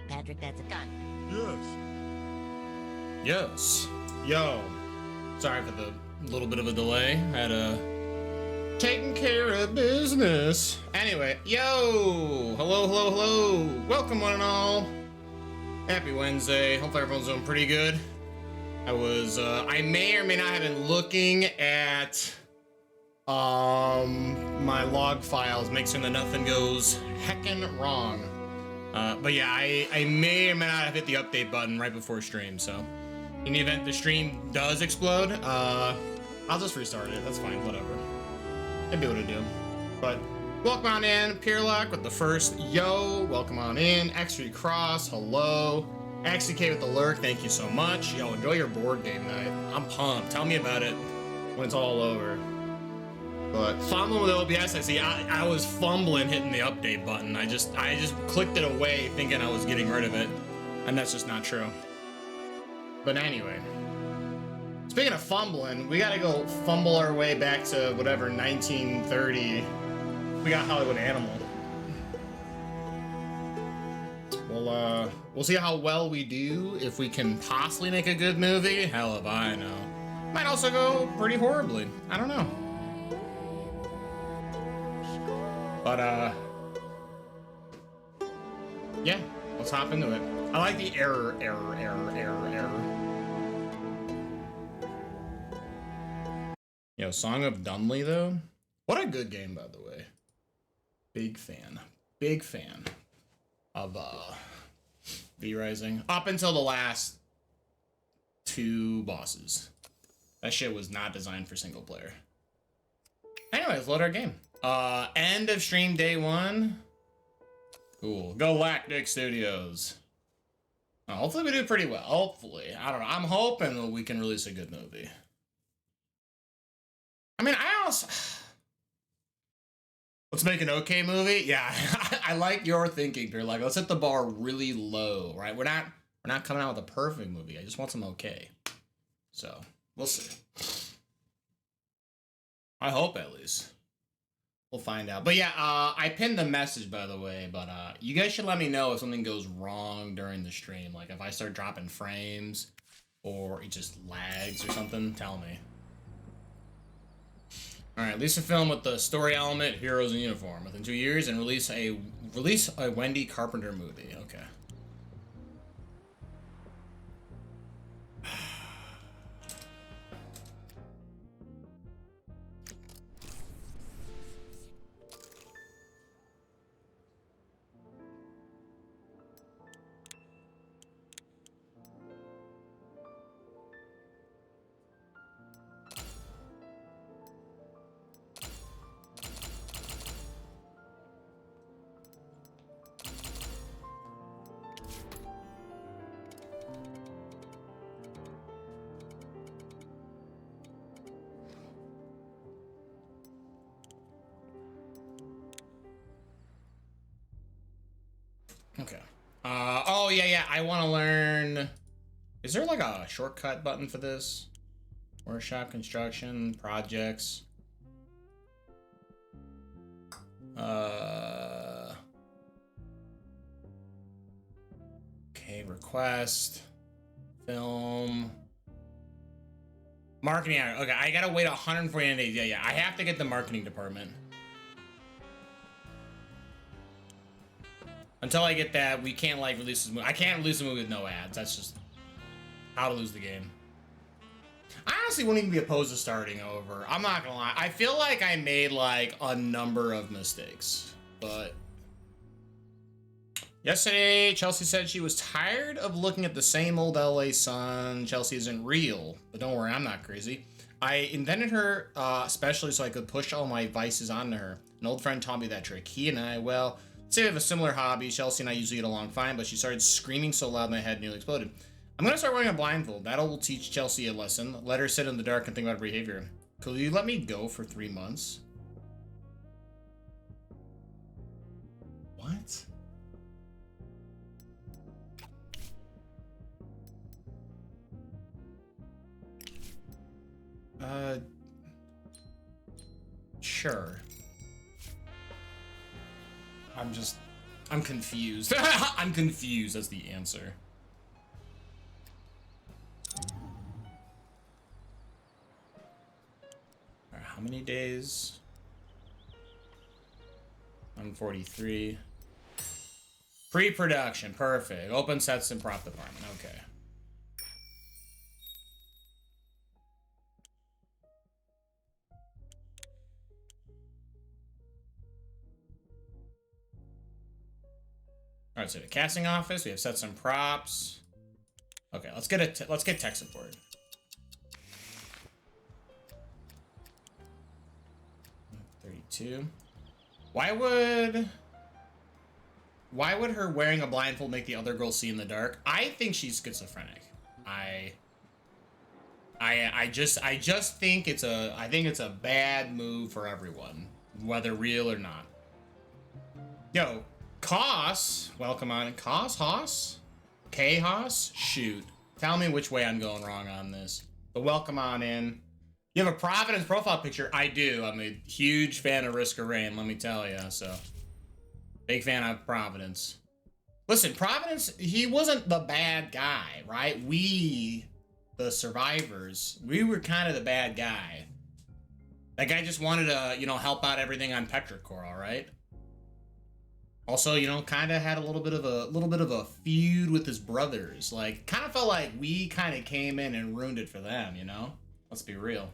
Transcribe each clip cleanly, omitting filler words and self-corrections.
Patrick, that's a gun. Yes. Yes. Yo. Sorry for the little bit of a delay. Had taking care of business. Anyway, yo. Hello. Welcome one and all. Happy Wednesday. Hopefully everyone's doing pretty good. I may or may not have been looking at my log files, make sure that nothing goes heckin' wrong. But yeah, I may or may not have hit the update button right before stream, so in the event the stream does explode, I'll just restart it. That's fine, whatever. It'd be what it do. But welcome on in, Pierlock with the first yo. Welcome on in, X3 Cross, hello. XCK with the lurk, thank you so much. Yo, enjoy your board game night. I'm pumped. Tell me about it when it's all over. But fumbling with OBS, I see. I was fumbling hitting the update button. I just clicked it away thinking I was getting rid of it, and that's just not true. But anyway, speaking of fumbling, we gotta go fumble our way back to whatever 1930. We got Hollywood Animal. We'll see how well we do. If we can possibly make a good movie, hell if I know. Might also go pretty horribly. I don't know. But, yeah, let's hop into it. I like the error. Yo, Song of Dunley, though. What a good game, by the way. Big fan of, V-Rising. Up until the last two bosses. That shit was not designed for single player. Anyways, load our game. End of stream day one. Cool. Galactic Studios. Hopefully we do pretty well. Hopefully. I don't know. I'm hoping that we can release a good movie. I mean, I also... Let's make an okay movie? Yeah. I like your thinking, Peter. Like, let's set the bar really low, right? We're not coming out with a perfect movie. I just want some okay. So, we'll see. I hope, at least. We'll find out. But yeah, I pinned the message, by the way, but you guys should let me know if something goes wrong during the stream. Like, if I start dropping frames, or it just lags or something, tell me. Alright, release a film with the story element, heroes in uniform, within 2 years, and release a Wendy Carpenter movie. Okay. Okay. Oh, yeah, I want to learn... Is there, like, a shortcut button for this? Workshop, construction, projects. Okay, request. Film. Marketing. Okay, I gotta wait 149 days. Yeah, I have to get the marketing department. Until I get that, we can't, like, release this movie. I can't release a movie with no ads. That's just how to lose the game. I honestly wouldn't even be opposed to starting over. I'm not gonna lie. I feel like I made, like, a number of mistakes. But yesterday, Chelsea said she was tired of looking at the same old LA sun. Chelsea isn't real. But don't worry, I'm not crazy. I invented her especially so I could push all my vices onto her. An old friend taught me that trick. He and I, well... Say we have a similar hobby. Chelsea and I usually get along fine, but she started screaming so loud my head nearly exploded. I'm gonna start wearing a blindfold. That'll teach Chelsea a lesson. Let her sit in the dark and think about her behavior. Could you let me go for 3 months? What? Sure. I'm just I'm confused. I'm confused. That's the answer. All right, how many days? 143. Pre-production, perfect. Open sets and prop department. Okay. All right, so the casting office. We have sets and props. Okay, let's get tech support. $32. Why would her wearing a blindfold make the other girl see in the dark? I think she's schizophrenic. I just think it's a bad move for everyone, whether real or not. Yo, Koss, welcome on. Hoss? K-Hoss? Shoot. Tell me which way I'm going wrong on this. But welcome on in. You have a Providence profile picture? I do. I'm a huge fan of Risk of Rain, let me tell you, so. Big fan of Providence. Listen, Providence, he wasn't the bad guy, right? We, the survivors, we were kind of the bad guy. That guy just wanted to, you know, help out everything on Petrichor, all right? Also, you know, kind of had a little bit of a feud with his brothers. Like, kind of felt like we kind of came in and ruined it for them, you know? Let's be real.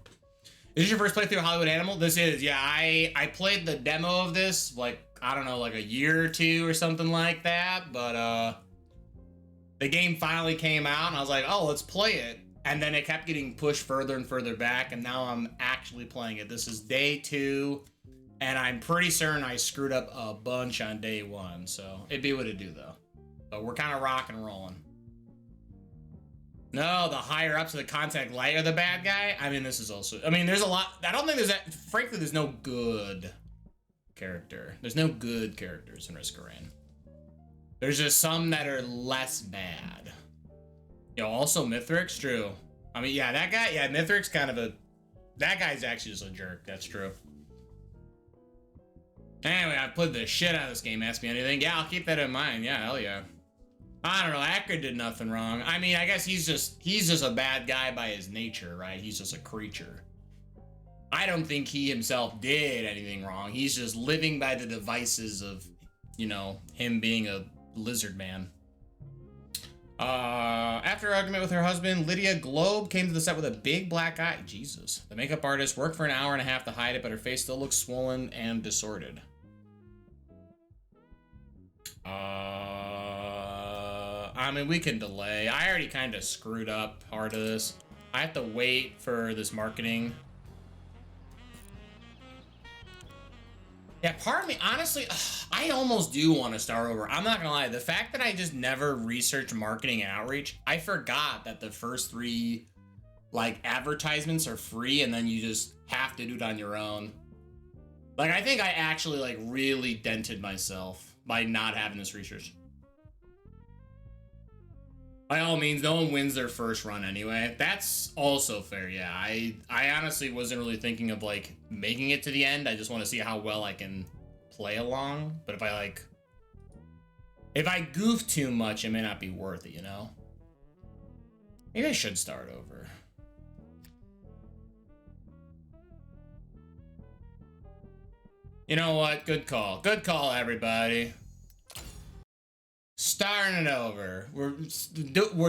Is this your first playthrough of Hollywood Animal? This is, yeah. I played the demo of this, like, I don't know, like a year or two or something like that. But the game finally came out, and I was like, oh, let's play it. And then it kept getting pushed further and further back, and now I'm actually playing it. This is day 2. And I'm pretty certain I screwed up a bunch on day 1, so it'd be what it do though. But we're kind of rock and rolling. No, the higher ups of the Contact Light are the bad guy. I mean, this is also. I mean, there's a lot. I don't think there's that. Frankly, there's no good character. There's no good characters in Risk of Rain. There's just some that are less bad. Yo, also Mithrix, true. I mean, yeah, that guy. Yeah, Mithrix kind of a. That guy's actually just a jerk. That's true. Anyway, I played the shit out of this game. Ask me anything. Yeah, I'll keep that in mind. Yeah, hell yeah. I don't know. Akron did nothing wrong. I mean, I guess he's just a bad guy by his nature, right? He's just a creature. I don't think he himself did anything wrong. He's just living by the devices of, you know, him being a lizard man. After an argument with her husband, Lydia Globe came to the set with a big black eye. Jesus. The makeup artist worked for an hour and a half to hide it, but her face still looks swollen and disordered. I mean, we can delay. I already kind of screwed up part of this. I have to wait for this marketing. Yeah, part of me, honestly, I almost do want to start over. I'm not gonna lie. The fact that I just never researched marketing and outreach, I forgot that the first 3, like, advertisements are free and then you just have to do it on your own. Like, I think I actually, like, really dented myself by not having this research. By all means, no one wins their first run anyway. That's also fair, yeah. I honestly wasn't really thinking of, like, making it to the end. I just want to see how well I can play along. But if I goof too much, it may not be worth it, you know? Maybe I should start over. You know what? Good call. Good call, everybody. Starting it over. We're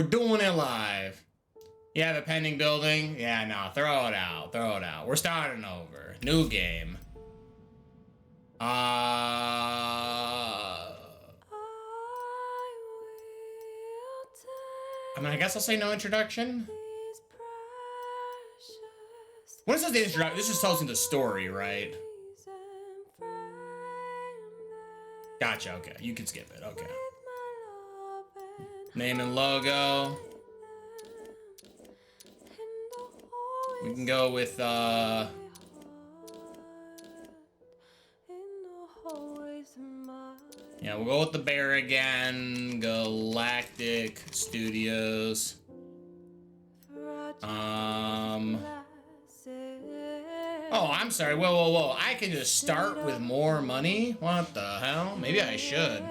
doing it live. You have a pending building? Yeah, no, throw it out. Throw it out. We're starting over. New game. I mean, I guess I'll say no introduction. When it says the introduction, this just tells me the story, right? Gotcha, okay. You can skip it, okay. Name and logo. We can go with, yeah, we'll go with the bear again. Galactic Studios. Oh, I'm sorry. Whoa. I can just start with more money? What the hell? Maybe I should.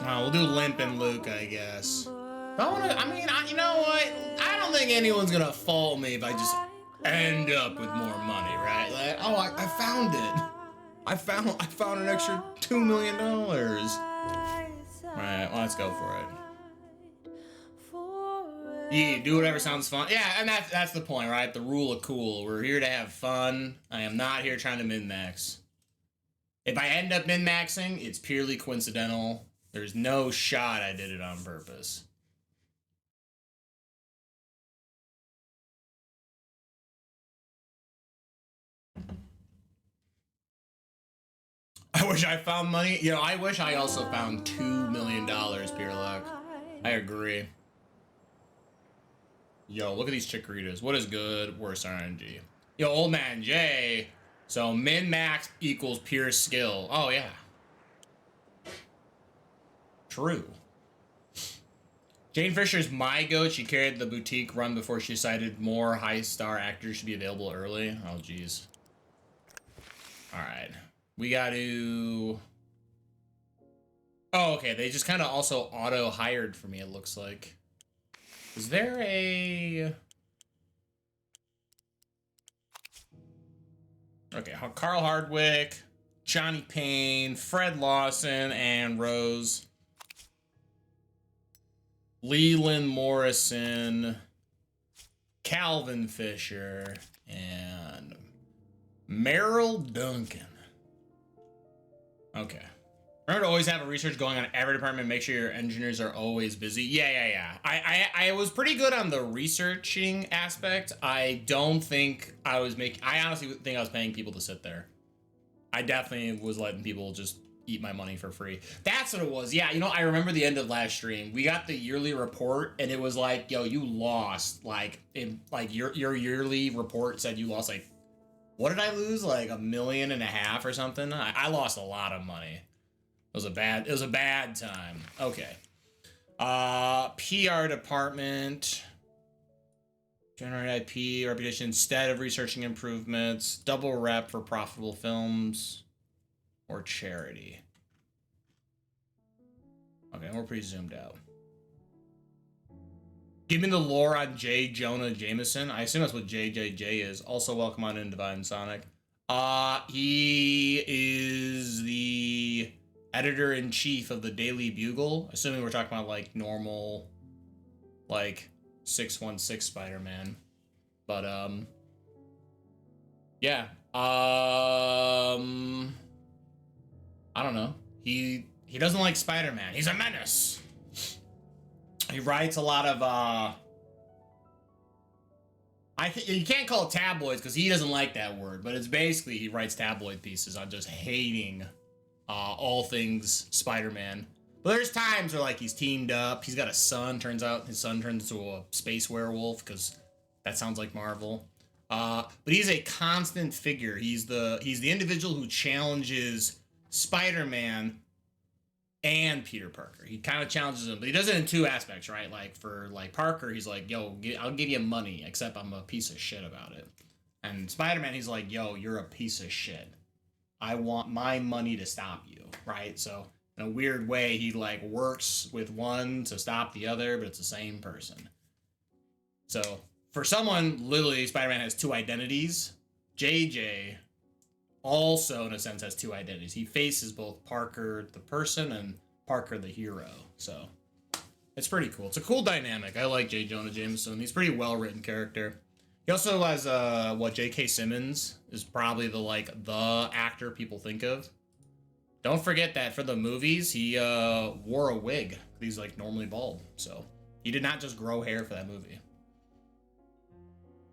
We'll do Limp and Luke, I guess. You know what? I don't think anyone's gonna fault me if I just end up with more money, right? Like, oh, I found it. I found an extra $2 million. All right, well, let's go for it. Yeah, do whatever sounds fun. Yeah, and that's the point, right? The rule of cool. We're here to have fun. I am not here trying to min-max. If I end up min-maxing, it's purely coincidental. There's no shot I did it on purpose. I wish I found money. You know, I wish I also found $2 million, pure luck. I agree. Yo, look at these chickaritas. What is good? Worst RNG. Yo, old man Jay. So min-max equals pure skill. Oh, yeah. True. Jane Fisher's my goat. She carried the boutique run before she decided more high-star actors should be available early. Oh, jeez. All right. We got to... Oh, okay. They just kind of also auto-hired for me, it looks like. Is there a... Okay, Carl Hardwick, Johnny Payne, Fred Lawson, and Rose. Leland Morrison, Calvin Fisher, and Meryl Duncan. Okay. Remember to always have a research going on every department. Make sure your engineers are always busy. Yeah. I was pretty good on the researching aspect. I don't think I was I honestly think I was paying people to sit there. I definitely was letting people just eat my money for free. That's what it was. Yeah, you know, I remember the end of last stream. We got the yearly report, and it was like, yo, you lost. Like your yearly report said you lost, like, what did I lose? Like $1.5 million or something? I lost a lot of money. It was a bad time. Okay. PR department. Generate IP, reputation instead of researching improvements. Double rep for profitable films. Or charity. Okay, we're pretty zoomed out. Give me the lore on J. Jonah Jameson. I assume that's what JJJ is. Also, welcome on in, Divine Sonic. He is the editor-in-chief of the Daily Bugle. Assuming we're talking about, like, normal, like, 616 Spider-Man. But, yeah. I don't know. He doesn't like Spider-Man. He's a menace. He writes a lot of, you can't call it tabloids because he doesn't like that word, but it's basically he writes tabloid pieces on just hating all things Spider-Man. But there's times where, like, he's teamed up. He's got a son. Turns out his son turns into a space werewolf because that sounds like Marvel. But he's a constant figure. He's the individual who challenges Spider-Man and Peter Parker. He kind of challenges him, but he does it in two aspects, right? Like, for, like, Parker, he's like, yo, I'll give you money, except I'm a piece of shit about it. And Spider-Man, he's like, yo, you're a piece of shit. I want my money to stop you, right? So, in a weird way, he, like, works with one to stop the other, but it's the same person. So, for someone, literally, Spider-Man has two identities. JJ also, in a sense, has two identities. He faces both Parker the person and Parker the hero. So it's pretty cool. It's a cool dynamic. I like J. Jonah Jameson. He's a pretty well-written character. He also has J.K. Simmons is probably the actor people think of. Don't forget that for the movies, he wore a wig. He's, like, normally bald. So he did not just grow hair for that movie.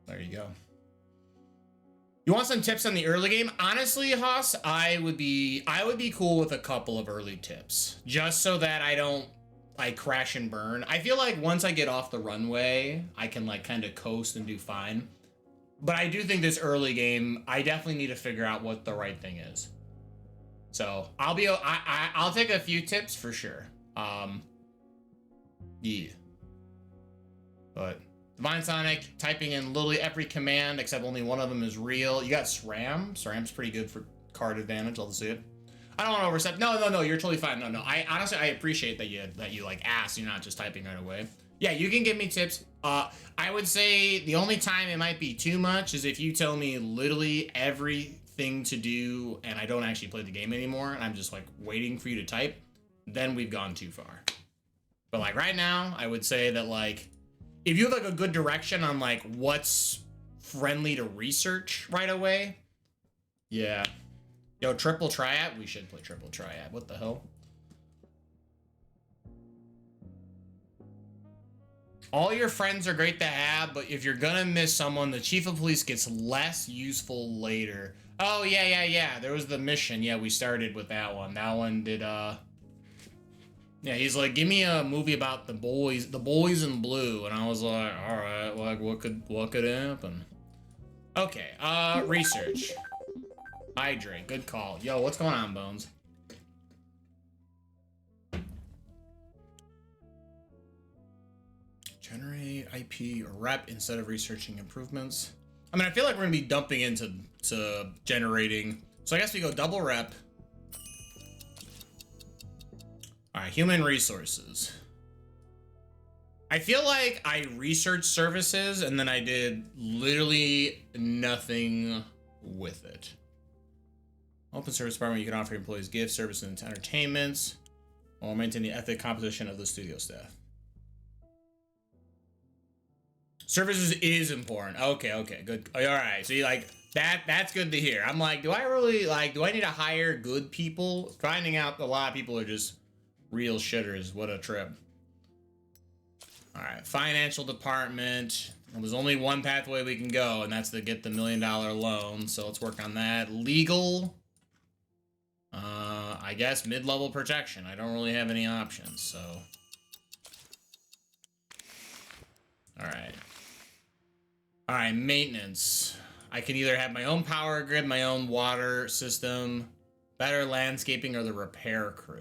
There you go. You want some tips on the early game? Honestly, Haas, I would be cool with a couple of early tips, just so that I don't, like, crash and burn. I feel like once I get off the runway, I can, like, kind of coast and do fine. But I do think this early game, I definitely need to figure out what the right thing is. So I'll take a few tips for sure. Yeah. But Divine Sonic, typing in literally every command except only one of them is real. You got SRAM. SRAM's pretty good for card advantage. I'll see it. I don't want to overstep. No, you're totally fine. No. I honestly, I appreciate that you like ask. You're not just typing right away. Yeah, you can give me tips. I would say the only time it might be too much is if you tell me literally everything to do and I don't actually play the game anymore and I'm just like waiting for you to type, then we've gone too far. But like right now, I would say that like, if you have like a good direction on like what's friendly to research right away, yeah. Yo, triple triad? We should play triple triad. What the hell? All your friends are great to have, but if you're gonna miss someone, the chief of police gets less useful later. Oh, yeah. There was the mission. Yeah, we started with that one. That one did, yeah, he's like, give me a movie about the boys in blue. And I was like, all right, like, what could happen? Okay, research. Hydrate, good call. Yo, what's going on, Bones? Generate IP or rep instead of researching improvements. I mean, I feel like we're gonna be dumping into generating. So I guess we go double rep. All right, human resources. I feel like I researched services and then I did literally nothing with it. Open service department, you can offer employees gifts, service, and entertainments while maintaining the ethic composition of the studio staff. Services is important. Okay, good. All right, so you like that's good to hear. I'm like, do I need to hire good people? Finding out a lot of people are just real shitters. What a trip. All right, financial department. There's only one pathway we can go, and that's to get the $1 million loan. So let's work on that. Legal. I guess mid-level protection. I don't really have any options, so. All right, maintenance. I can either have my own power grid, my own water system, better landscaping, or the repair crew.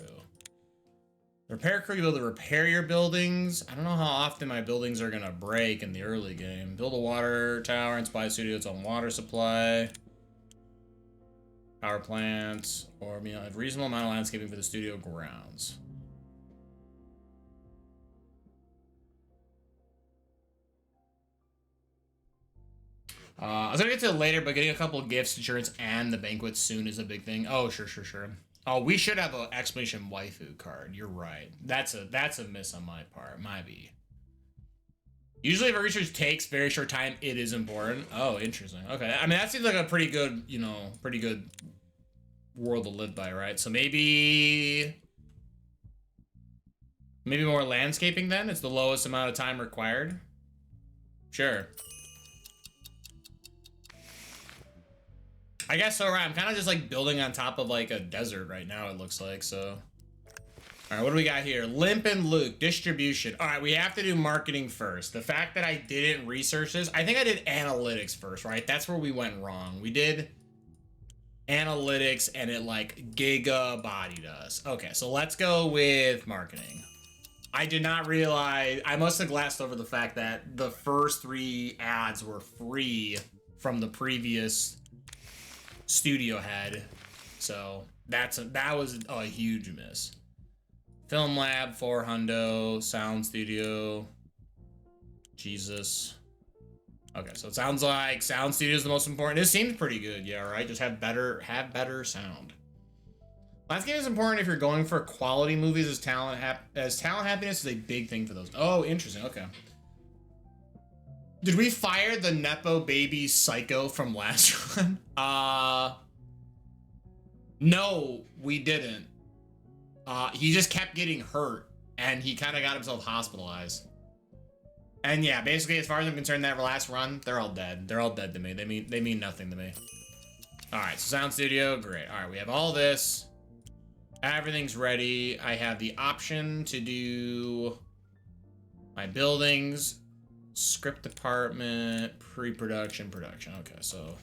The repair crew, you'll be able to repair your buildings. I don't know how often my buildings are gonna break in the early game. Build a water tower and supply studio its own water supply. Power plants, or a reasonable amount of landscaping for the studio grounds. I was gonna get to it later, but getting a couple of gifts, insurance, and the banquet soon is a big thing. Oh, sure. Oh, we should have an exclamation waifu card. You're right. That's a miss on my part. Might be. Usually if a research takes very short time, it is important. Oh, interesting. Okay. I mean, that seems like a pretty good, pretty good world to live by, right? So maybe more landscaping then? It's the lowest amount of time required. Sure. I guess so, right? I'm kind of just like building on top of like a desert right now, it looks like, so. All right, what do we got here? Limp and Luke, distribution. All right, we have to do marketing first. The fact that I didn't research this, I think I did analytics first, right? That's where we went wrong. We did analytics and it like giga-bodied us. Okay, so let's go with marketing. I did not realize, I must have glassed over the fact that the first 3 ads were free from the previous studio head. So that was a huge miss. Film lab, 4 hundo, sound studio. Jesus. Okay, so it sounds like sound studio is the most important. This seems pretty good, yeah, right? Just have better sound. Landscape is important if you're going for quality movies, as talent happiness is a big thing for those. Oh, interesting. Okay. Did we fire the Nepo baby psycho from last run? No, we didn't. He just kept getting hurt, and he kind of got himself hospitalized. And yeah, basically, as far as I'm concerned, that last run, they're all dead. They're all dead to me. They mean nothing to me. All right, so sound studio, great. All right, we have all this. Everything's ready. I have the option to do my buildings, script department, pre-production, production. Okay, so.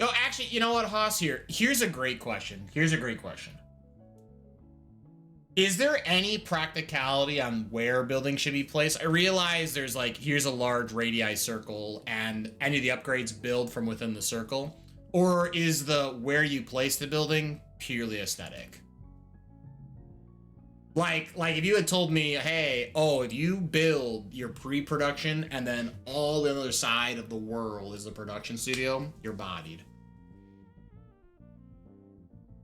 Oh, actually, you know what, Haas? Here's a great question. Is there any practicality on where buildings should be placed? I realize there's like, here's a large radii circle and any of the upgrades build from within the circle. Or is the where you place the building purely aesthetic? Like if you had told me, hey, oh, if you build your pre-production and then all the other side of the world is the production studio, you're bodied.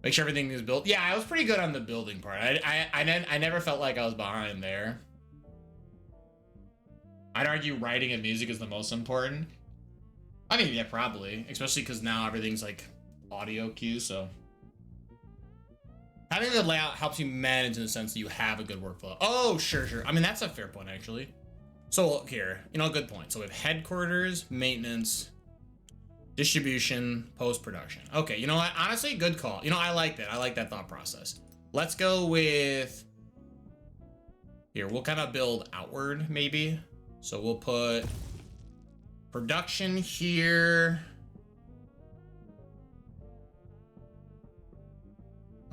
Make sure everything is built. Yeah, I was pretty good on the building part. I never felt like I was behind there. I'd argue writing and music is the most important. I mean, yeah, probably. Especially because now everything's like audio cue, so. Having a good layout helps you manage in the sense that you have a good workflow. Oh, sure. I mean, that's a fair point, actually. So here, good point. So we have headquarters, maintenance, distribution, post-production. Okay, you know what? Honestly, good call. I like that. I like that thought process. Let's go with... Here, we'll kind of build outward, maybe. So we'll put production here.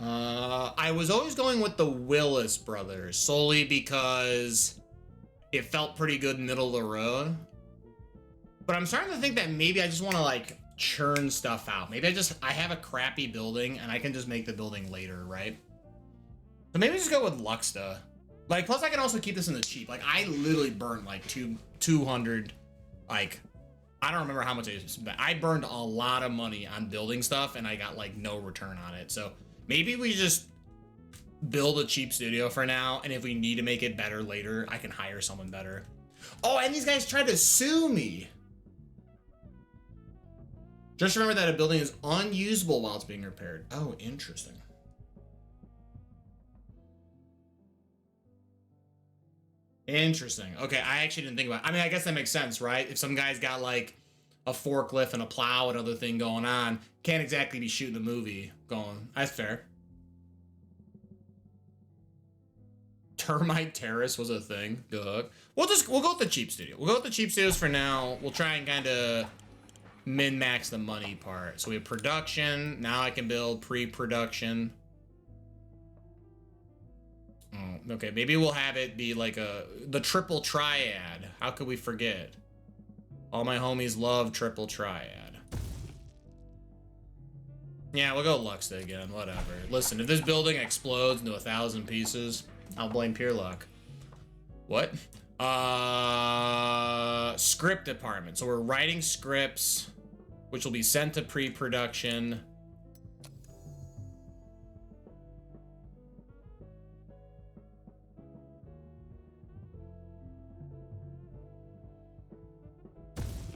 I was always going with the Willis brothers, solely because it felt pretty good middle of the road. But I'm starting to think that maybe I just want to like churn stuff out. Maybe I have a crappy building and I can just make the building later, right? So maybe just go with Luxta. Like, plus I can also keep this in the cheap. Like, I literally burned like 200, like, I don't remember how much I spent. I burned a lot of money on building stuff and I got like no return on it. So maybe we just build a cheap studio for now. And if we need to make it better later, I can hire someone better. Oh, and these guys tried to sue me. Just remember that a building is unusable while it's being repaired. Oh, interesting. Interesting. Okay, I actually didn't think about it. I mean, I guess that makes sense, right? If some guy's got like a forklift and a plow and other thing going on, can't exactly be shooting the movie going. That's fair. Termite Terrace was a thing. Good. We'll go with the cheap studio. We'll go with the cheap studios for now. We'll try and kind of min-max the money part. So we have production. Now I can build pre-production. Oh, okay, maybe we'll have it be like the triple triad. How could we forget? All my homies love triple triad. Yeah, we'll go Luxta again, whatever. Listen, if this building explodes into 1,000 pieces, I'll blame pure luck. What? Script department. So we're writing scripts, which will be sent to pre-production.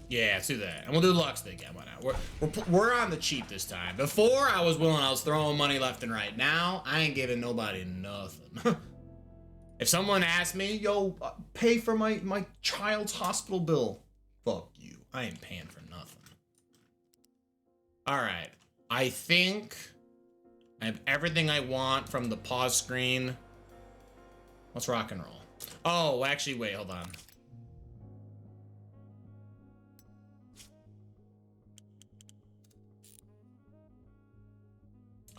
Yeah, let's do that. And we'll do Luxta again. Why not? We're on the cheap this time. Before, I was throwing money left and right. Now, I ain't giving nobody nothing. If someone asked me, yo, pay for my child's hospital bill. Fuck you. I ain't paying for nothing. All right. I think I have everything I want from the pause screen. Let's rock and roll. Oh, actually, wait, hold on.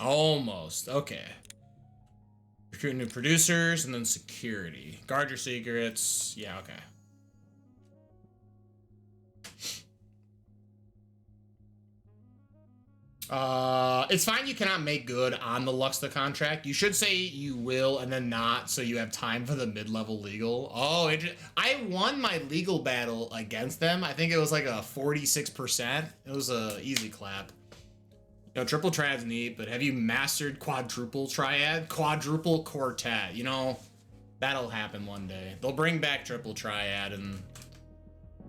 Almost. Okay. Recruit new producers and then security. Guard your secrets. Yeah, okay. It's fine you cannot make good on the Luxta contract. You should say you will and then not so you have time for the mid-level legal. Oh, I won my legal battle against them. I think it was like a 46%. It was a easy clap. Triple triad's neat, but have you mastered quadruple triad? Quadruple quartet. That'll happen one day. They'll bring back triple triad and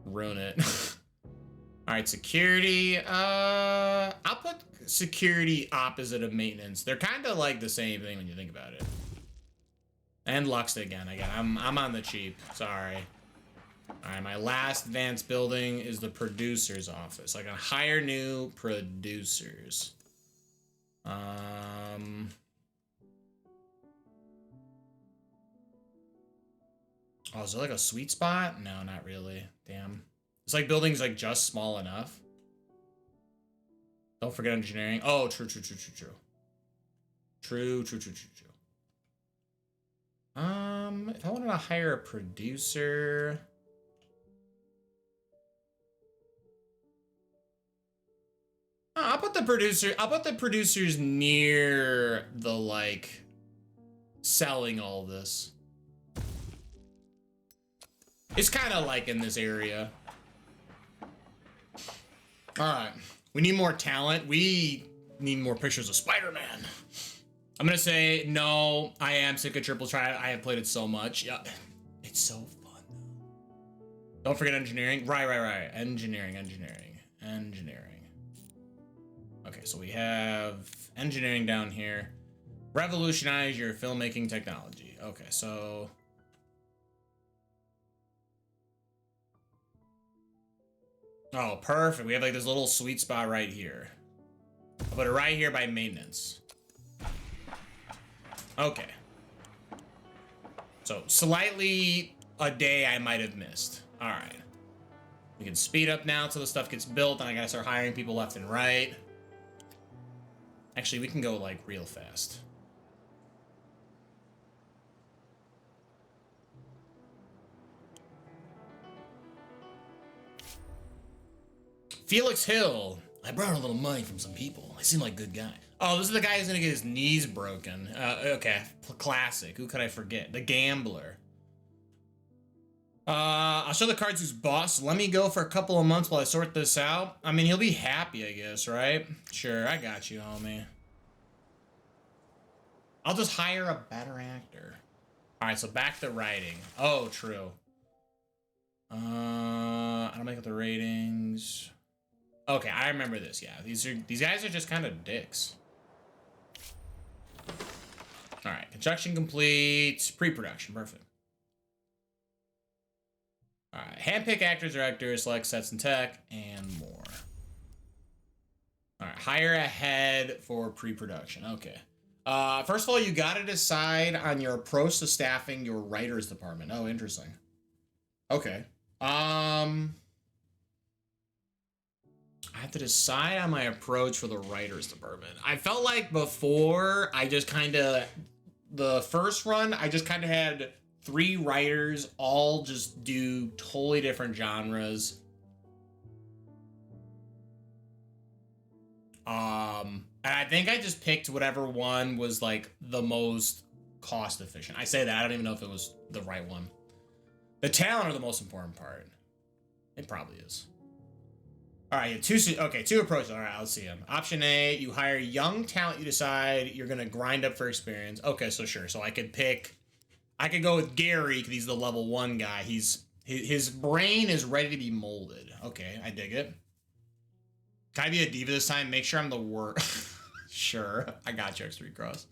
ruin it. All right, security. I'll put security opposite of maintenance. They're kind of like the same thing when you think about it. And Luxta again. I'm on the cheap. Sorry. All right, my last advanced building is the producer's office. I can hire new producers. Oh, is there like a sweet spot? No, not really. Damn. It's like buildings like just small enough. Don't forget engineering. Oh, true. True. If I wanted to hire a producer, I'll put the producer. I'll put the producers near the like selling all this. It's kind of like in this area. All right, we need more talent. We need more pictures of Spider-Man. I'm gonna say no. I am sick of triple try. I have played it so much. Yeah, it's so fun. Don't forget engineering. Right. Engineering. Okay, so we have engineering down here. Revolutionize your filmmaking technology. Okay, so oh, perfect. We have like this little sweet spot right here. I'll put it right here by maintenance. Okay. So slightly a day I might have missed. All right. We can speed up now until the stuff gets built, and I gotta start hiring people left and right. Actually, we can go like real fast. Felix Hill. I borrowed a little money from some people. They seem like a good guy. Oh, this is the guy who's gonna get his knees broken. Okay, classic. Who could I forget? The gambler. I'll show the cards who's boss. Let me go for a couple of months while I sort this out. I mean, he'll be happy, I guess, right? Sure, I got you, homie. I'll just hire a better actor. All right, so back to writing. Oh, true. I don't make up the ratings. Okay, I remember this. Yeah, these guys are just kind of dicks. All right, construction complete. Pre-production, perfect. All right, handpick actors, directors, select sets and tech, and more. All right, hire ahead for pre-production. Okay. First of all, you got to decide on your approach to staffing your writers department. Oh, interesting. Okay. I have to decide on my approach for the writers department. I felt like before I just kind of, the first run, I just kind of had 3 writers all just do totally different genres. And I think I just picked whatever one was like the most cost efficient. I say that, I don't even know if it was the right one. The talent are the most important part. It probably is. All right, two approaches. All right, let's see them. Option A, you hire young talent. You decide you're gonna grind up for experience. Okay, so sure. So I could go with Gary because he's the level 1 guy. His brain is ready to be molded. Okay, I dig it. Can I be a diva this time? Make sure I'm the worst. Sure, I got you, X3 Cross.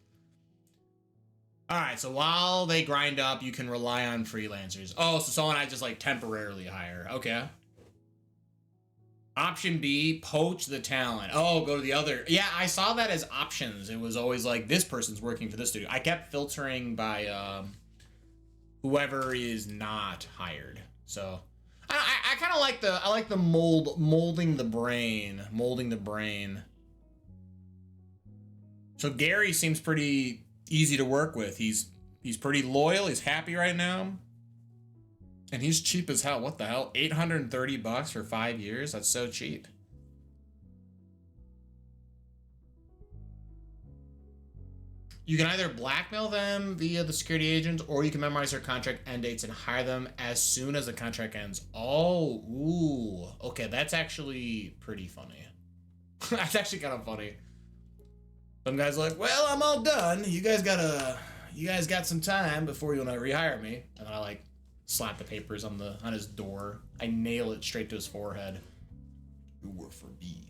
All right, so while they grind up, you can rely on freelancers. Oh, so someone I just like temporarily hire. Okay. Option B, poach the talent. Oh, go to the other. Yeah, I saw that as options. It was always like, this person's working for this studio. I kept filtering by whoever is not hired. So I kind of like the molding the brain. So Gary seems pretty easy to work with. He's pretty loyal. He's happy right now. And he's cheap as hell. What the hell? $830 for 5 years? That's so cheap. You can either blackmail them via the security agents, or you can memorize their contract end dates and hire them as soon as the contract ends. Oh, ooh. Okay, that's actually pretty funny. That's actually kind of funny. Some guy's like, well, I'm all done. You guys got some time before you want to rehire me. And then I like slap the papers on his door. I nail it straight to his forehead. You work for me.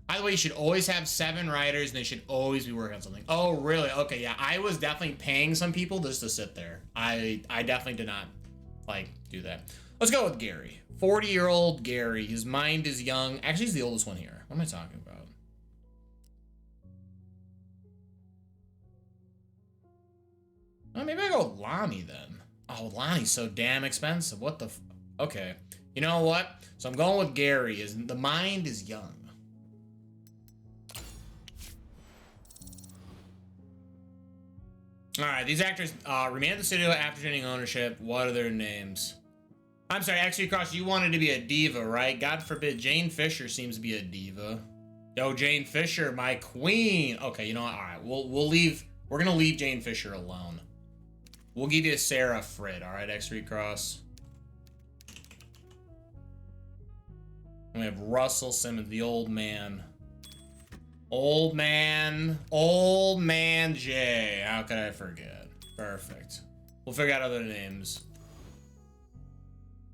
By the way, you should always have 7 writers and they should always be working on something. Oh, really? Okay, yeah. I was definitely paying some people just to sit there. I definitely did not like do that. Let's go with Gary. 40-year-old Gary. His mind is young. Actually, he's the oldest one here. What am I talking about? Oh, maybe I go with Lonnie then. Oh, Lonnie's so damn expensive. What the okay. You know what? So I'm going with Gary. The mind is young. All right, these actors remain at the studio after changing ownership. What are their names? I'm sorry, actually, Cross, you wanted to be a diva, right? God forbid. Jane Fisher seems to be a diva. Yo, Jane Fisher, my queen. Okay, you know what? All right, we'll leave. We're gonna leave Jane Fisher alone. We'll give you Sarah Frid. All right, X3 Cross. And we have Russell Simmons, the old man. Old man Jay. How could I forget? Perfect. We'll figure out other names.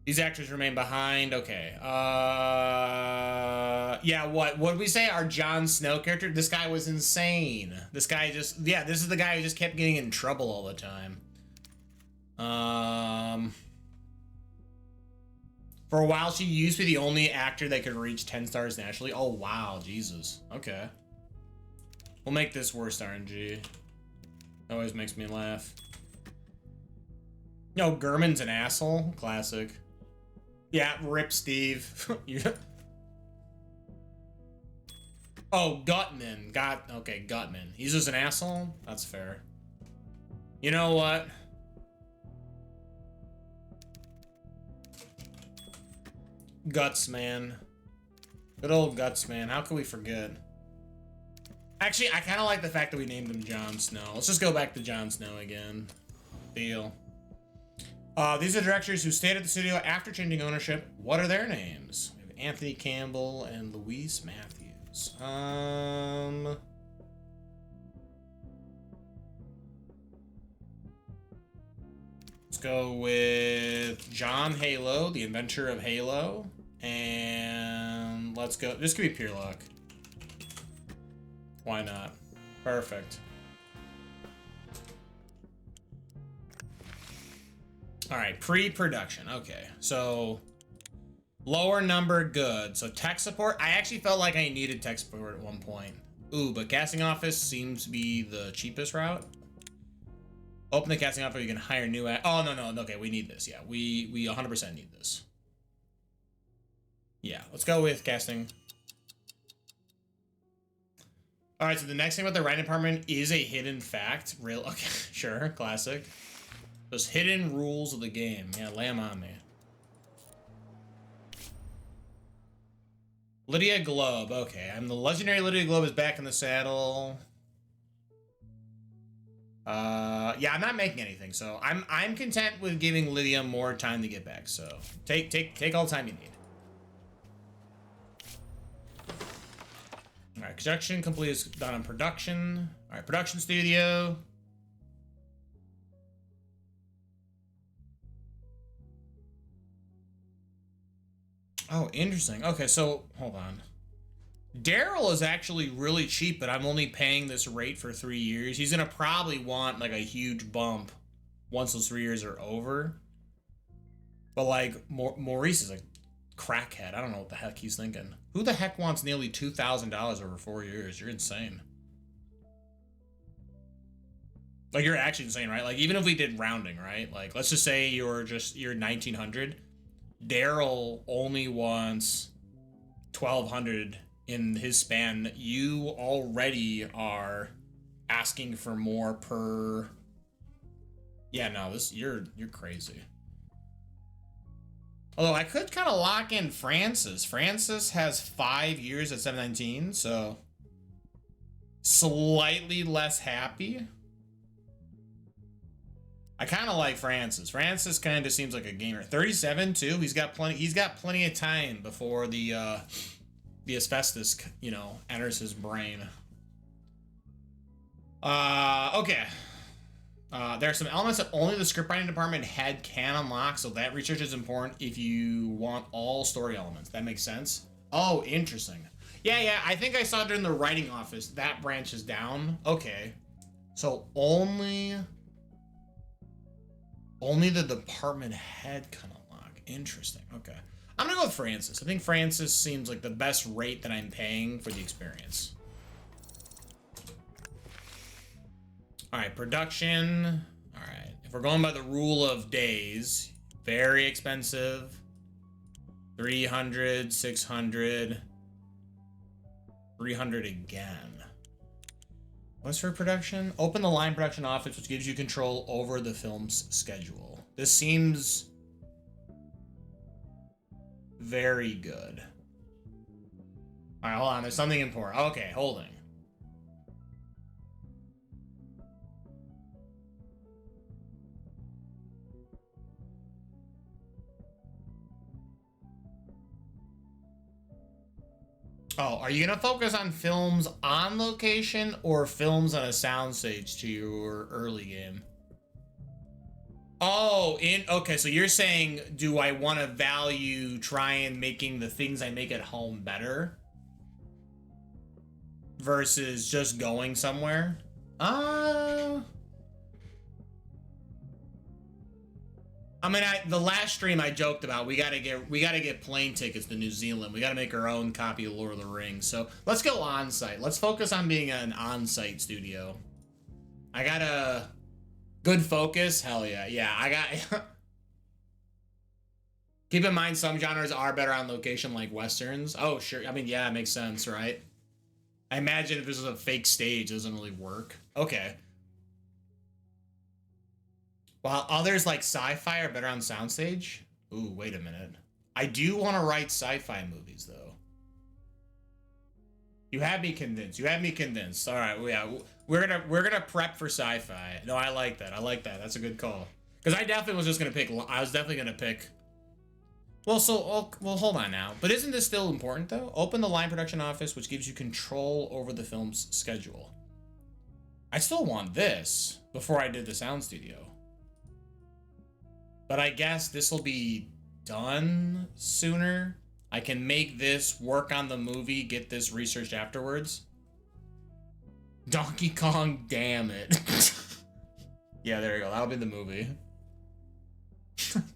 These actors remain behind. Okay. Yeah, what did we say? Our Jon Snow character? This guy was insane. This guy just, yeah, this is the guy who just kept getting in trouble all the time. For a while, she used to be the only actor that could reach 10 stars nationally. Oh, wow. Jesus. Okay. We'll make this worst RNG. Always makes me laugh. No, Gurman's an asshole. Classic. Yeah, rip Steve. Oh, Gutman. Okay, Gutman. He's just an asshole? That's fair. You know what? Guts, man. Good old Guts, man. How can we forget? Actually, I kind of like the fact that we named him Jon Snow. Let's just go back to Jon Snow again. Deal. These are directors who stayed at the studio after changing ownership. What are their names? We have Anthony Campbell and Louise Matthews. Let's go with John Halo, the inventor of Halo. And let's go. This could be pure luck. Why not? Perfect. All right, pre-production. Okay, so lower number, good. So tech support, I actually felt like I needed tech support at one point. Ooh, but casting office seems to be the cheapest route. Open the casting office, you can hire new. Oh, no. Okay, we need this. Yeah, we 100% need this. Yeah, let's go with casting. All right, so the next thing about the writing department is a hidden fact. Real, okay, sure, classic. Those hidden rules of the game. Yeah, lay them on me. Lydia Globe. Okay, I'm the legendary Lydia Globe is back in the saddle. Yeah, I'm not making anything, so I'm content with giving Lydia more time to get back. So take all the time you need. All right, construction complete is done on production. All right, production studio. Oh, interesting. Okay, so hold on. Daryl is actually really cheap, but I'm only paying this rate for 3 years. He's gonna probably want like a huge bump once those 3 years are over. But like Maurice is a crackhead. I don't know what the heck he's thinking. Who the heck wants nearly $2,000 over 4 years? You're insane. Like, you're actually insane, right? Like, even if we did rounding, right? Like, let's just say you're 1900. Daryl only wants 1200 in his span. You already are asking for more per. Yeah, no, you're crazy. Although I could kind of lock in Francis. Francis has 5 years at 719, so slightly less happy. I kind of like Francis. Francis kind of seems like a gamer. 37 too. He's got plenty of time before the asbestos, you know, enters his brain. Okay. There are some elements that only the scriptwriting department head can unlock, so that research is important if you want all story elements. That makes sense. Oh, interesting. Yeah. I think I saw during the writing office that branches down. Okay. So only the department head can unlock. Interesting. Okay. I'm gonna go with Francis. I think Francis seems like the best rate that I'm paying for the experience. All right, production. All right, if we're going by the rule of days, very expensive. 300, 600, 300 again. What's for production? Open the line production office, which gives you control over the film's schedule. This seems very good. All right, hold on. There's something important. Okay, holding. Oh, are you gonna focus on films on location or films on a soundstage to your early game? Oh, okay, so you're saying, do I want to value trying making the things I make at home better versus just going somewhere? I mean, the last stream I joked about we gotta get plane tickets to New Zealand. We gotta make our own copy of Lord of the Rings. So let's go on site. Let's focus on being an on-site studio. I got a good focus. Hell yeah, yeah. I got. Keep in mind, some genres are better on location, like westerns. Oh sure. I mean, yeah, it makes sense, right? I imagine if this is a fake stage, it doesn't really work. Okay. While others like sci-fi are better on soundstage. Ooh, wait a minute. I do want to write sci-fi movies though. You had me convinced. You had me convinced. All right, well, yeah, we're gonna prep for sci-fi. No, I like that. I like that. That's a good call. Because I definitely was just gonna pick. I was definitely gonna pick. Well, well, hold on now. But isn't this still important though? Open the line production office, which gives you control over the film's schedule. I still want this before I did the sound studio. But I guess this will be done sooner. I can make this, work on the movie, get this researched afterwards. Donkey Kong, damn it. Yeah, there you go. That'll be the movie.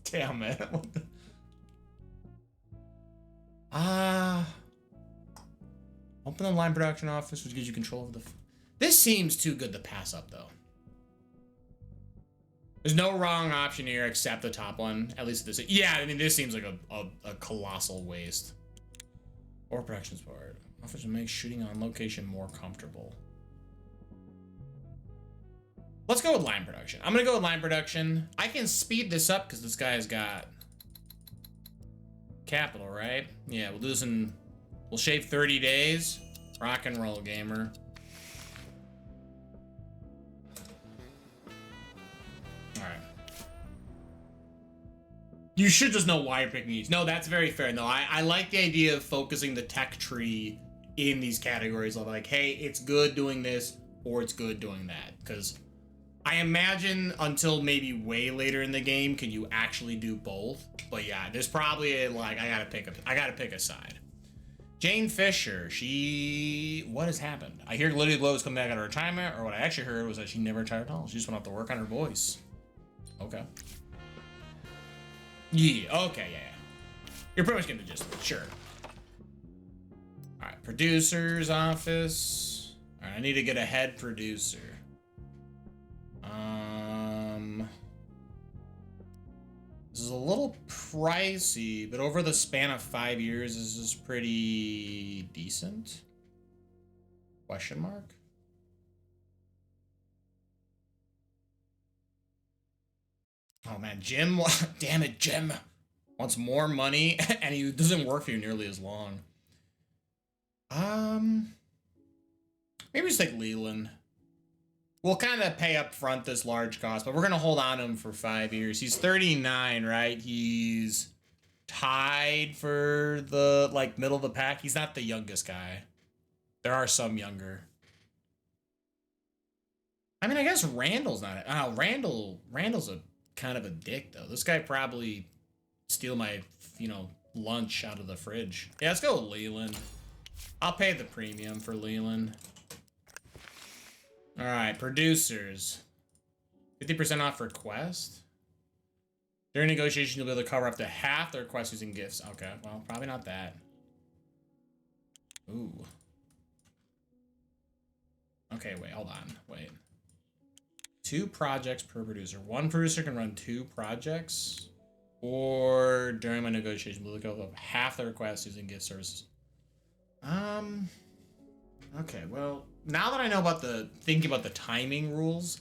Damn it. Open the line production office, which gives you control of the... This seems too good to pass up, though. There's no wrong option here except the top one. At least this. Yeah, I mean, this seems like a colossal waste. Or productions part. Offers to make shooting on location more comfortable. Let's go with line production. I'm gonna go with line production. I can speed this up because this guy's got capital, right? Yeah, we'll do this in... We'll shave 30 days. Rock and roll, gamer. You should just know why you're picking these. No, that's very fair. No, I like the idea of focusing the tech tree in these categories of like, hey, it's good doing this or it's good doing that. Because I imagine until maybe way later in the game can you actually do both. But yeah, there's probably like I gotta pick a side. Jane Fisher, what has happened? I hear Lydia Glow is coming back out of retirement, or what I actually heard was that she never retired at all. She just went off to work on her voice. Okay. Yeah, okay, yeah. You're pretty much getting the gist of it, sure. Alright, producer's office. Alright, I need to get a head producer. This is a little pricey, but over the span of 5 years, this is pretty decent. Question mark? Oh man, Jim, damn it, Jim wants more money and he doesn't work for you nearly as long. Maybe just like Leland. We'll kind of pay up front this large cost, but we're going to hold on to him for 5 years. He's 39, right? He's tied for the like middle of the pack. He's not the youngest guy. There are some younger. I mean, I guess Randall's not. Oh, Randall's a kind of a dick though. This guy probably steal my, lunch out of the fridge. Yeah, let's go with Leland. I'll pay the premium for Leland. All right, producers. 50% off request. During negotiation, you'll be able to cover up to half the request using gifts. Okay, well, probably not that. Ooh. Okay, wait, hold on. Wait. 2 projects per producer. One producer can run 2 projects. Or during my negotiation, we'll go up half the request using gift services. Okay, well, now that I know about thinking about the timing rules,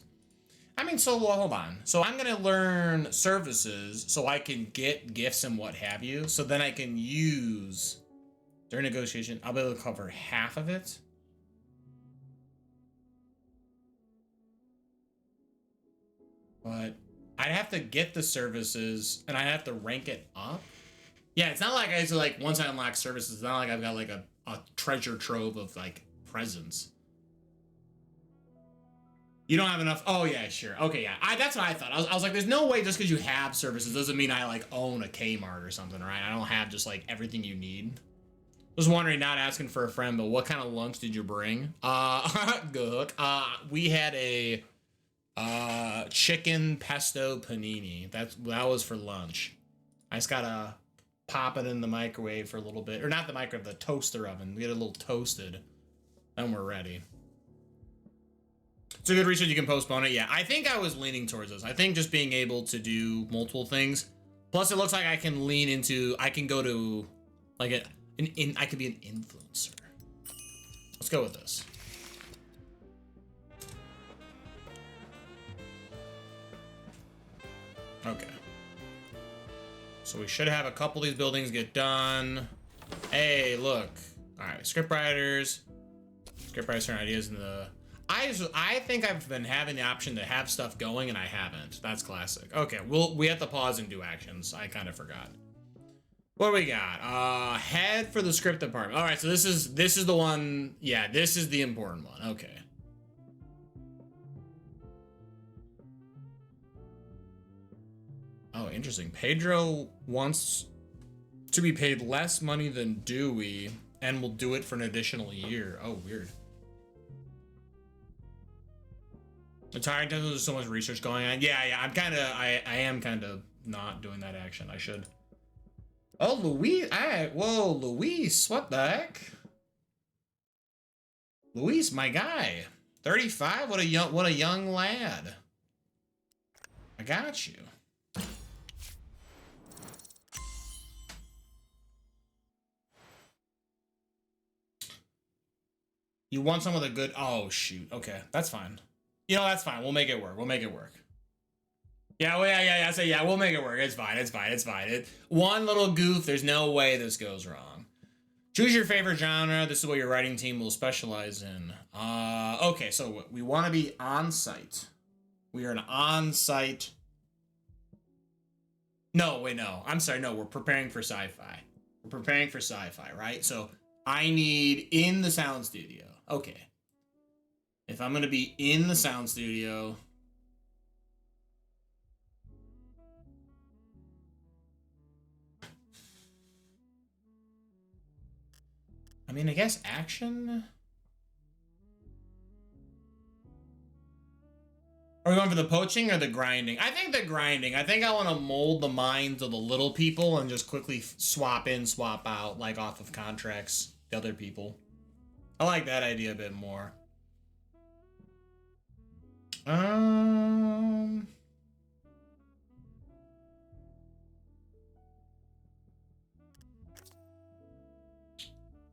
I mean, so well, hold on. So I'm gonna learn services so I can get gifts and what have you. So then I can use during negotiation. I'll be able to cover half of it. But I'd have to get the services and I'd have to rank it up. Yeah, it's not like I used to like once I unlock services. It's not like I've got like a treasure trove of like presents. You don't have enough. Oh yeah, sure. Okay, yeah. That's what I thought. I was like, there's no way just because you have services doesn't mean I like own a Kmart or something, right? I don't have just like everything you need. Just wondering, not asking for a friend, but what kind of lunch did you bring? Good. We had a chicken pesto panini. That was for lunch. I just gotta pop it in the microwave for a little bit, or not the microwave, the toaster oven. We get a little toasted, and we're ready. It's a good research. You can postpone it. Yeah, I think I was leaning towards this. I think just being able to do multiple things. Plus, it looks like I can lean into. I can go to, like I could be an influencer. Let's go with this. Okay. So we should have a couple of these buildings get done. Hey, look. All right, scriptwriters. Scriptwriters turn ideas into the. I think I've been having the option to have stuff going and I haven't. That's classic. Okay, we have to pause and do actions. I kind of forgot. What do we got? Head for the script department. All right, so this is the one. Yeah, this is the important one. Okay. Oh, interesting. Pedro wants to be paid less money than Dewey and will do it for an additional year. Oh, weird. It's hard because there's so much research going on. Yeah, I am kind of not doing that action. I should. Oh, Luis. Whoa, Luis. What the heck? Luis, my guy. 35. What a young lad. I got you. You want some of the good. Oh shoot. Okay, that's fine. You know, that's fine. We'll make it work. We'll make it work. Yeah, well, yeah. So yeah, we'll make it work. It's fine. It's fine. It's fine. One little goof. There's no way this goes wrong. Choose your favorite genre. This is what your writing team will specialize in. Okay, so we want to be on site. We are an on-site. No, wait, no. I'm sorry. No, we're preparing for sci-fi. We're preparing for sci-fi, right? So I need in the sound studio. Okay. If I'm going to be in the sound studio, I mean, I guess action. Are we going for the poaching or the grinding? I think the grinding. I think I want to mold the minds of the little people and just quickly swap in, swap out, like off of contracts, the other people. I like that idea a bit more.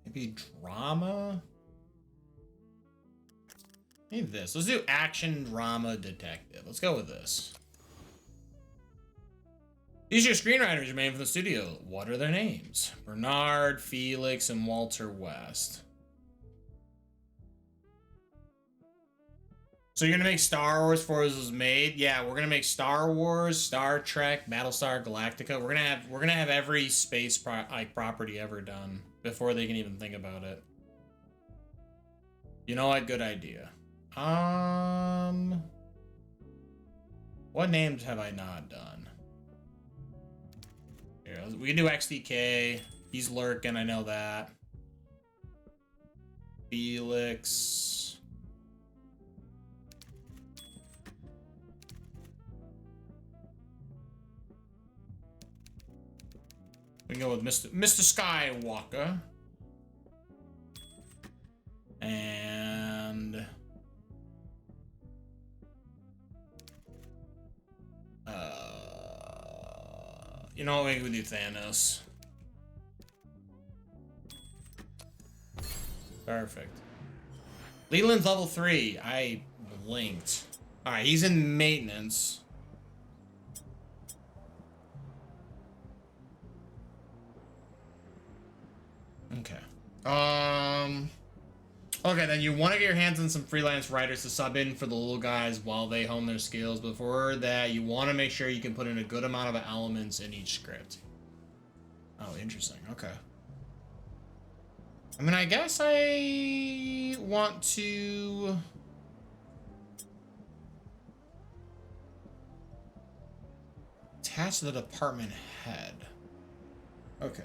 Maybe drama? Maybe this. Let's do action, drama, detective. Let's go with this. These are your screenwriters made from the studio. What are their names? Bernard, Felix, and Walter West. So you're gonna make Star Wars before this was made? Yeah, we're gonna make Star Wars, Star Trek, Battlestar Galactica. We're gonna have every space property ever done before they can even think about it. You know what? Good idea. What names have I not done? Here, we can do XDK. He's lurking, I know that. Felix. We can go with Mr. Skywalker. And you know what, we can do Thanos. Perfect. Leland's level 3. I blinked. All right, he's in maintenance. Okay. Okay, then you want to get your hands on some freelance writers to sub in for the little guys while they hone their skills. Before that, you want to make sure you can put in a good amount of elements in each script. Oh, interesting. Okay. I mean, I guess I want to... attach to the department head. Okay.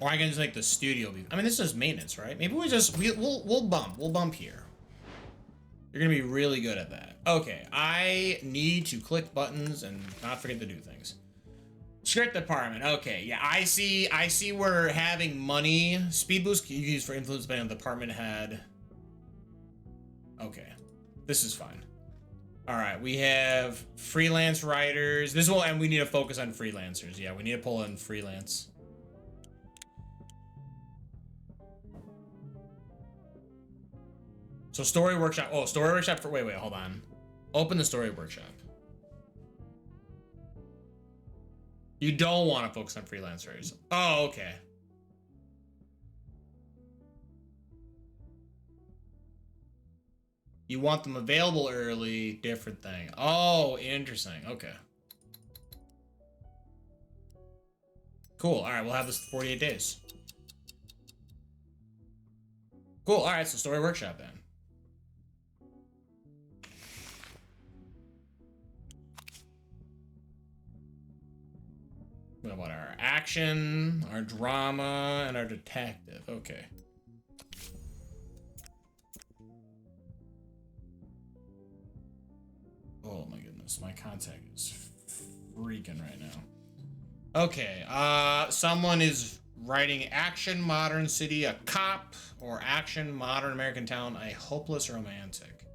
Or I can just make the studio be... I mean, this is maintenance, right? Maybe we just... We'll bump. We'll bump here. You're gonna be really good at that. Okay, I need to click buttons and not forget to do things. Script department. Okay, yeah, I see we're having money. Speed boost you use for influence by on the department head. Okay, this is fine. All right, we have freelance writers. This will, and we need to focus on freelancers. Yeah, we need to pull in freelance. So story workshop. Oh, story workshop for, wait, hold on. Open the story workshop. You don't want to focus on freelancers. Oh, okay. You want them available early, different thing. Oh, interesting. Okay. Cool. All right, we'll have this 48 days. Cool. All right, so story workshop then. What about our action, our drama, and our detective? Okay. Oh my goodness, my contact is freaking right now. Okay, someone is writing action modern city, a cop, or action modern American town, a hopeless romantic.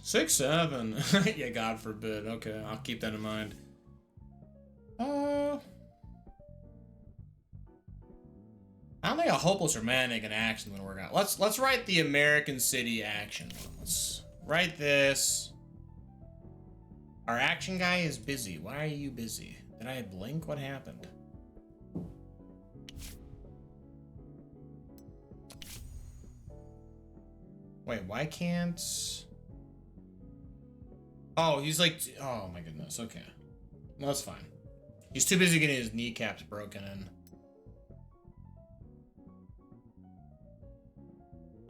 6, 7. Yeah, God forbid. Okay, I'll keep that in mind. I don't think a hopeless romantic and action would work out. Let's write the American City action one. Let's write this. Our action guy is busy. Why are you busy? Did I blink? What happened? Wait, why can't... Oh, he's like... Oh my goodness, okay. No, that's fine. He's too busy getting his kneecaps broken in.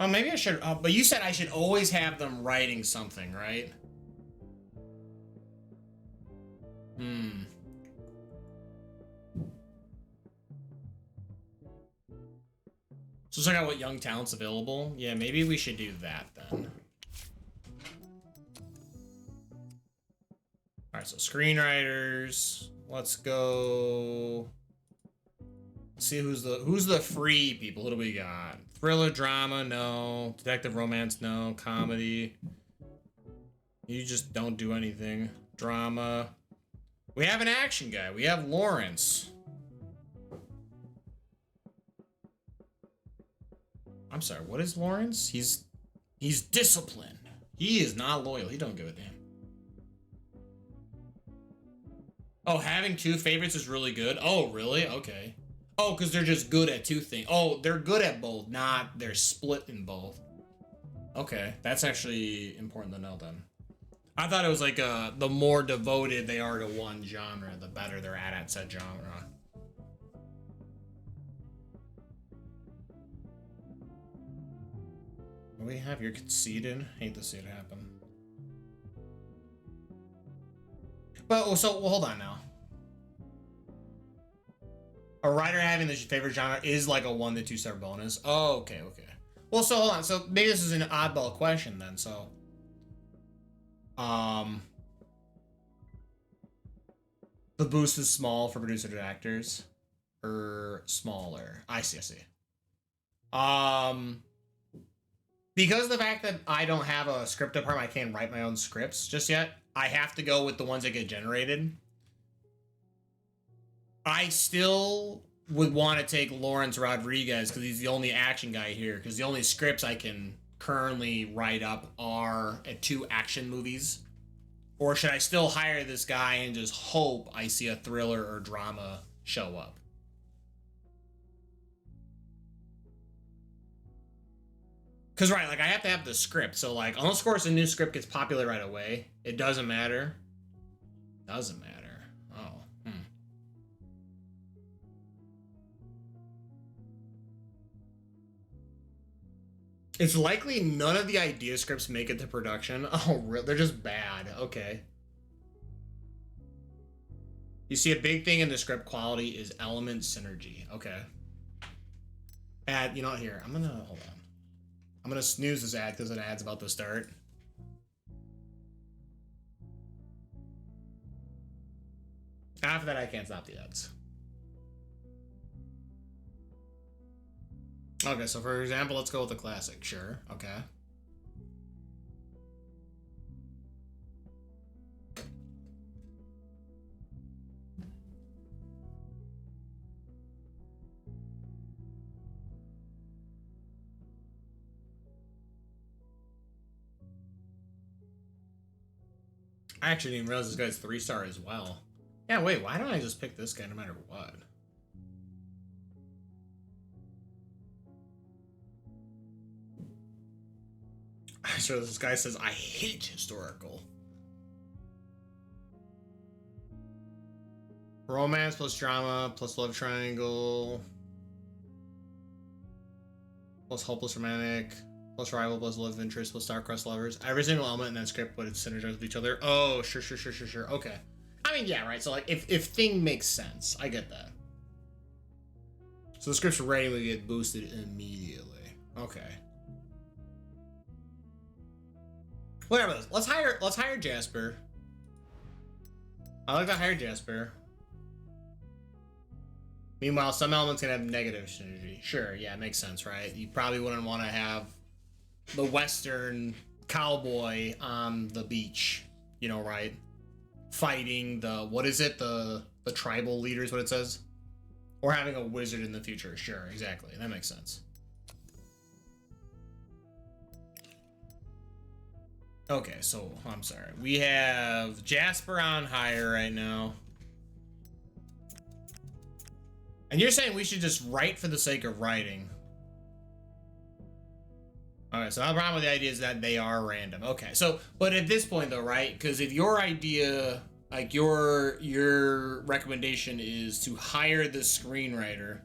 Oh, maybe I should... Oh, but you said I should always have them writing something, right? So check out what young talent's available. Yeah, maybe we should do that then. Alright, so screenwriters. Let's go. Let's see who's the free people. What do we got? Thriller drama, no. Detective romance, no. Comedy. You just don't do anything. Drama. We have an action guy. We have Lawrence. I'm sorry, what is Lawrence? He's disciplined. He is not loyal. He don't give a damn. Oh, having 2 favorites is really good. Oh, really? Okay. Oh, because they're just good at 2 things. Oh, they're good at both, not they're split in both. Okay, that's actually important to know then. I thought it was like the more devoted they are to one genre, the better they're at said genre. What do we have? You're conceited. Hate to see it happen. But well, hold on now. A writer having this favorite genre is like a 1 to 2 star bonus. Oh, okay. Well, so hold on. So maybe this is an oddball question then. So, the boost is small for producer to actors, or smaller. I see. Because of the fact that I don't have a script department, I can't write my own scripts just yet. I have to go with the ones that get generated. I still would want to take Lawrence Rodriguez because he's the only action guy here. Because the only scripts I can currently write up are 2 action movies. Or should I still hire this guy and just hope I see a thriller or drama show up? Because, right, like, I have to have the script. So, like, unless, of course, a new script gets popular right away, it doesn't matter. Doesn't matter. Oh, It's likely none of the idea scripts make it to production. Oh, really? They're just bad. Okay. You see, a big thing in the script quality is element synergy. Okay. Ad, you know, here, hold on. I'm gonna snooze this ad because an ad's about to start. After that, I can't stop the ads. Okay, so for example, let's go with the classic. Sure, okay. I actually didn't realize this guy's 3-star as well. Yeah, wait, why don't I just pick this guy no matter what? So this guy says, I hate historical. Romance plus drama plus love triangle plus hopeless romantic plus rival plus love interest plus star-crossed lovers. Every single element in that script, but it's synergized with each other. Oh, sure. Okay. I mean, yeah, right. So, like, if thing makes sense, I get that. So the scripts randomly get boosted immediately. Okay. Whatever. Let's hire Jasper. I like to hire Jasper. Meanwhile, some elements can have negative synergy. Sure, yeah, makes sense, right? You probably wouldn't want to have the Western cowboy on the beach, you know, right? Fighting the, what is it? The tribal leaders, what it says? Or having a wizard in the future. Sure, exactly. That makes sense. Okay, so, I'm sorry. We have Jasper on hire right now. And you're saying we should just write for the sake of writing. Okay, so the problem with the idea is that they are random. Okay, so, but at this point though, right? Because if your idea, like your recommendation is to hire the screenwriter,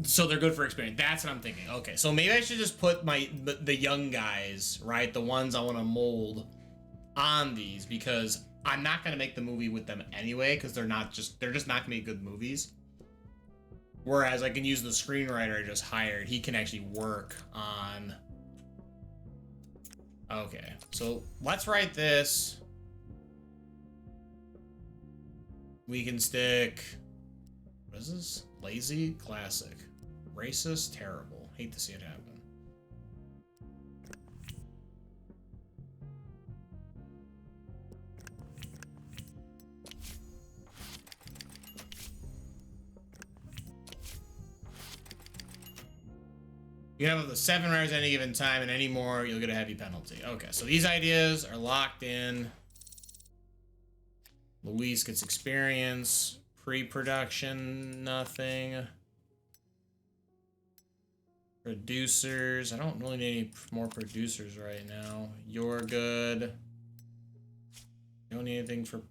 so they're good for experience. That's what I'm thinking. Okay, so maybe I should just put the young guys, right? The ones I want to mold on these, because I'm not gonna make the movie with them anyway, because they're just not gonna be good movies. Whereas I can use the screenwriter I just hired. He can actually work on. Okay, so let's write this. We can stick, what is this? Lazy, classic, racist, terrible. Hate to see it happen. You can have up to 7 writers at any given time, and any more, you'll get a heavy penalty. Okay, so these ideas are locked in. Luis gets experience. Pre-production, nothing. Producers. I don't really need any more producers right now. You're good. You don't need anything for...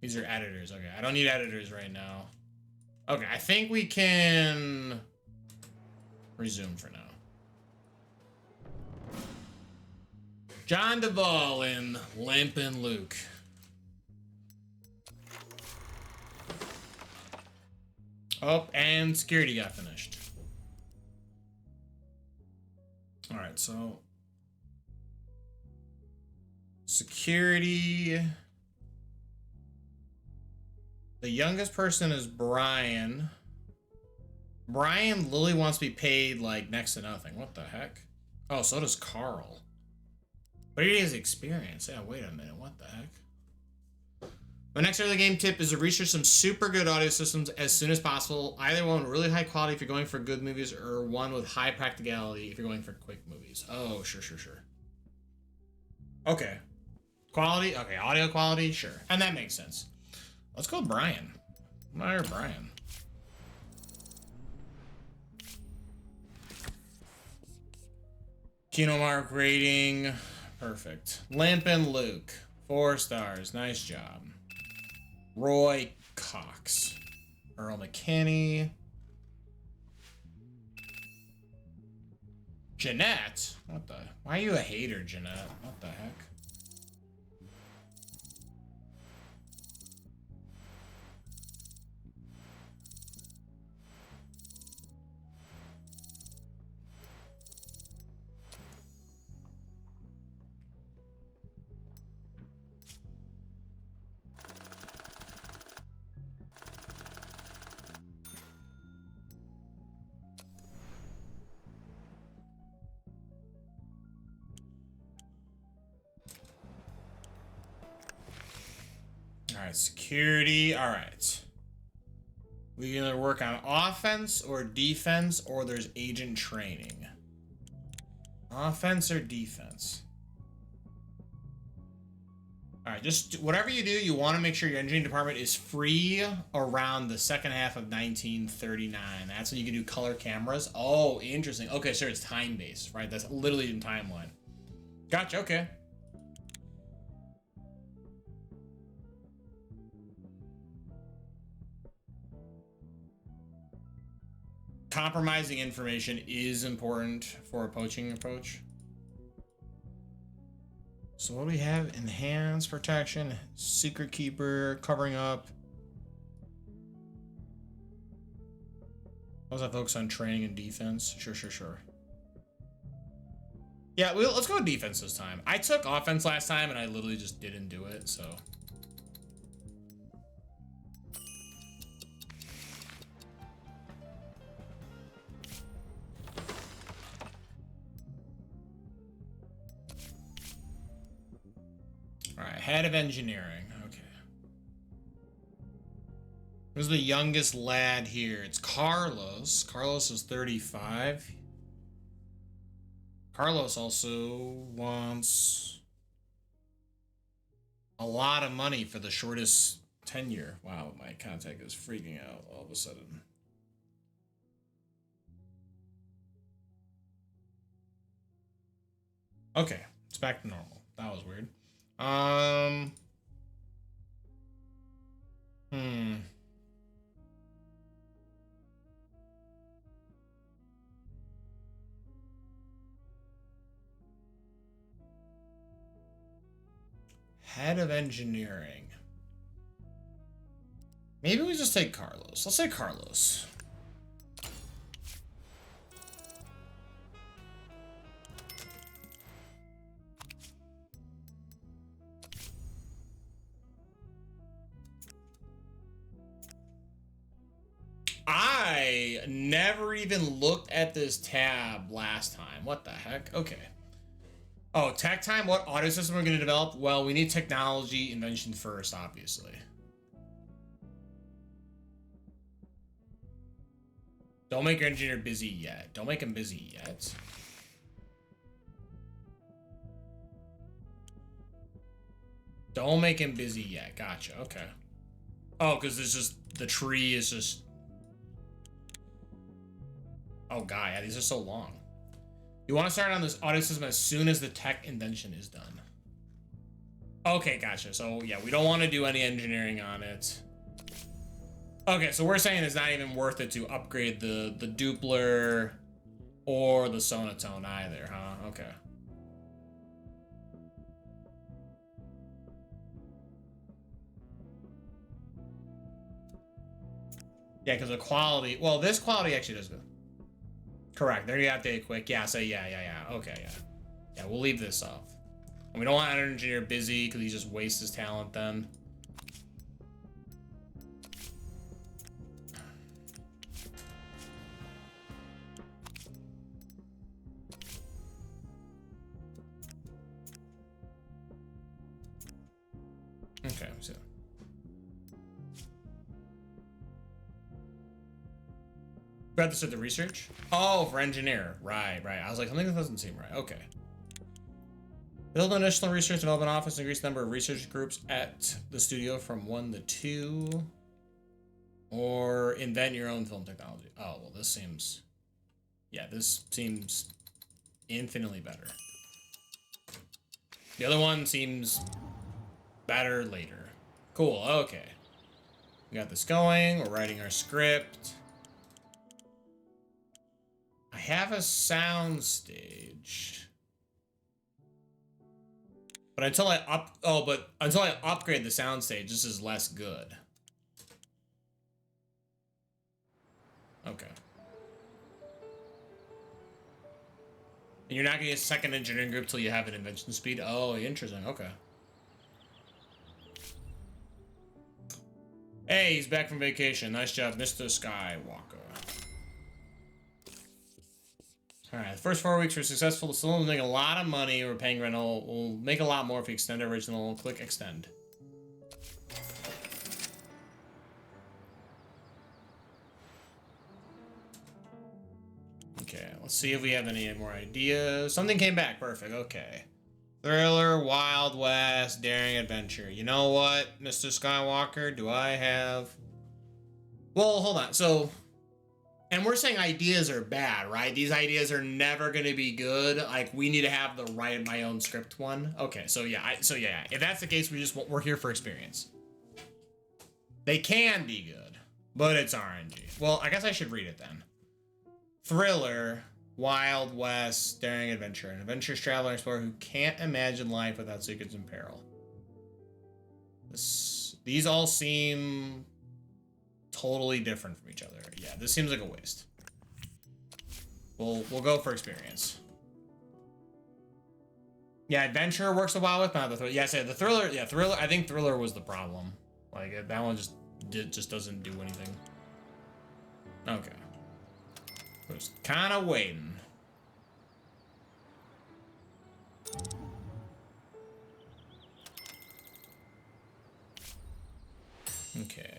These are editors. Okay, I don't need editors right now. Okay, I think we can resume for now. John Duvall in Lampin' Luke. Oh, and security got finished. All right, so security. The youngest person is Brian. Brian literally wants to be paid like next to nothing. What the heck? Oh, so does Carl. But he has experience. Yeah, wait a minute. What the heck? My next early game tip is to research some super good audio systems as soon as possible. Either one with really high quality if you're going for good movies, or one with high practicality if you're going for quick movies. Oh, sure. Okay. Quality? Okay, audio quality? Sure. And that makes sense. Let's go with Brian. Where Brian? Kino Mark rating. Perfect. Limp and Luke. 4 stars. Nice job. Roy Cox. Earl McKinney. Jeanette? What the? Why are you a hater, Jeanette? What the heck? Alright, security. Alright. We can either work on offense or defense, or there's agent training. Offense or defense? Alright, just whatever you do, you want to make sure your engineering department is free around the second half of 1939. That's when you can do color cameras. Oh, interesting. Okay, sure, it's time-based, right? That's literally in timeline. Gotcha, okay. Compromising information is important for a poaching approach. So what do we have? Enhanced protection, secret keeper, covering up. How's that focus on training and defense? Sure. Yeah, let's go with defense this time. I took offense last time and I literally just didn't do it, so. Alright, head of engineering. Okay. Who's the youngest lad here? It's Carlos. Carlos is 35. Carlos also wants a lot of money for the shortest tenure. Wow, my contact is freaking out all of a sudden. Okay, it's back to normal. That was weird. Head of engineering. Maybe we just take Carlos. Let's say Carlos. I never even looked at this tab last time. What the heck? Okay. Oh, tech time? What audio system we're going to develop? Well, we need technology invention first, obviously. Don't make your engineer busy yet. Don't make him busy yet. Don't make him busy yet. Gotcha. Okay. Oh, because there's just... the tree is just... Oh, God. Yeah, these are so long. You want to start on this audio system as soon as the tech invention is done. Okay, gotcha. So, yeah, we don't want to do any engineering on it. Okay, so we're saying it's not even worth it to upgrade the Doppler or the sonotone either, huh? Okay. Yeah, because the quality... well, this quality actually does good. Correct. There you update quick. Yeah, so yeah. Okay, yeah. Yeah, we'll leave this off. And we don't want an engineer busy because he just wastes his talent then. Forgot to set the research. Oh, for engineer. Right, right. I was like, something that doesn't seem right. Okay. Build an additional research development office, increase the number of research groups at the studio from 1 to 2. Or invent your own film technology. Oh, well, this seems... Yeah, this seems infinitely better. The other one seems better later. Cool, okay. We got this going. We're writing our script. I have a sound stage. But until I upgrade the sound stage, this is less good. Okay. And you're not gonna get a second engineering group till you have an invention speed? Oh, interesting. Okay. Hey, he's back from vacation. Nice job, Mr. Skywalker. Alright, the first 4 weeks were successful. The saloon's making a lot of money. We're paying rental. We'll make a lot more if we extend our original. Click extend. Okay, let's see if we have any more ideas. Something came back. Perfect. Okay. Thriller, Wild West, Daring Adventure. You know what, Mr. Skywalker? Do I have... Well, hold on. So... And we're saying ideas are bad, right? These ideas are never going to be good. Like, we need to have the write my own script one. Okay, so yeah. If that's the case, we're here for experience. They can be good, but it's RNG. Well, I guess I should read it then. Thriller, Wild West, Daring Adventure. An adventurous traveler and explorer who can't imagine life without secrets and peril. These all seem totally different from each other. Yeah, this seems like a waste. We'll go for experience. Yeah, adventure works a while with, not the thriller. Yeah, the thriller. Yeah, thriller. I think thriller was the problem. Like that one just doesn't do anything. Okay. Was kind of waiting. Okay.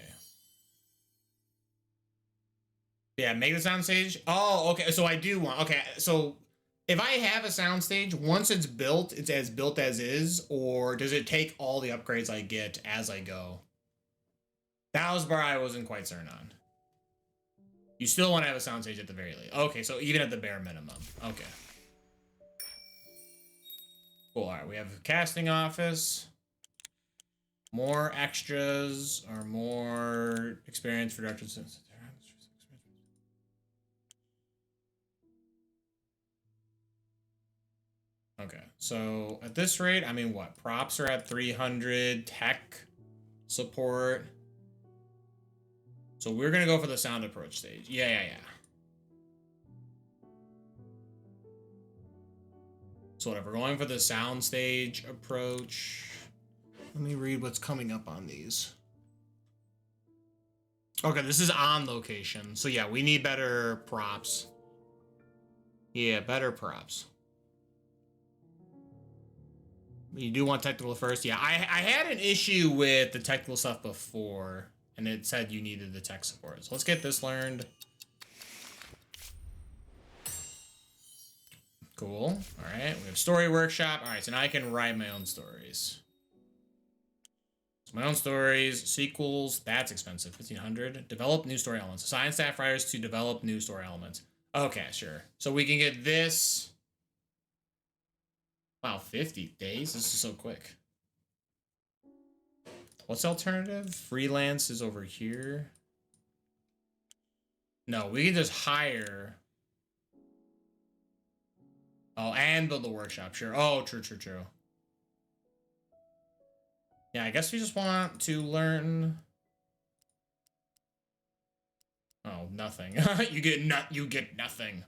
Yeah, make the soundstage. Oh, okay. So I do want. Okay, so if I have a soundstage, once it's built as is, or does it take all the upgrades I get as I go? That was where I wasn't quite certain on. You still want to have a soundstage at the very least. Okay, so even at the bare minimum. Okay. Cool. All right, we have a casting office. More extras or more experience for directors. Okay, so at this rate, I mean, what? Props are at 300, tech support. So we're gonna go for the sound approach stage. Yeah. So whatever, going for the sound stage approach. Let me read what's coming up on these. Okay, this is on location. So yeah, we need better props. Yeah, better props. You do want technical first. Yeah, I had an issue with the technical stuff before, and it said you needed the tech support. So let's get this learned. Cool. All right, we have story workshop. All right, so now I can write my own stories. So my own stories, sequels, that's expensive, 1,500. Develop new story elements. Assign staff writers to develop new story elements. Okay, sure. So we can get this. Wow, 50 days? This is so quick. What's the alternative? Freelance is over here. No, we can just hire. Oh, and build the workshop, sure. Oh, true. Yeah, I guess we just want to learn. Oh, nothing. You get nothing.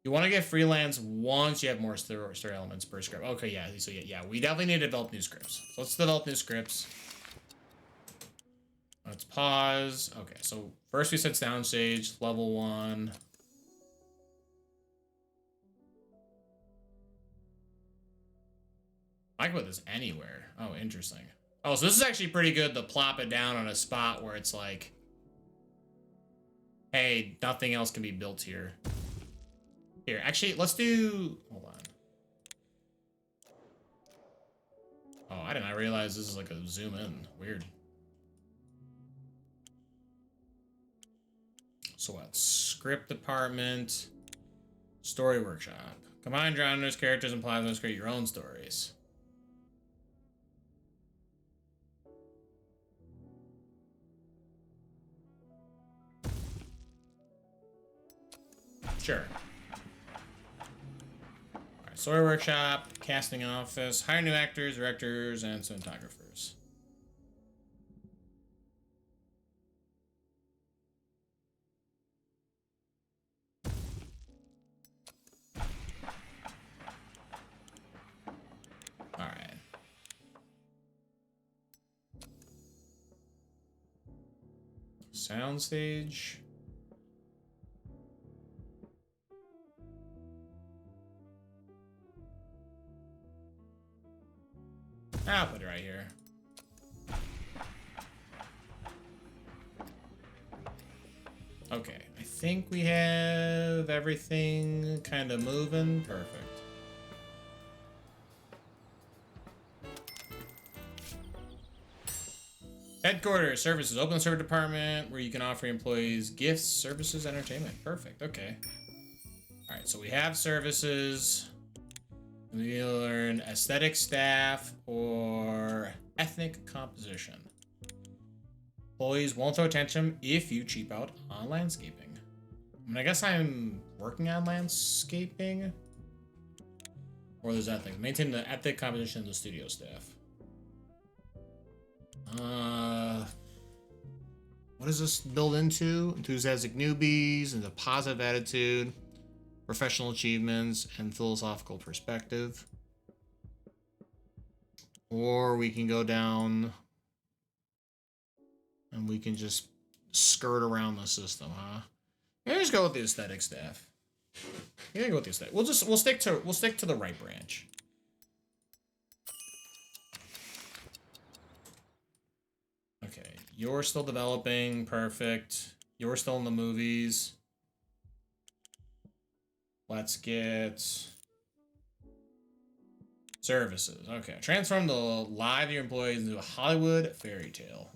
You want to get freelance once you have more story elements per script. Okay, yeah. So yeah, we definitely need to develop new scripts. So let's develop new scripts. Let's pause. Okay, so first we said soundstage, level 1. I can put this anywhere. Oh, interesting. Oh, so this is actually pretty good to plop it down on a spot where it's like hey, nothing else can be built here. Here, actually, let's do... Hold on. Oh, I did not realize this is like a zoom in. Weird. So what? Script department. Story workshop. Combine genres, characters, and plasmas, create your own stories. Sure. Alright, story workshop, casting office, hire new actors, directors, and cinematographers. Alright. Soundstage. I'll put it right here. Okay, I think we have everything kind of moving. Perfect. Headquarters, services, open server department where you can offer employees gifts, services, entertainment. Perfect, okay. All right, so we have services. We learn aesthetic staff or ethnic composition. Employees won't throw attention if you cheap out on landscaping. I mean, I guess I'm working on landscaping. Or there's that thing. Maintain the ethnic composition of the studio staff. What does this build into? Enthusiastic newbies and a positive attitude, professional achievements, and philosophical perspective. Or we can go down and we can just skirt around the system, huh? Maybe just go with the aesthetic staff. Yeah, go with the aesthetic. We'll stick to the right branch. Okay, you're still developing, perfect. You're still in the movies. Let's get services. Okay, transform the live of your employees into a Hollywood fairy tale.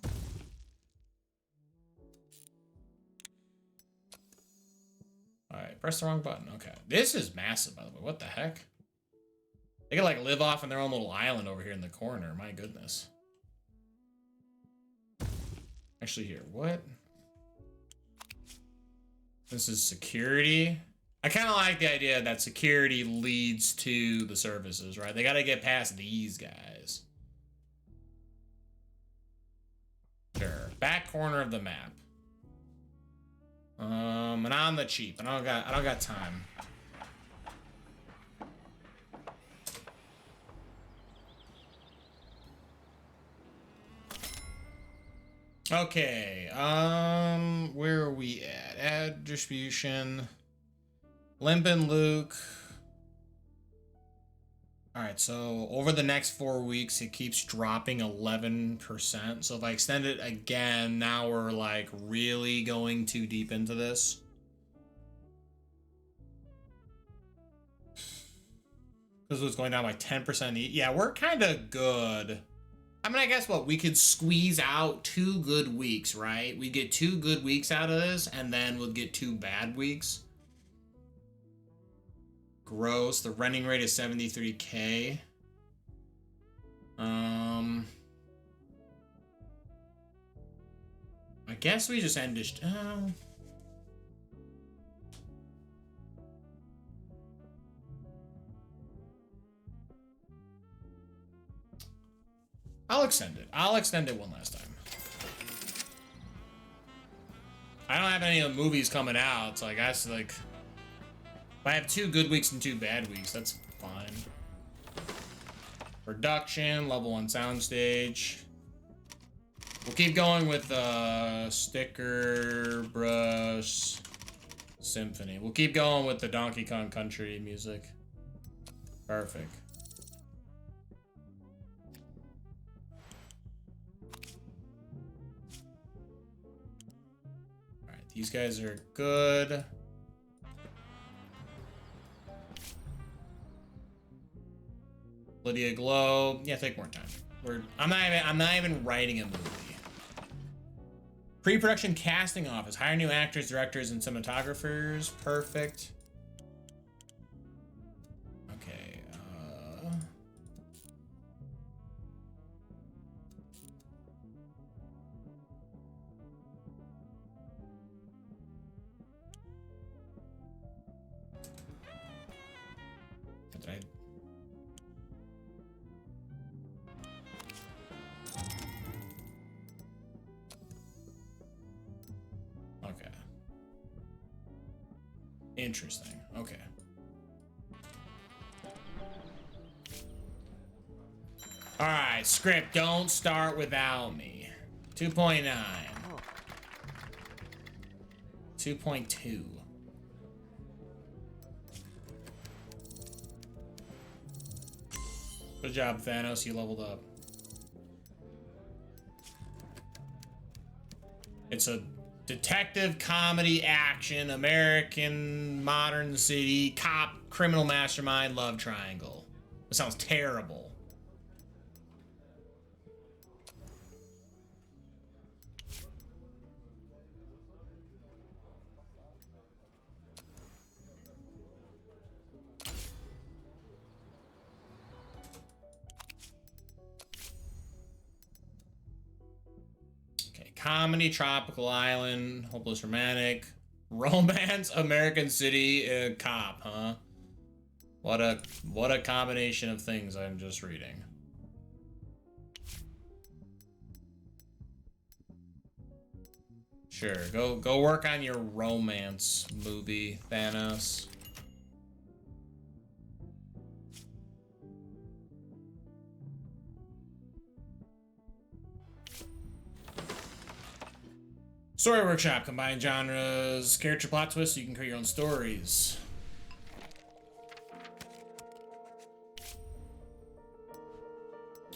All right, press the wrong button. Okay, this is massive, by the way. What the heck? They could like live off in their own little island over here in the corner. My goodness. Actually, here, what? This is security. I kind of like the idea that security leads to the services, right? They got to get past these guys. Sure. Back corner of the map. And on the cheap. I don't got time. Okay. Where are we at? Ad distribution. Limp and Luke. All right, so over the next 4 weeks, it keeps dropping 11%. So if I extend it again, now we're like really going too deep into this. Because it was going down by 10%. Yeah, we're kind of good. I mean, I guess what? We could squeeze out 2 good weeks, right? We get 2 good weeks out of this, and then we'll get 2 bad weeks. Gross. The renting rate is 73K. I guess we just end this. I'll extend it. I'll extend it one last time. I don't have any of the movies coming out, so I guess like if I have 2 good weeks and 2 bad weeks, that's fine. Production, level 1 soundstage. We'll keep going with sticker, brush, symphony. We'll keep going with the Donkey Kong Country music. Perfect. These guys are good. Lydia Globe. Yeah, take more time. I'm not even writing a movie. Pre-production casting office. Hire new actors, directors, and cinematographers. Perfect. Okay. Did I... Okay. Interesting. Okay. All right, script, don't start without me. 2.9. 2.2. Good job, Thanos, you leveled up. It's a detective comedy action, American modern city, cop, criminal mastermind, love triangle. That sounds terrible. Comedy, tropical island, hopeless romantic, romance, American city, cop, huh? What a combination of things I'm just reading. Sure, go work on your romance movie, Thanos. Story workshop, combine genres, character plot twists, so you can create your own stories.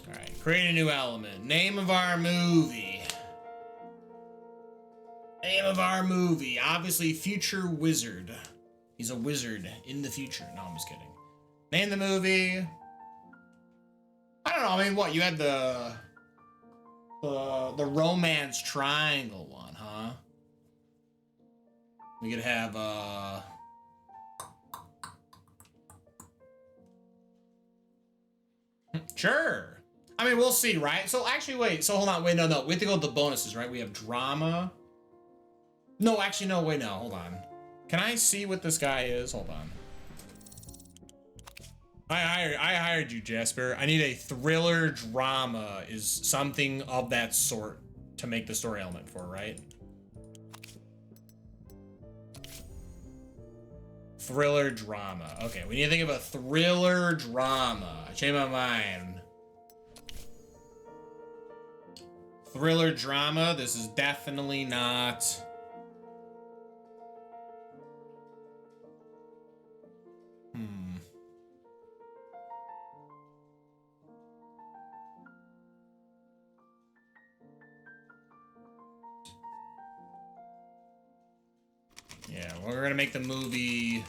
All right, create a new element. Name of our movie. Name of our movie. Obviously, Future Wizard. He's a wizard in the future. No, I'm just kidding. Name the movie. I don't know. I mean, what? You had the romance triangle one, huh? We could have sure. I mean, we'll see, right? So actually, wait. So hold on. Wait, no. We have to go with the bonuses, right? We have drama. No, actually, no. Wait, no. Hold on. Can I see what this guy is? Hold on. I hired you, Jasper. I need a thriller drama is something of that sort to make the story element for, right? Thriller drama. Okay, we need to think of a thriller drama. I changed my mind. Thriller drama. This is definitely not... Yeah, we're gonna make the movie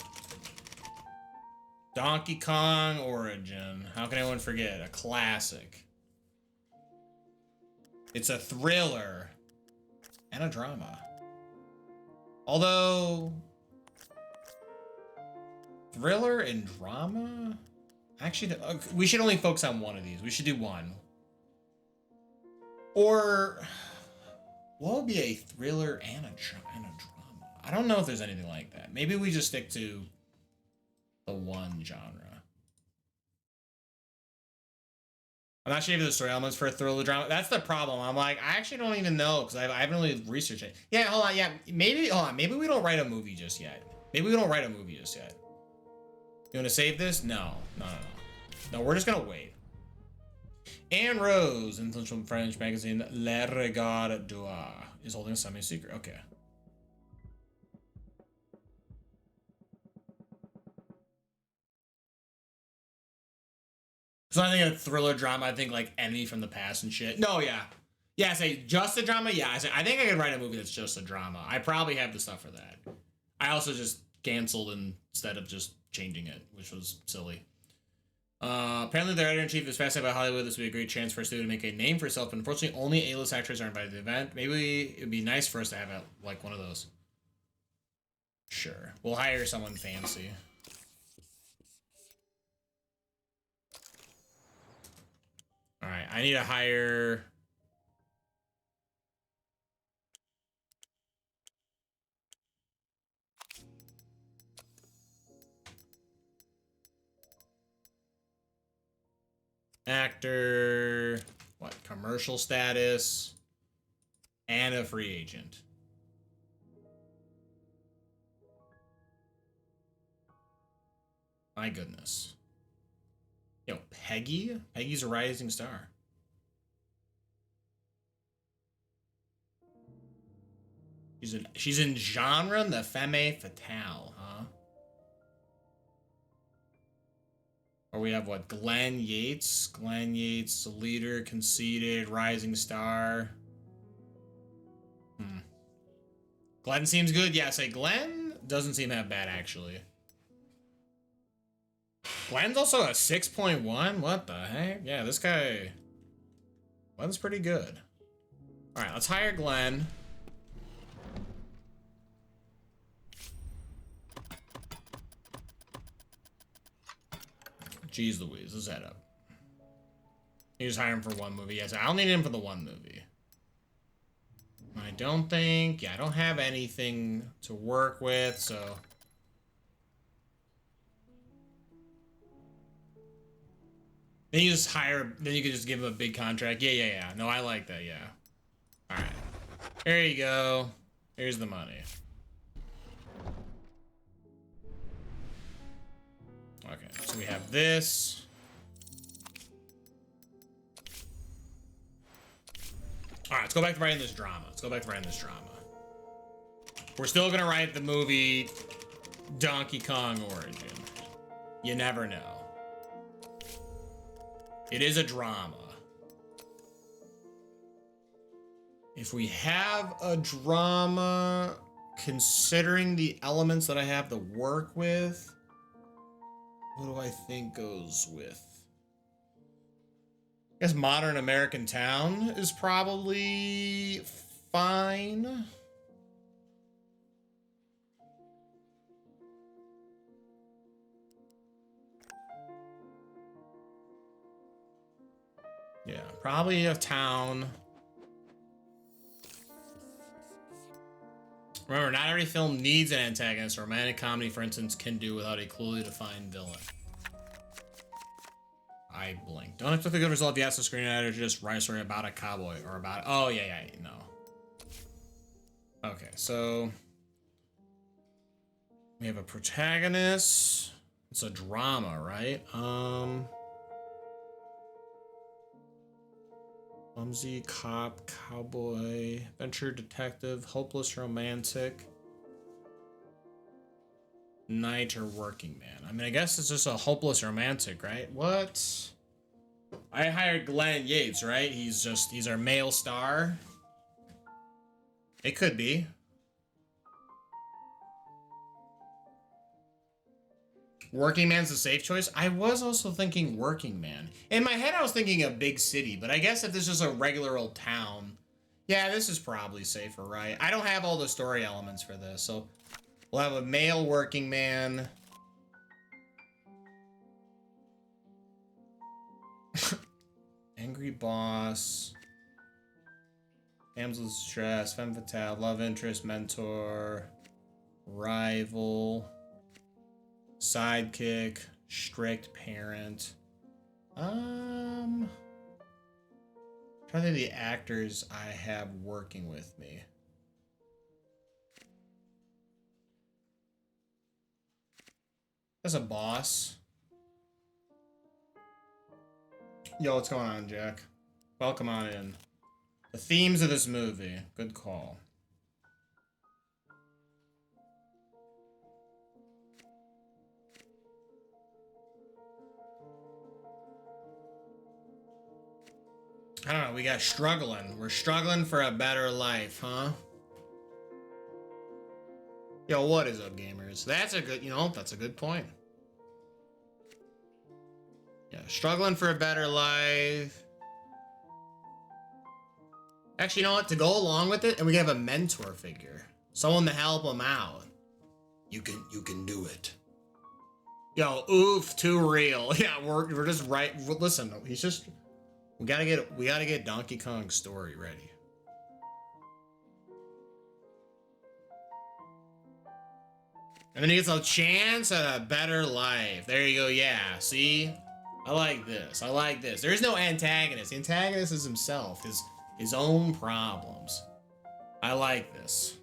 Donkey Kong Origin. How can anyone forget? A classic. It's a thriller and a drama. Although, thriller and drama? Actually, we should only focus on one of these. We should do one. Or, what would be a thriller and a drama? I don't know if there's anything like that. Maybe we just stick to the one genre. I'm not sure if there's story elements for a thriller drama. That's the problem. I'm like, I actually don't even know because I haven't really researched it. Yeah, hold on. Yeah, maybe, hold on. Maybe we don't write a movie just yet. Maybe we don't write a movie just yet. You want to save this? No, no, we're just going to wait. Anne Rose, influential French magazine Le Regard d'Or, is holding a semi-secret. Okay. So I think a thriller drama, I think like Enemy from the Past and shit. No, yeah. Yeah, I say just a drama. Yeah, I think I could write a movie that's just a drama. I probably have the stuff for that. I also just canceled instead of just changing it, which was silly. Apparently, the editor-in-chief is fascinated by Hollywood. This would be a great chance for a studio to make a name for itself, but unfortunately, only A-list actors are invited to the event. Maybe it would be nice for us to have like one of those. Sure. We'll hire someone fancy. Alright, I need to hire... actor... What? Commercial status... and a free agent. My goodness. Yo, Peggy? Peggy's a rising star. She's in genre the femme fatale, huh? Or we have what? Glenn Yates? Glenn Yates, leader, conceited, rising star. Glenn seems good. Yeah, say Glenn doesn't seem that bad, actually. Glenn's also a 6.1? What the heck? Yeah, this guy... Glenn's pretty good. Alright, let's hire Glenn. Jeez Louise, let's head up. You just hire him for one movie. Yes, I'll need him for the one movie. I don't think... Yeah, I don't have anything to work with, so... Then you just hire... Then you could just give him a big contract. Yeah. No, I like that, yeah. Alright. There you go. Here's the money. Okay, so we have this. Alright, let's go back to writing this drama. We're still gonna write the movie Donkey Kong Origin. You never know. It is a drama. If we have a drama, considering the elements that I have to work with, what do I think goes with? I guess Modern American Town is probably fine. Yeah, probably a town. Remember, not every film needs an antagonist. A romantic comedy, for instance, can do without a clearly defined villain. I blinked. Don't expect a good result if you ask the screenwriter to just write a story about a cowboy or about... Oh, yeah, no. Okay, so... We have a protagonist. It's a drama, right? Clumsy, cop, cowboy, adventure, detective, hopeless, romantic, knight, or working man. I mean, I guess it's just a hopeless romantic, right? What? I hired Glenn Yates, right? He's our male star. It could be. Working Man's a safe choice. I was also thinking Working Man. In my head, I was thinking a big city, but I guess if this is a regular old town, yeah, this is probably safer, right? I don't have all the story elements for this, so we'll have a male working man. Angry boss. Damsel in distress, femme fatale, love interest, mentor, rival. Sidekick, strict parent. Trying to think of the actors I have working with me. That's a boss. Yo, what's going on, Jack? Welcome on in. The themes of this movie. Good call. I don't know, we got struggling. We're struggling for a better life, huh? Yo, what is up, gamers? That's a good, that's a good point. Yeah, struggling for a better life. Actually, you know what? To go along with it, and we can have a mentor figure. Someone to help them out. You can do it. Yo, oof, too real. Yeah, we're just right. Listen, he's just. We gotta get Donkey Kong's story ready. And then he gets a chance at a better life. There you go. Yeah. See, I like this. I like this. There is no antagonist. The antagonist is himself. His own problems. I like this.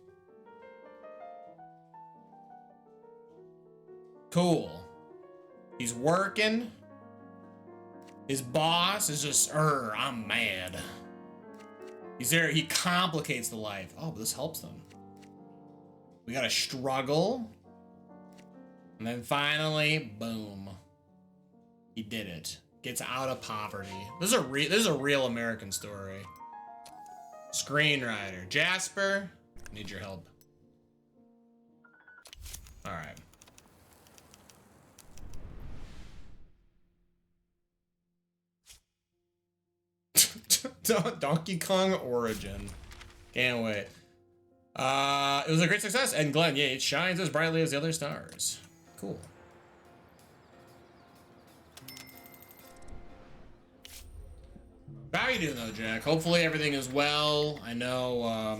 Cool. He's working. His boss is just, I'm mad. He's there, he complicates the life. Oh, but this helps them. We gotta struggle. And then finally, boom. He did it. Gets out of poverty. This is a real American story. Screenwriter. Jasper, need your help. All right. Donkey Kong Origin. Can't wait. It was a great success, and Glenn, yeah, it shines as brightly as the other stars. Cool. How are you doing though, Jack? Hopefully everything is well. I know,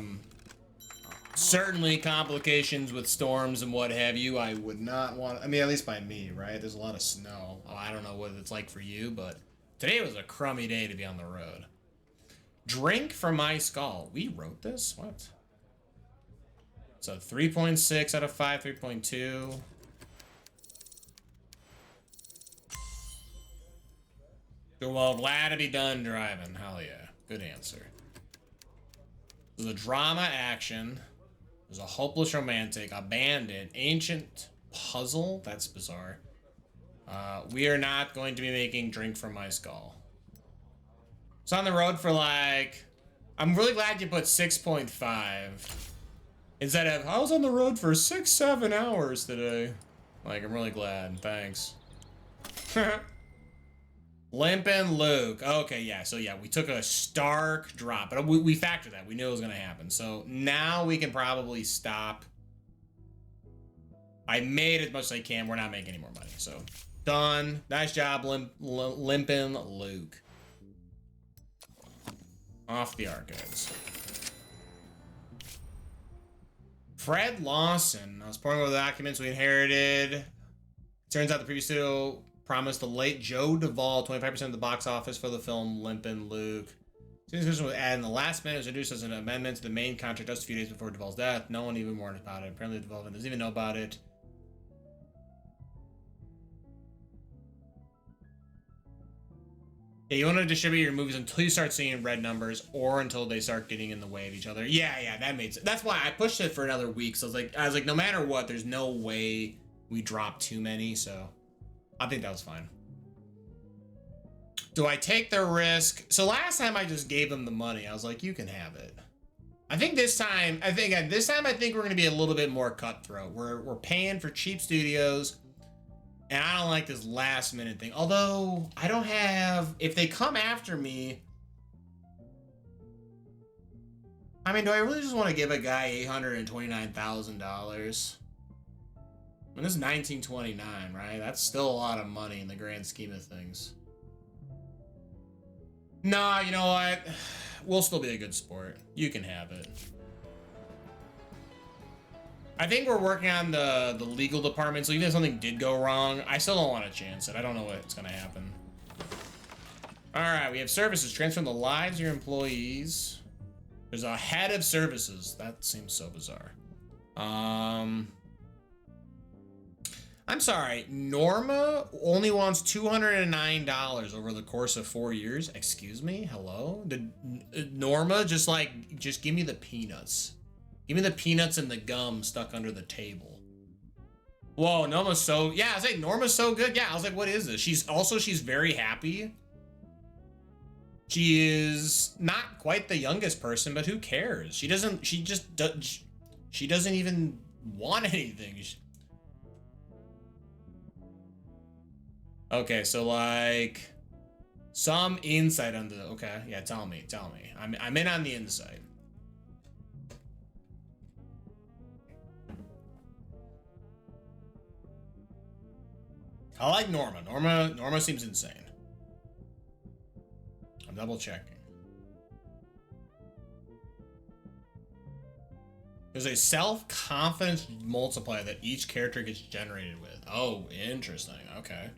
certainly complications with storms and what have you. I would not want, I mean, at least by me, right? There's a lot of snow. Oh, I don't know what it's like for you, but today was a crummy day to be on the road. Drink from my skull. We wrote this? What? So 3.6 out of 5, 3.2. Well, glad to be done driving. Hell yeah. Good answer. There's a drama action. There's a hopeless romantic, abandoned, ancient puzzle. That's bizarre. We are not going to be making Drink from My Skull. It's on the road for like... I'm really glad you put 6.5. Instead of, I was on the road for 6-7 hours today. Like, I'm really glad. Thanks. Limpin' Luke. Okay, yeah. So, yeah, we took a stark drop. But we factored that. We knew it was going to happen. So, now we can probably stop. I made as much as I can. We're not making any more money. So, done. Nice job, Limpin' Luke. Off the archives. Fred Lawson. I was pouring over the documents we inherited. Turns out the previous studio promised the late Joe Duvall 25% of the box office for the film Limpin' Luke. This decision was added in the last minute. It was introduced as an amendment to the main contract just a few days before Duvall's death. No one even warned about it. Apparently Duvall doesn't even know about it. Yeah, you want to distribute your movies until you start seeing red numbers or until they start getting in the way of each other. Yeah, that made sense. That's why I pushed it for another week. So I was like, no matter what, there's no way we drop too many. So I think that was fine. Do I take the risk? So last time I just gave them the money. I was like, you can have it. I think this time, I think we're going to be a little bit more cutthroat. We're paying for cheap studios. And I don't like this last minute thing. Although, I don't have... If they come after me... I mean, do I really just want to give a guy $829,000? I mean, this is 1929, right? That's still a lot of money in the grand scheme of things. Nah, you know what? We'll still be a good sport. You can have it. I think we're working on the legal department, so even if something did go wrong, I still don't want to chance it. I don't know what's going to happen. All right, we have services. Transform the lives of your employees. There's a head of services. That seems so bizarre. I'm sorry. Norma only wants $209 over the course of 4 years. Excuse me? Hello? Did Norma just give me the peanuts? Give me the peanuts and the gum stuck under the table. Whoa, Norma's so... Yeah, I was like, Norma's so good. Yeah, I was like, what is this? She's very happy. She is not quite the youngest person, but who cares? She doesn't even want anything. Okay, so like some insight on the, okay, yeah, tell me. I'm in on the insight. I like Norma. Norma seems insane. I'm double checking. There's a self-confidence multiplier that each character gets generated with. Oh, interesting. Okay.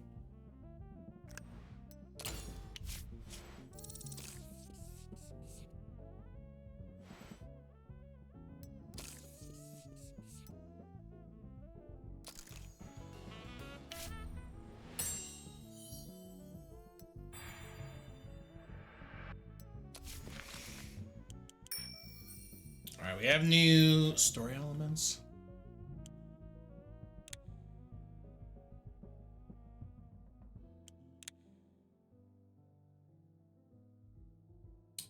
All right, we have new story elements.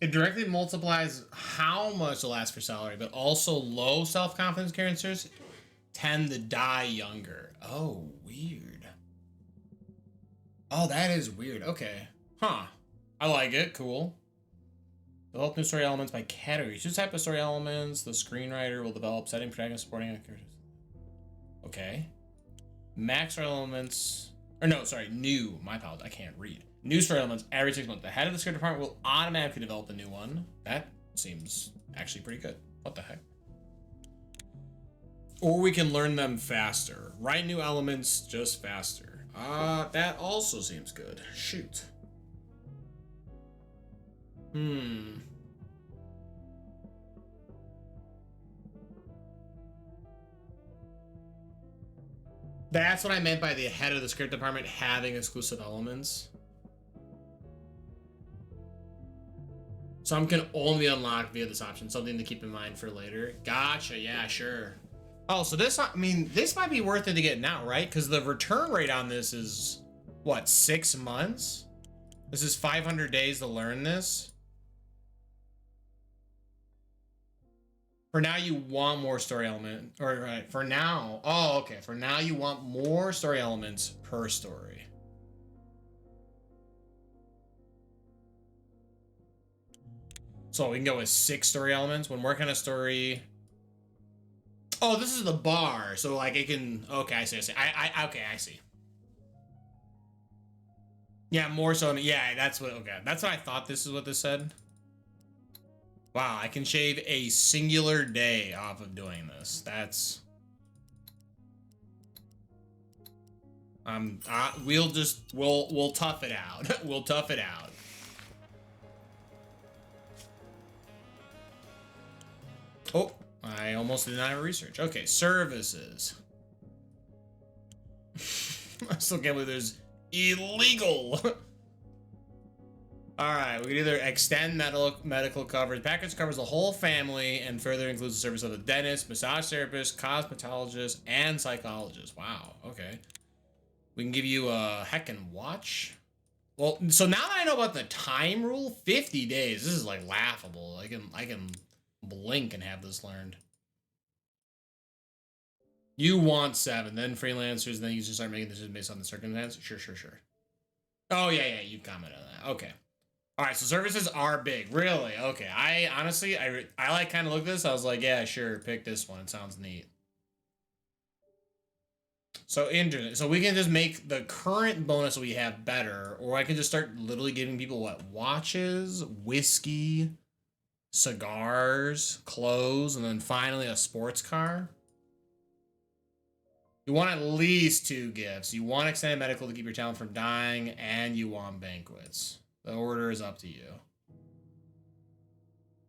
It directly multiplies how much they'll ask for salary, but also low self-confidence characters tend to die younger. Oh, weird. Oh, that is weird. Okay. Huh. I like it. Cool. Develop new story elements by category. Choose type of story elements. The screenwriter will develop setting, protagonist, supporting characters. Okay. Max story elements. Or no, sorry, new. My apologies. I can't read. New story elements every 6 months. The head of the script department will automatically develop a new one. That seems actually pretty good. What the heck? Or we can learn them faster. Write new elements just faster. That also seems good. Shoot. That's what I meant by the head of the script department having exclusive elements. Some can only be unlocked via this option. Something to keep in mind for later. Gotcha. Yeah, sure. Oh, so this, I mean, this might be worth it to get now, right? Because the return rate on this is, what, 6 months? This is 500 days to learn this. For now, you want more story element, or right, for now, oh, okay. For now, you want more story elements per story. So we can go with 6 story elements. When working on a story, oh, this is the bar. So like it can, okay, I see. Okay, I see. Yeah, more so, yeah, that's what, okay. That's what I thought this is what this said. Wow, I can shave a singular day off of doing this. That's... we'll tough it out. We'll tough it out. Oh, I almost did not have research. Okay, services. I still can't believe there's illegal. All right, we can either extend medical coverage. Package covers the whole family and further includes the service of the dentist, massage therapist, cosmetologist, and psychologist. Wow, okay. We can give you a heckin' watch. Well, so now that I know about the time rule, 50 days. This is like laughable. I can blink and have this learned. You want 7, then freelancers, then you just start making decisions based on the circumstance. Sure. Oh yeah, you commented on that. Okay. All right, so services are big. Really? Okay. I honestly, I like kind of looked at this. I was like, yeah, sure, pick this one. It sounds neat. So interesting. So we can just make the current bonus we have better, or I can just start literally giving people what? Watches, whiskey, cigars, clothes, and then finally a sports car. You want at least 2 gifts. You want extended medical to keep your talent from dying, and you want banquets. The order is up to you.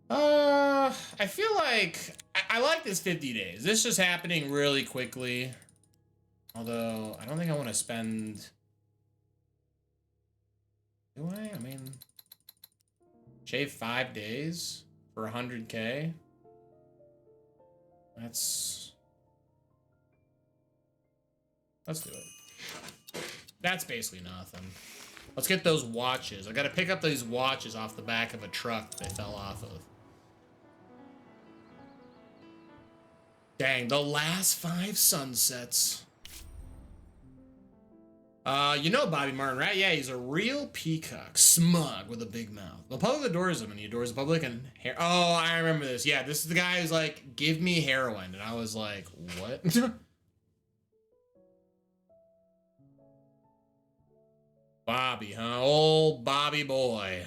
I feel like I like this 50 days. This is happening really quickly. Although I don't think I want to spend. Do I? I mean, shave 5 days for 100K. Let's do it. That's basically nothing. Let's get those watches. I gotta pick up these watches off the back of a truck they fell off of. Dang, the last 5 sunsets. You know Bobby Martin, right? Yeah, he's a real peacock. Smug with a big mouth. The public adores him, and he adores the public. And oh, I remember this. Yeah, this is the guy who's like, give me heroin. And I was like, what? Bobby, huh? Old Bobby boy.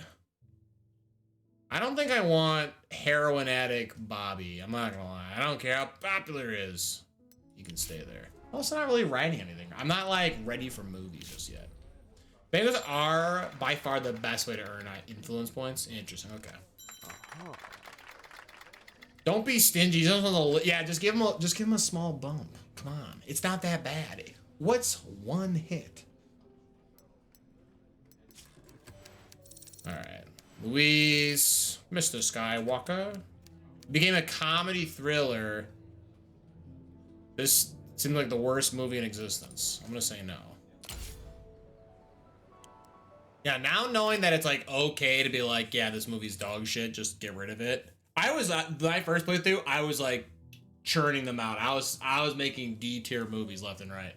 I don't think I want heroin addict Bobby. I'm not gonna lie. I don't care how popular it is. You can stay there. Also, not really writing anything. I'm not like ready for movies just yet. Bangers are by far the best way to earn influence points. Interesting. Okay. Don't be stingy. Yeah, just give him a small bump. Come on, it's not that bad. What's one hit? All right, Luis, Mr. Skywalker became a comedy thriller. This seems like the worst movie in existence. I'm gonna say no. Yeah, now knowing that it's like okay to be like, yeah, this movie's dog shit, just get rid of it. I was when I first played through, I was like churning them out. I was making D tier movies left and right.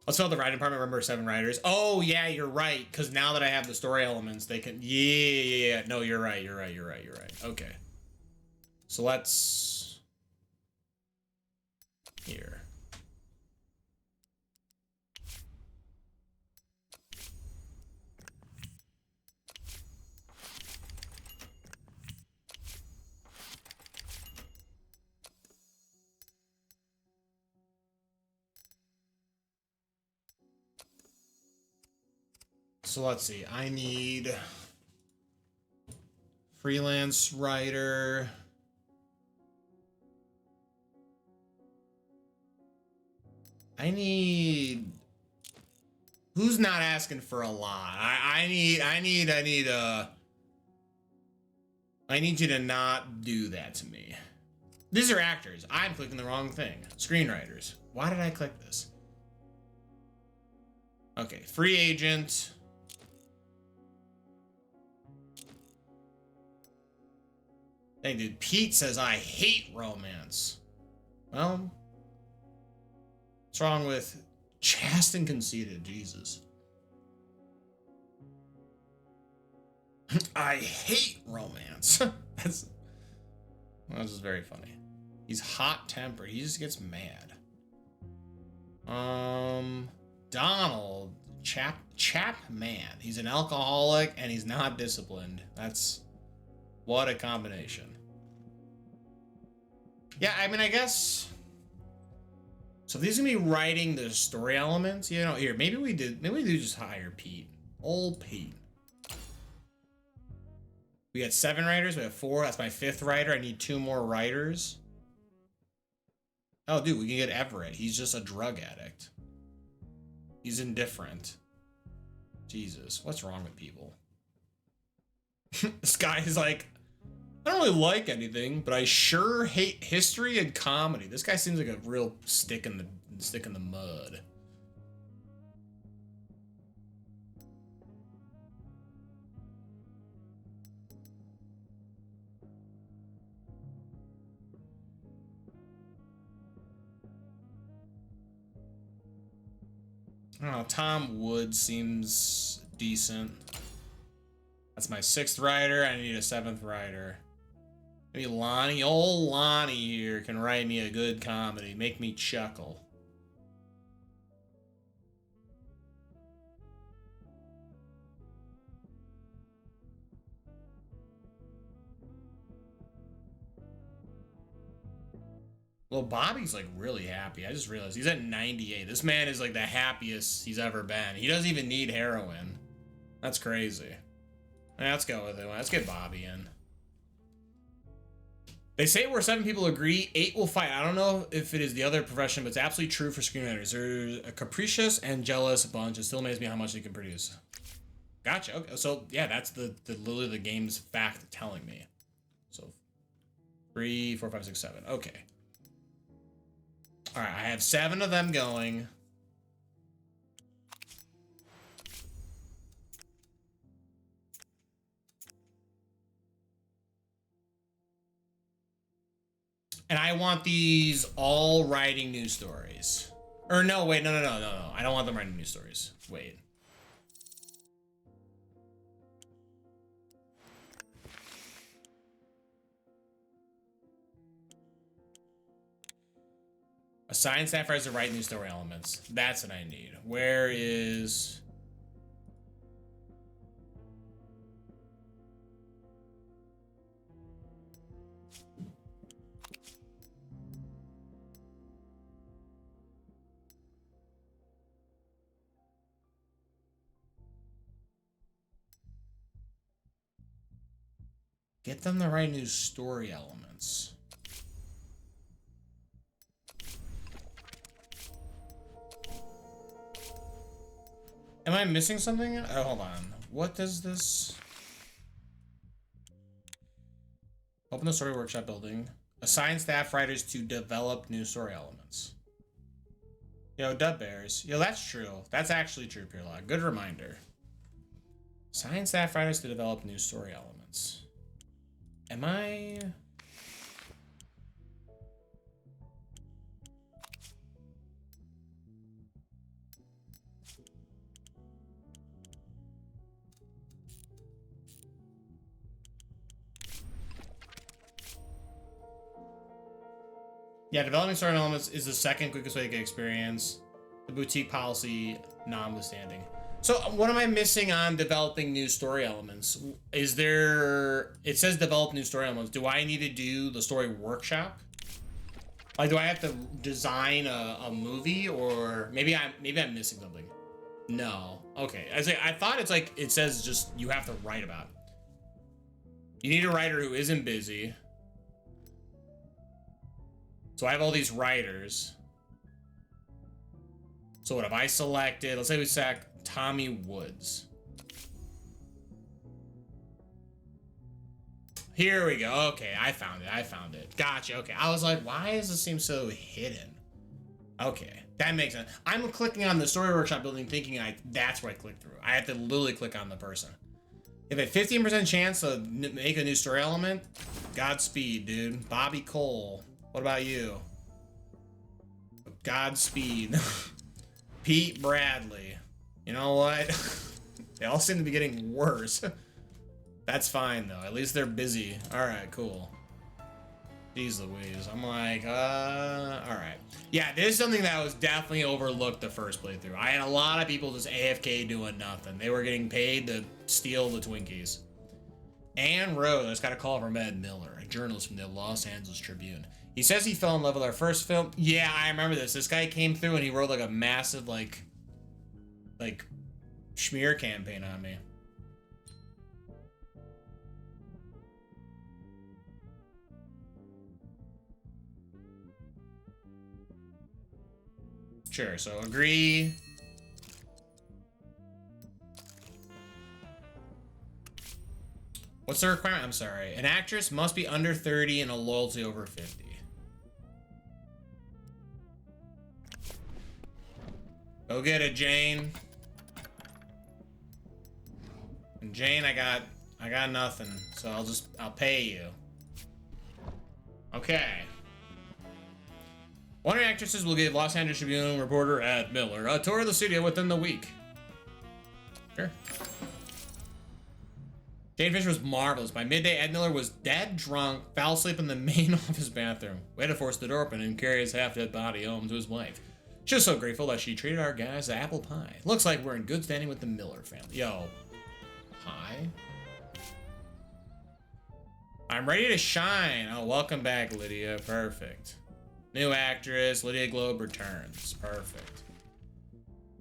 Let's fill the writing department. Remember 7 writers. Oh yeah, you're right. Because now that I have the story elements, they can. Yeah. No, you're right. You're right. Okay. So let's here. So let's see. I need freelance writer. I need. Who's not asking for a lot? I need you to not do that to me. These are actors. I'm clicking the wrong thing. Screenwriters. Why did I click this? Okay, free agent. Hey, dude, Pete says I hate romance. Well, what's wrong with chaste and conceited? Jesus. I hate romance. That's just very funny. He's hot-tempered. He just gets mad. Donald Chapman. He's an alcoholic and he's not disciplined. That's what a combination. Yeah, I mean, I guess. So if these gonna be writing the story elements, you know, here maybe we do just hire Pete. Old Pete. We got 7 writers. We have 4. That's my 5th writer. I need 2 more writers. Oh, dude, we can get Everett. He's just a drug addict. He's indifferent. Jesus, what's wrong with people? This guy is like, I don't really like anything, but I sure hate history and comedy. This guy seems like a real stick in the mud. I don't know, Tom Wood seems decent. That's my 6th writer. I need a 7th writer. Maybe Lonnie, old Lonnie here can write me a good comedy. Make me chuckle. Well, Bobby's like really happy. I just realized he's at 98. This man is like the happiest he's ever been. He doesn't even need heroin. That's crazy. Let's go with it. Let's get Bobby in. They say where 7 people agree, 8 will fight. I don't know if it is the other profession, but it's absolutely true for screenwriters. They're a capricious and jealous bunch. It still amazes me how much they can produce. Gotcha. Okay. So yeah, that's literally the game's fact telling me. So 3, 4, 5, 6, 7. Okay. All right. I have 7 of them going. And I want these all writing new stories. Or no, wait, no. I don't want them writing new stories. Wait. Assign staff writers to write new story elements. That's what I need. Where is... Get them to write new story elements. Am I missing something? Oh, hold on. What does this... Open the story workshop building. Assign staff writers to develop new story elements. Yo, Dub Bears. Yo, that's true. That's actually true, Peerlog. Good reminder. Assign staff writers to develop new story elements. Am I... Yeah, developing story elements is the second quickest way to get experience. The boutique policy notwithstanding. So what am I missing on developing new story elements? Is there... It says develop new story elements. Do I need to do the story workshop? Like, do I have to design a movie, or maybe I'm missing something? No. Okay. I thought it's like it says just you have to write about it. You need a writer who isn't busy. So I have all these writers. So what have I selected? Let's say we select Tommy Woods. Here we go. Okay, I found it. Gotcha. Okay, I was like, why does this seem so hidden? Okay, that makes sense. I'm clicking on the story workshop building thinking that's where I click through. I have to literally click on the person. If a 15% chance to make a new story element, Godspeed, dude. Bobby Cole. What about you? Godspeed. Pete Bradley. You know what? They all seem to be getting worse. That's fine, though. At least they're busy. Alright, cool. Jeez Louise. I'm like, alright. Yeah, this is something that was definitely overlooked the first playthrough. I had a lot of people just AFK doing nothing. They were getting paid to steal the Twinkies. Ann Rose, I just got a call from Ed Miller, a journalist from the Los Angeles Tribune. He says he fell in love with our first film. Yeah, I remember this. This guy came through and he wrote like a massive like smear campaign on me. Sure, so agree. What's the requirement? I'm sorry. An actress must be under 30 and a loyalty over 50. Go get it, Jane. And Jane, I got nothing, so I'll pay you. Okay. One of the actresses will give Los Angeles Tribune reporter Ed Miller a tour of the studio within the week. Sure. Jane Fisher was marvelous. By midday, Ed Miller was dead drunk, foul asleep in the main office bathroom. We had to force the door open and carry his half-dead body home to his wife. She was so grateful that she treated our guys to apple pie. Looks like we're in good standing with the Miller family. Yo. Hi. I'm ready to shine. Oh, welcome back, Lydia. Perfect. New actress, Lydia Globe returns. Perfect.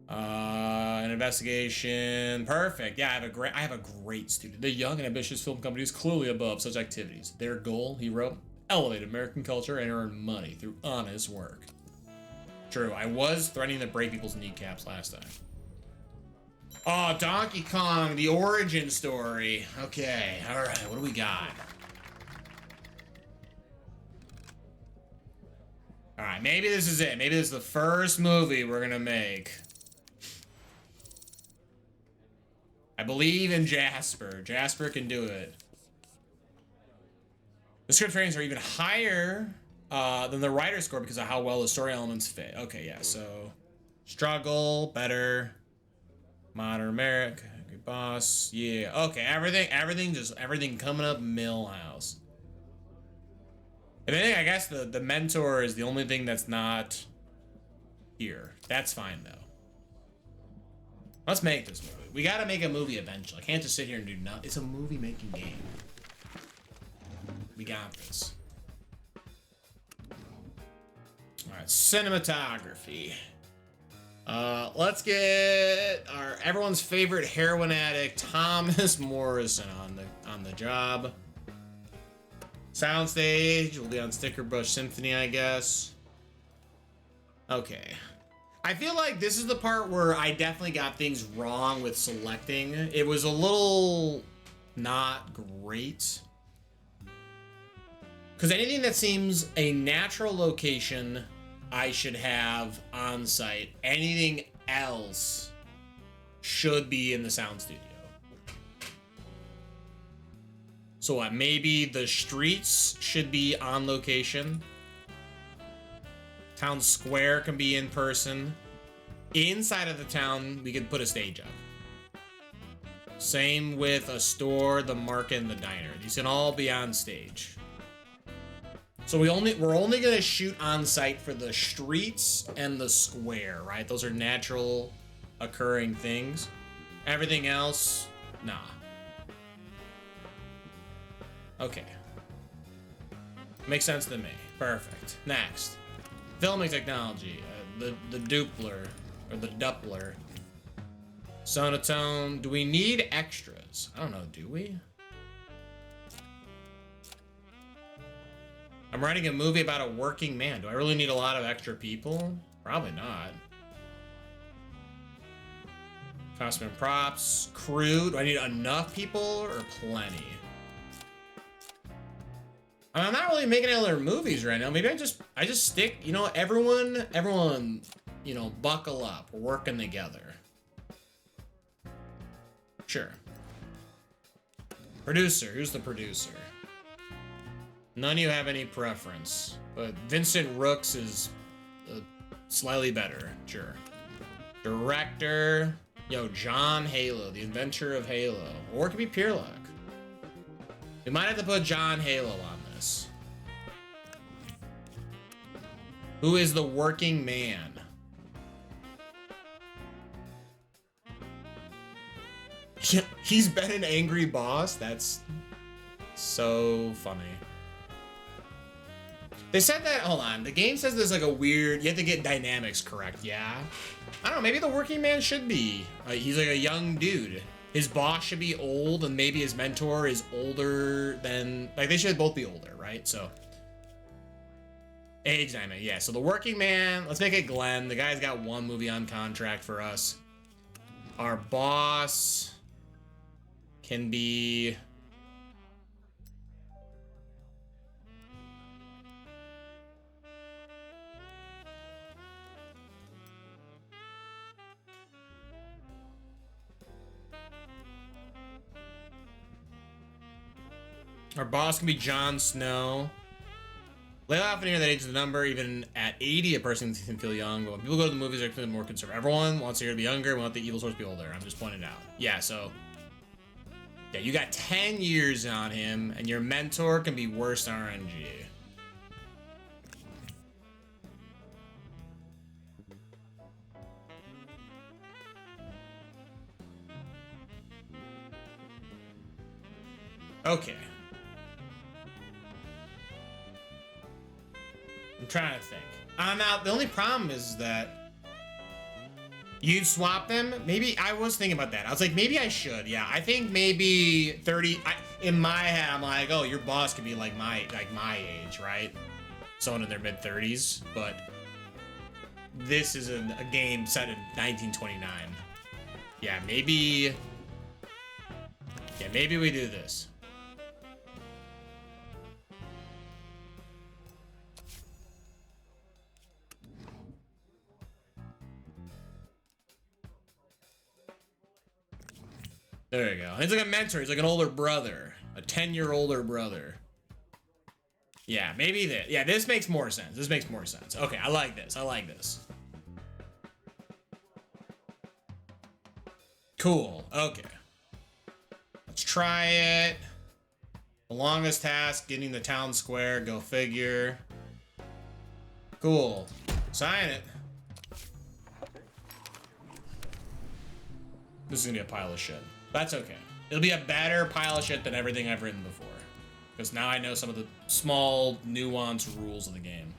An investigation. Perfect. Yeah, I have a great student. The young and ambitious film company is clearly above such activities. Their goal, he wrote, elevate American culture and earn money through honest work. True, I was threatening to break people's kneecaps last time. Oh, Donkey Kong, the origin story. Okay, all right, what do we got? All right, maybe this is it. Maybe this is the first movie we're gonna make. I believe in Jasper. Jasper can do it. The script ratings are even higher than the writer score because of how well the story elements fit. Okay, yeah, so struggle, better, modern America, good boss, yeah. Okay, everything coming up Millhouse. If anything, I guess the mentor is the only thing that's not here. That's fine though. Let's make this movie. We gotta make a movie eventually. I can't just sit here and do nothing. It's a movie making game. We got this. Alright, cinematography. Let's get everyone's favorite heroin addict, Thomas Morrison, on the job. Soundstage, we'll be on Sticker Brush Symphony, I guess. Okay. I feel like this is the part where I definitely got things wrong with selecting. It was a little not great. Because anything that seems a natural location, I should have on site. Anything else should be in the sound studio. So what, maybe the streets should be on location. Town square can be in person. Inside of the town, we could put a stage up. Same with a store, the market, and the diner. These can all be on stage. So we're only gonna shoot on site for the streets and the square, right? Those are natural occurring things. Everything else, nah. Okay. Makes sense to me. Perfect. Next. Filming technology. The Doppler, or the Doppler. Sonotone. Do we need extras? I don't know, do we? I'm writing a movie about a working man. Do I really need a lot of extra people? Probably not. Costume and props. Crew. Do I need enough people or plenty? I'm not really making any other movies right now. Maybe I just stick, you know, everyone, you know, buckle up. We're working together. Sure. Producer. Who's the producer? None of you have any preference, but Vincent Rooks is slightly better. Sure. Director. Yo, John Halo, the inventor of Halo. Or it could be Pierluck. We might have to put John Halo on this. Who is the working man? He's been an angry boss? That's so funny. They said that, hold on, the game says there's like a weird, you have to get dynamics correct, yeah? I don't know, maybe the working man should be. He's like a young dude. His boss should be old, and maybe his mentor is older than... Like, they should both be older, right? So... Age dynamic, yeah. So the working man, let's make it Glenn. The guy's got one movie on contract for us. Our boss... can be... Our boss can be Jon Snow. Lay off in here that age is the number. Even at 80, a person can feel young. But when people go to the movies, they're more conservative. Everyone wants to be younger. We want the evil source to be older. I'm just pointing it out. Yeah, so... Yeah, you got 10 years on him, and your mentor can be worse than RNG. Okay. I'm trying to think. Now, the only problem is that you'd swap them. Maybe I was thinking about that. I was like, maybe I should. Yeah, I think maybe 30. In my head, I'm like, oh, your boss could be like my age, right? Someone in their mid 30s. But this is a game set in 1929. Yeah, maybe. Yeah, maybe we do this. There you go. He's like a mentor. He's like an older brother. A 10-year older brother. Yeah, maybe that. Yeah, this makes more sense. This makes more sense. Okay, I like this. I like this. Cool. Okay. Let's try it. The longest task, getting the town square. Go figure. Cool. Sign it. This is gonna be a pile of shit. That's okay. It'll be a better pile of shit than everything I've written before. Because now I know some of the small, nuanced rules of the game.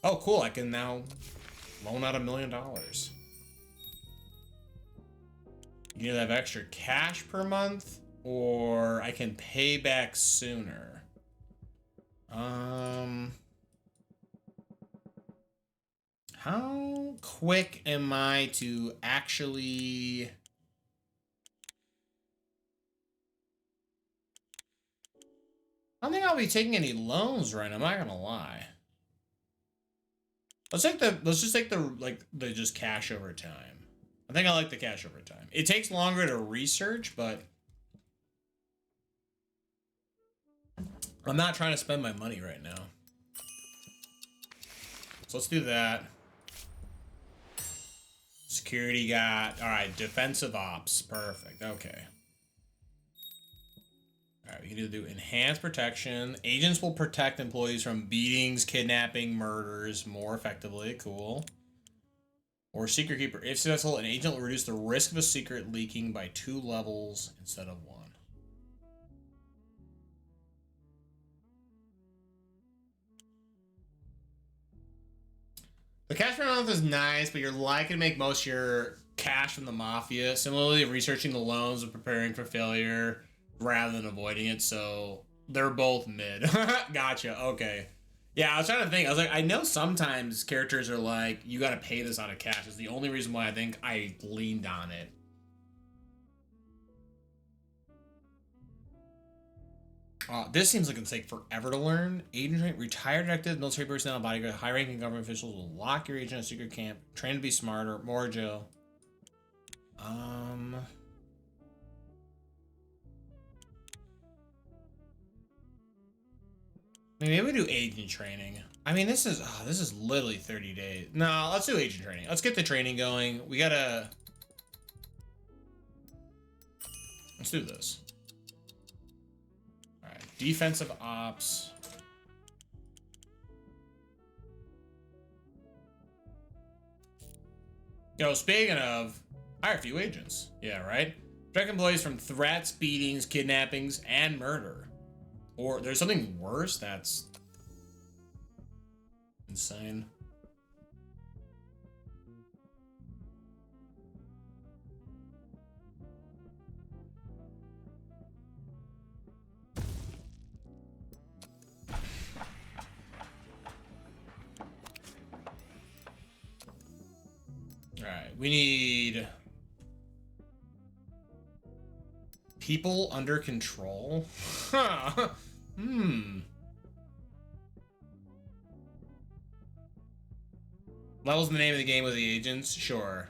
Oh, cool. I can now loan out $1 million. You either have extra cash per month, or I can pay back sooner. How quick am I to actually... I don't think I'll be taking any loans right now, I'm not gonna lie. Let's just take the just cash over time. I think I like the cash over time. It takes longer to research, but I'm not trying to spend my money right now. So let's do that. Security got, all right, defensive ops, perfect, okay. All right, we can either do enhanced protection. Agents will protect employees from beatings, kidnapping, murders more effectively, cool. Or secret keeper. If successful, an agent will reduce the risk of a secret leaking by 2 levels instead of 1. The cash per month is nice, but you're likely to make most of your cash from the mafia. Similarly, researching the loans and preparing for failure rather than avoiding it, so they're both mid. Gotcha, okay. Yeah, I was trying to think. I was like, I know sometimes characters are like, you gotta pay this out of cash. It's the only reason why I think I leaned on it. This seems like it'll take forever to learn. Agent, retired detective, military personnel, bodyguard, high-ranking government officials will lock your agent in a secret camp. Train to be smarter. More Joe. Maybe we do agent training. I mean, this is literally 30 days. No, let's do agent training. Let's get the training going. We gotta... Let's do this. All right, defensive ops. Yo, speaking of, hire a few agents. Yeah, right? Protect employees from threats, beatings, kidnappings, and murder. Or there's something worse that's insane. All right, we need people under control. Huh. Level's the name of the game with the agents, sure.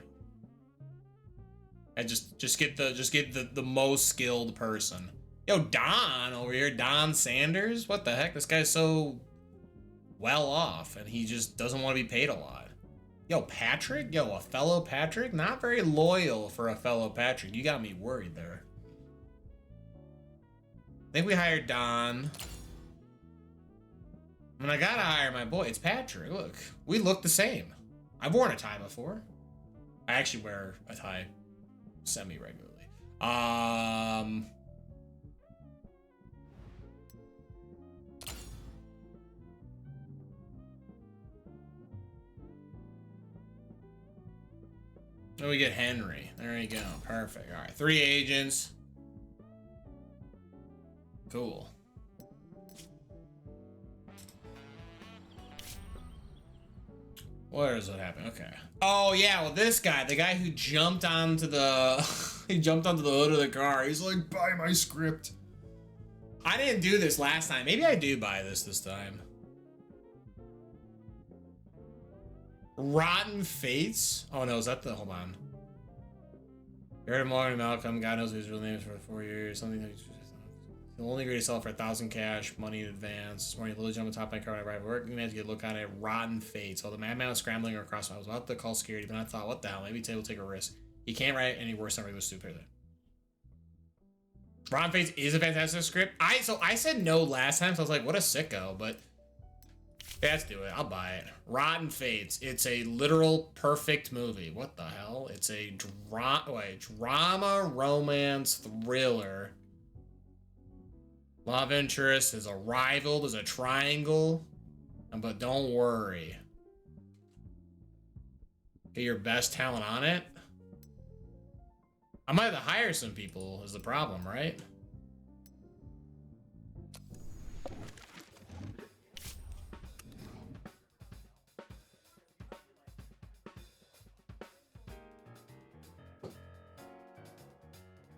And just get the most skilled person. Yo, Don over here, Don Sanders. What the heck? This guy's so well off, and he just doesn't want to be paid a lot. Yo, Patrick. Yo, a fellow Patrick. Not very loyal for a fellow Patrick. You got me worried there. I think we hired Don. I mean, I gotta hire my boy. It's Patrick. Look, we look the same. I've worn a tie before. I actually wear a tie semi-regularly. Oh, we get Henry. There you go. Perfect. All right, 3 agents. Cool. Where does it happen? Okay. Oh yeah, well this guy, the guy who jumped onto the he jumped onto the hood of the car. He's like, buy my script. I didn't do this last time. Maybe I do buy this time. Rotten Fates? Oh no, is that the hold on. You heard of Morgan Malcolm, God knows what his real name is for 4 years, something like The only agree to sell for 1,000 cash, money in advance. This morning, literally on the top of my car when I arrived at work. You have to get a look on it. Rotten fate. So the madman was scrambling across. I was about to call security, but I thought, what the hell? Maybe Tay will take a risk. He can't write any worse than regular stupid. Rotten Fates is a fantastic script. I said no last time, so I was like, what a sicko, but yeah, let's do it. I'll buy it. Rotten Fates. It's a literal perfect movie. What the hell? It's a drama, romance, thriller. Love interest is a rival. There's a triangle. But don't worry. Get your best talent on it. I might have to hire some people is the problem, right?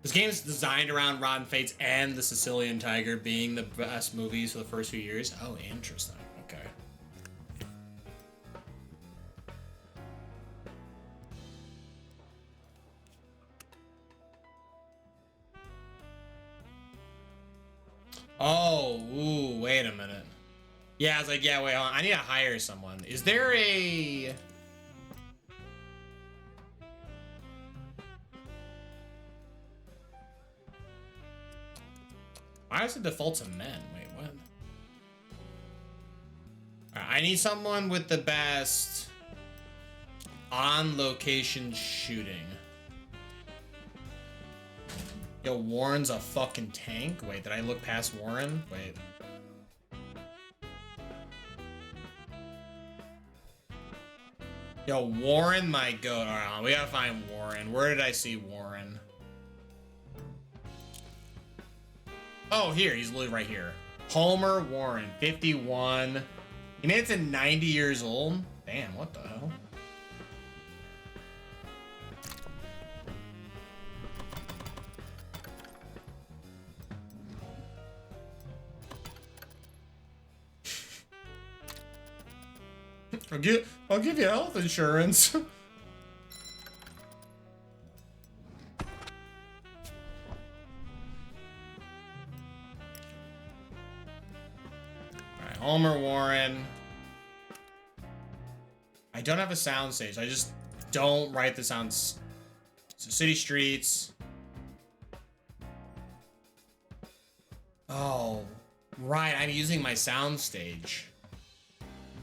This game is designed around Rotten Fates and The Sicilian Tiger being the best movies for the first few years. Oh, interesting. Okay. Oh, ooh, wait a minute. Yeah, I was like, yeah, wait, hold on. I need to hire someone. Is there a... Why does it default to men? Wait, what? Alright, I need someone with the best on-location shooting. Yo, Warren's a fucking tank? Wait, did I look past Warren? Wait. Yo, Warren, my goat. Alright, we gotta find Warren. Where did I see Warren? Oh, here. He's literally right here. Homer Warren, 51. He made it to 90 years old. Damn, what the hell? I'll give you health insurance. Alright, Homer Warren. I don't have a soundstage. I just don't write the sounds. So city streets. Oh, right. I'm using my soundstage.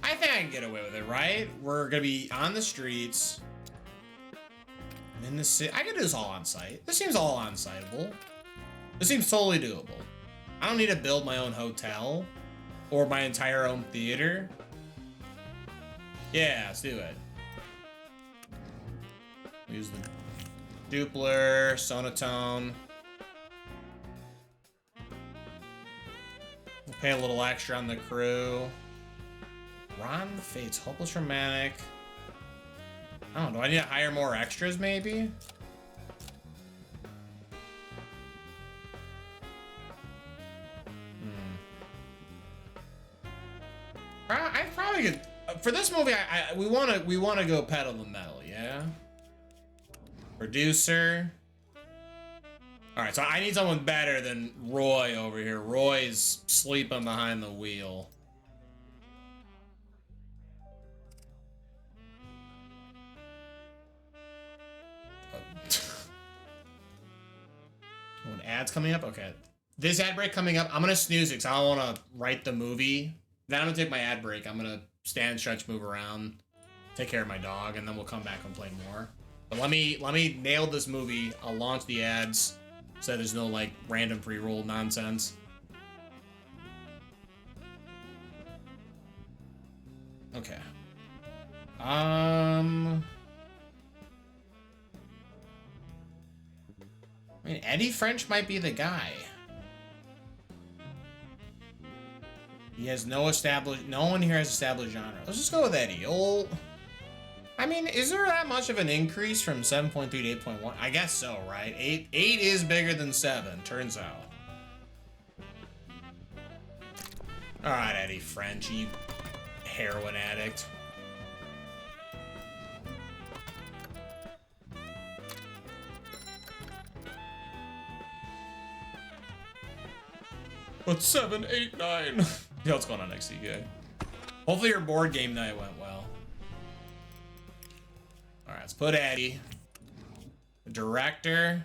I think I can get away with it, right? We're gonna be on the streets. In the city. I can do this all on site. This seems all on siteable. This seems totally doable. I don't need to build my own hotel or my entire own theater. Yeah, let's do it. Use the Dupler, Sonotone. We'll pay a little extra on the crew. Ron Fates, Hopeless Romantic. I don't know, do I need to hire more extras maybe? I probably could, for this movie, we wanna go pedal the metal, yeah? Producer. Alright, so I need someone better than Roy over here. Roy's sleeping behind the wheel. When ads coming up? Okay. This ad break coming up, I'm gonna snooze it because I don't wanna write the movie. Then I'm gonna take my ad break. I'm gonna stand, stretch, move around, take care of my dog, and then we'll come back and play more. But let me nail this movie. I'll launch the ads so there's no like random pre-roll nonsense. Okay. I mean, Eddie French might be the guy. He has no one here has established genre. Let's just go with Eddie. I mean, is there that much of an increase from 7.3 to 8.1? I guess so, right? 8 is bigger than 7, turns out. Alright, Eddie French, you heroin addict. What's 7, 8, 9? Yo, what's going on, XCK? Hopefully your board game night went well. Alright, let's put Eddie. The director.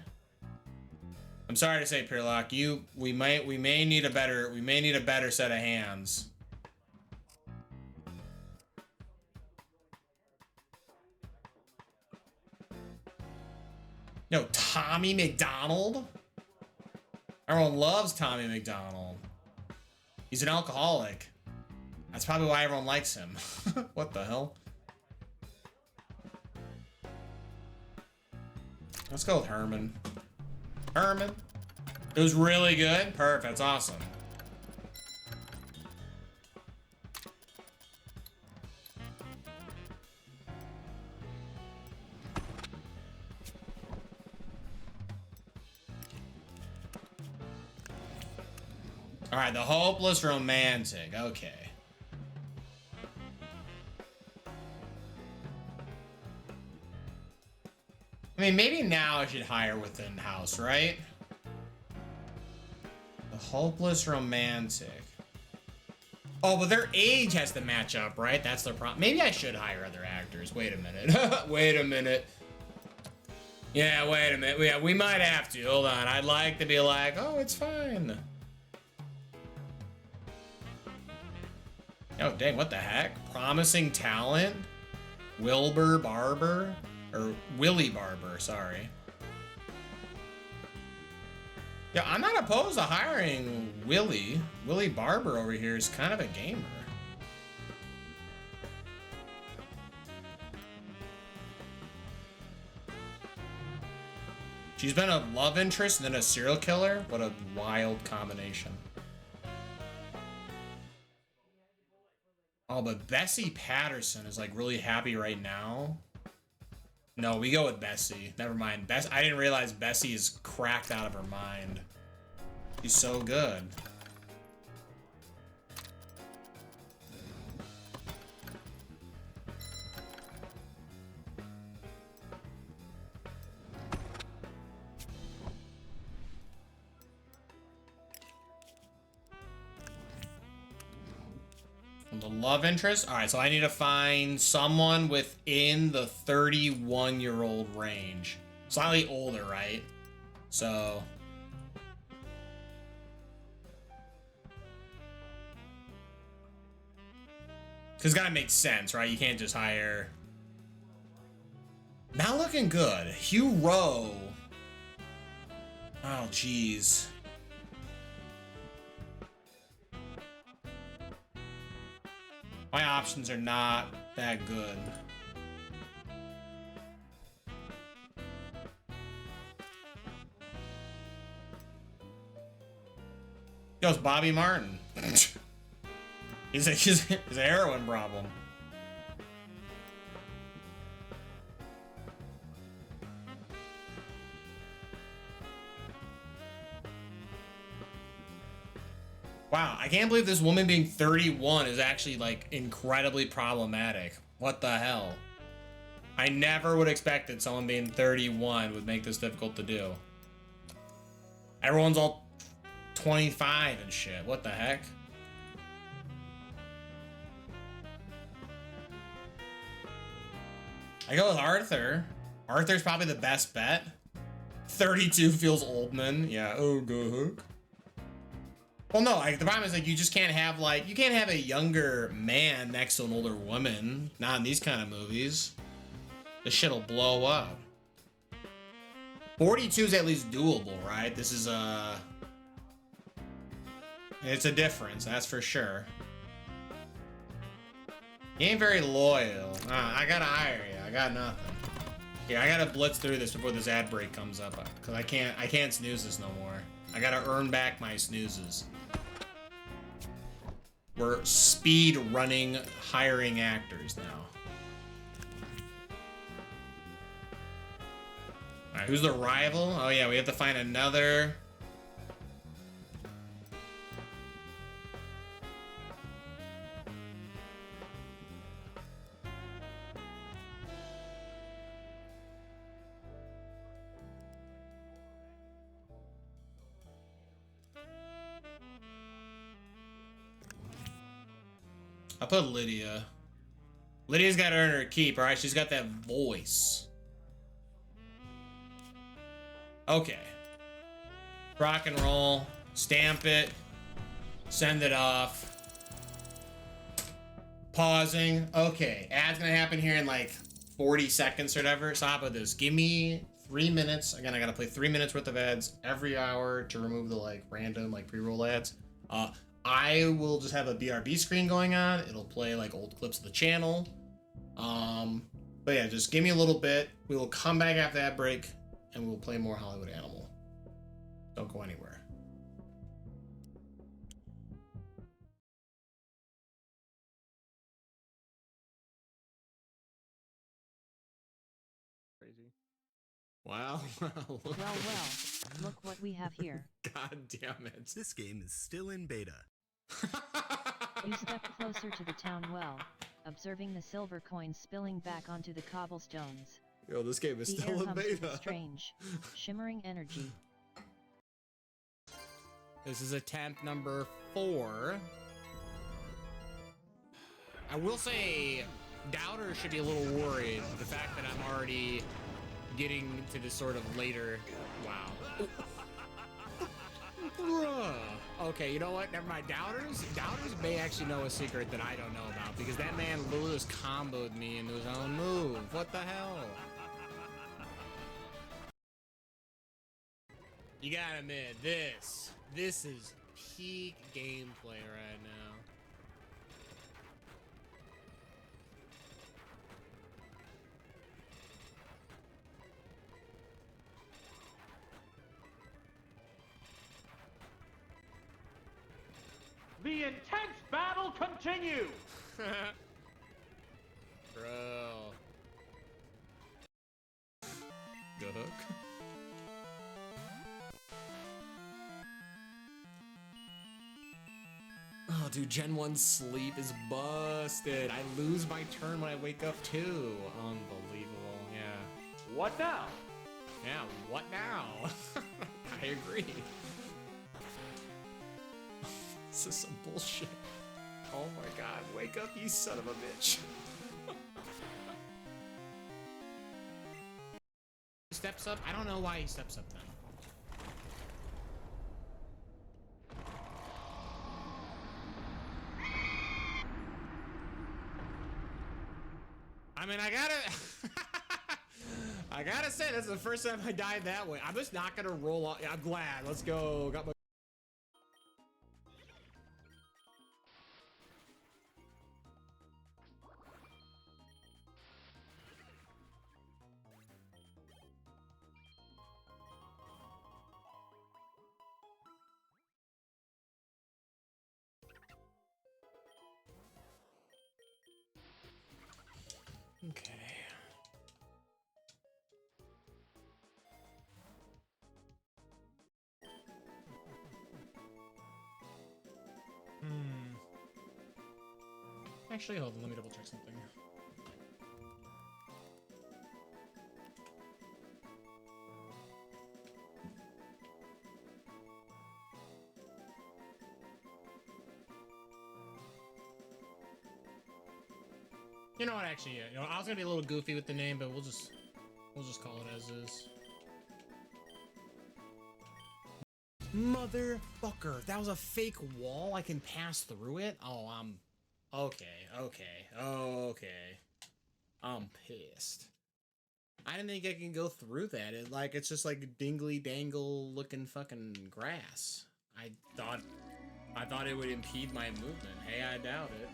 I'm sorry to say, Peerlock, we may need a better set of hands. No, Tommy McDonald? Everyone loves Tommy McDonald. He's an alcoholic. That's probably why everyone likes him. What the hell? Let's go with Herman. Herman. It was really good. Perfect. That's awesome. All right, the hopeless romantic. Okay. I mean, maybe now I should hire within house, right? The hopeless romantic. Oh, but their age has to match up, right? That's the problem. Maybe I should hire other actors. Wait a minute. Wait a minute. Yeah, wait a minute. Yeah, we might have to. Hold on. I'd like to be like, oh, it's fine. Oh, dang, what the heck? Promising talent? Wilbur Barber? Or Willie Barber, sorry. Yeah, I'm not opposed to hiring Willie. Willie Barber over here is kind of a gamer. She's been a love interest and then a serial killer? What a wild combination. Oh, but Bessie Patterson is like really happy right now. No, we go with Bessie. Never mind. I didn't realize Bessie is cracked out of her mind. She's so good. The love interest? Alright, so I need to find someone within the 31-year-old range. Slightly older, right? So... Because it's gotta make sense, right? You can't just hire... Not looking good. Hugh Rowe. Oh, jeez. My options are not that good. Yo, it's Bobby Martin. he's a heroin problem. Wow, I can't believe this woman being 31 is actually, like, incredibly problematic. What the hell? I never would expect that someone being 31 would make this difficult to do. Everyone's all 25 and shit. What the heck? I go with Arthur. Arthur's probably the best bet. 32 feels old man. Yeah, oh, go hook. Well, no, the problem is, like, you just can't have, like, you can't have a younger man next to an older woman. Not in these kind of movies. This shit'll blow up. 42 is at least doable, right? This is, it's a difference, that's for sure. He ain't very loyal. I gotta hire you. I got nothing. Here, I gotta blitz through this before this ad break comes up. Because I can't snooze this no more. I gotta earn back my snoozes. We're speed running, hiring actors now. Alright, who's the rival? Oh yeah, we have to find another. I put Lydia. Lydia's got to earn her keep, all right? She's got that voice. Okay. Rock and roll. Stamp it. Send it off. Pausing. Okay. Ad's gonna happen here in like 40 seconds or whatever. So how about this? Give me 3 minutes. Again, I gotta play 3 minutes worth of ads every hour to remove the like random like pre-roll ads. I will just have a BRB screen going on. It'll play like old clips of the channel. But yeah, just give me a little bit. We will come back after that break and we'll play more Hollywood Animal. Don't go anywhere. Crazy. Wow. Well, look what we have here. God damn it. This game is still in beta. You step closer to the town well, observing the silver coins spilling back onto the cobblestones. Yo, this game is The still air in hums with beta. a strange, shimmering energy. This is attempt number 4. I will say, doubters should be a little worried with the fact that I'm already getting to this sort of later. Wow. Bruh. Okay, you know what? Never mind. Doubters may actually know a secret that I don't know about because that man literally just comboed me into his own move. What the hell? You gotta admit, this is peak gameplay right now. The intense battle continues! Bro. Good hook. Oh, dude, Gen 1 sleep is busted. I lose my turn when I wake up, too. Unbelievable, yeah. What now? Yeah, what now? I agree. This is some bullshit. Oh my god, wake up, you son of a bitch. He steps up? I don't know why he steps up then. I mean, I gotta say, that's the first time I died that way. I'm just not gonna roll off. I'm glad. Let's go. Got my. Okay. Actually, hold on, let me double check something. You know what? Actually, yeah. You know, I was gonna be a little goofy with the name, but we'll just call it as is. Motherfucker! That was a fake wall. I can pass through it. Oh, I'm okay. I'm pissed. I didn't think I can go through that. It's just like dingly dangle looking fucking grass. I thought it would impede my movement. Hey, I doubt it.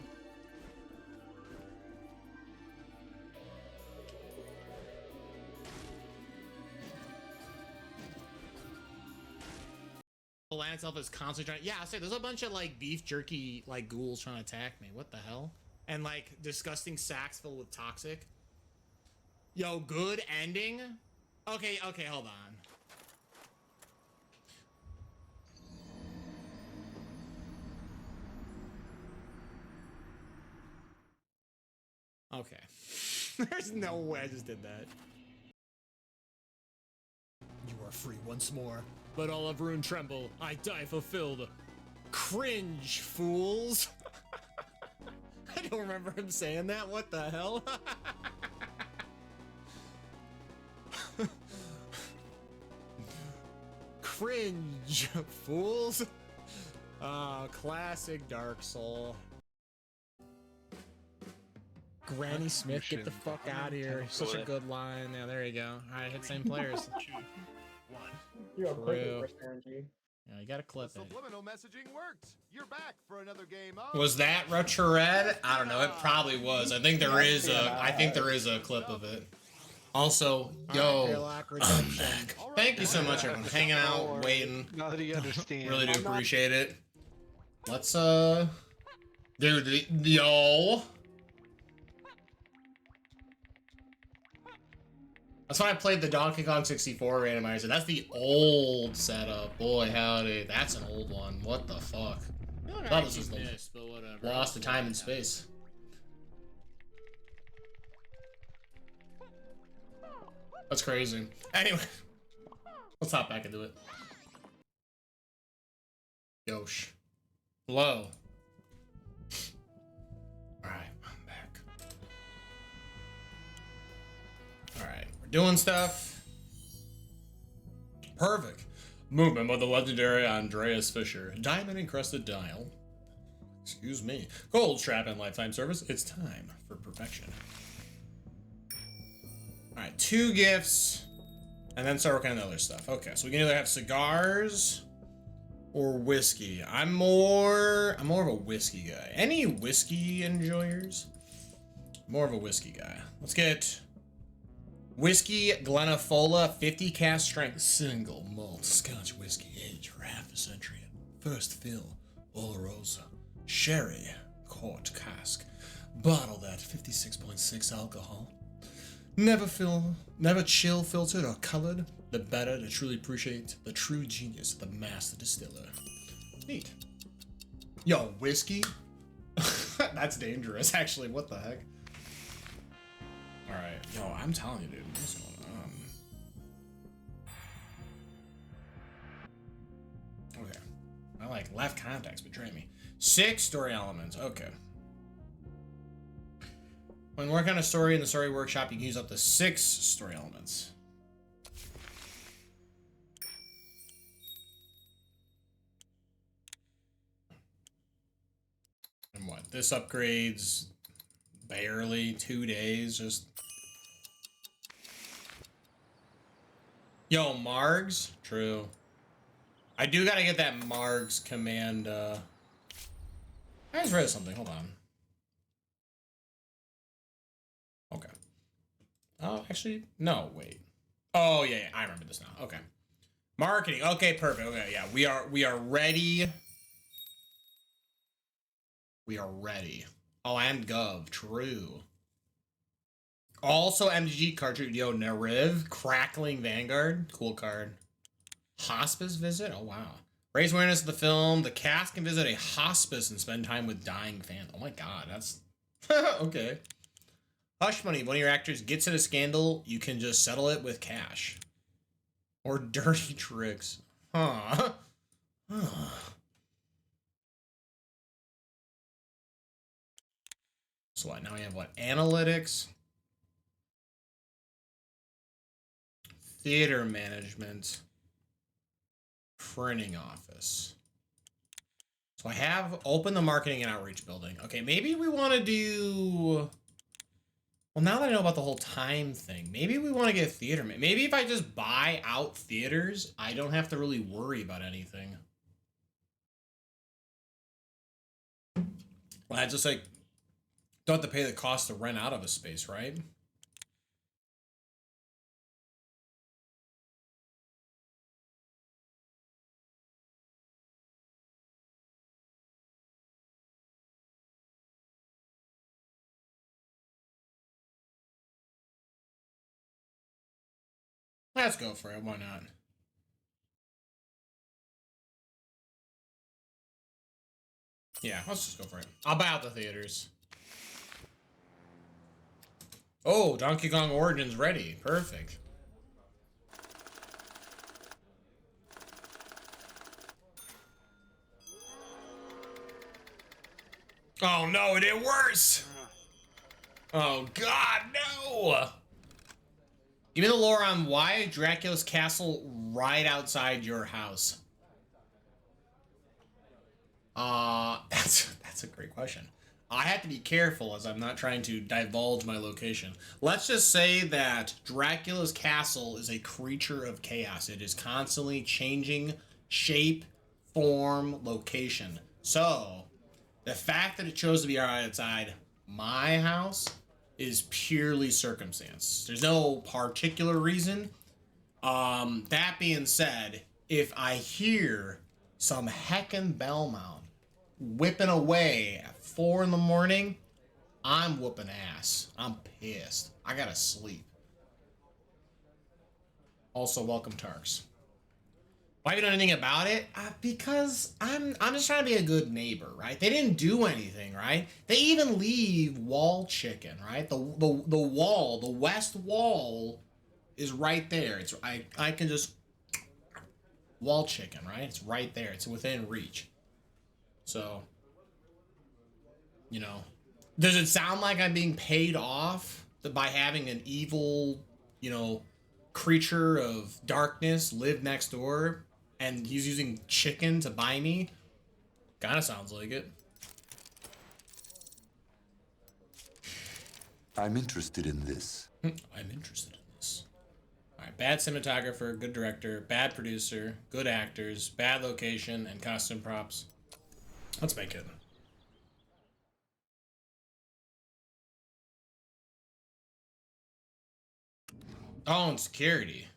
The land itself is constantly trying. Yeah, I say there's a bunch of like beef jerky like ghouls trying to attack me. What the hell? And like disgusting sacks filled with toxic. Yo, good ending. Okay, hold on. Okay. There's no way I just did that. You are free once more. Let all of ruin tremble. I die fulfilled. Cringe, fools. I don't remember him saying that. What the hell? Cringe, fools. Oh, classic Dark Soul. Granny Smith, get the fuck out of here. Such a good line. Yeah, there you go. Alright, hit same players. You're True. Yeah, you gotta clip it. Subliminal messaging worked. You're back for another game of... Was that Retro Red? I don't know. It probably was. I think there is a clip of it. Also, yo, I'm back. Thank you so much, everyone. Hanging out, waiting. Now that you understand. Really do appreciate it. Let's dude, yo. That's why I played the Donkey Kong 64 randomizer. That's the old setup. Boy, howdy. That's an old one. What the fuck? I thought this was the Lost to Time and Space. That's crazy. Anyway, let's hop back into it. Yosh. Hello. Alright, I'm back. Alright, we're doing stuff. Perfect. Movement by the legendary Andreas Fischer. Diamond encrusted dial. Excuse me. Gold strap and lifetime service. It's time for perfection. Alright, 2 gifts. And then start working on the other stuff. Okay, so we can either have cigars or whiskey. I'm more of a whiskey guy. Any whiskey enjoyers? More of a whiskey guy. Let's get whiskey Glenifola 50 cask strength single malt Scotch whiskey aged for half a century. First fill, Olorosa, sherry, quart cask, bottled at 56.6 alcohol. Never chill filtered or colored. The better to truly appreciate the true genius of the master distiller. Neat. Yo, whiskey? That's dangerous, actually. What the heck? Alright. Yo, I'm telling you, dude. What's going on? Okay. I like left context betray me. 6 story elements. Okay. When working on a story in the story workshop, you can use up to 6 story elements. And what? This upgrades barely 2 days, just... Yo, Margs? True. I do gotta get that Margs command, I just read something, hold on. Okay. Oh, actually, no, wait. Oh, yeah, I remember this now. Okay. Marketing. Okay, perfect. Okay, yeah, we are ready. We are ready. Oh, and Gov. True. Also, MTG cartridge. Yo, Nariv. Crackling Vanguard. Cool card. Hospice visit. Oh, wow. Raise awareness of the film. The cast can visit a hospice and spend time with dying fans. Oh, my God. That's... okay. Hush money. One of your actors gets in a scandal, you can just settle it with cash. Or dirty tricks. Huh. So what? Now we have what? Analytics. Theater management. Printing office. So I have open the marketing and outreach building. Okay, maybe we want to do... Well, now that I know about the whole time thing, maybe we want to get theater. Maybe if I just buy out theaters, I don't have to really worry about anything. Well, I just like don't have to pay the cost to rent out of a space, right? Let's go for it. Why not? Yeah, let's just go for it. I'll buy out the theaters. Oh, Donkey Kong Origins ready. Perfect. Oh no, it did worse. Oh god, no. Give me the lore on why Dracula's castle right outside your house. That's a great question. I have to be careful as I'm not trying to divulge my location. Let's just say that Dracula's castle is a creature of chaos. It is constantly changing shape, form, location. So, the fact that it chose to be right outside my house is purely circumstance. There's no particular reason. That being said, if I hear some heckin' bellmouth whipping away at 4 in the morning, I'm whooping ass. I'm pissed. I gotta sleep. Also, welcome Tarks. Why have you done anything about it? Because I'm just trying to be a good neighbor, right? They didn't do anything, right? They even leave wall chicken, right? The wall, the west wall is right there. It's I can just wall chicken, right? It's right there. It's within reach. So, you know, does it sound like I'm being paid off by having an evil, you know, creature of darkness live next door and he's using chicken to buy me? Kinda sounds like it. I'm interested in this. I'm interested in this. Alright, bad cinematographer, good director, bad producer, good actors, bad location, and costume props. Let's make it. Oh, and security.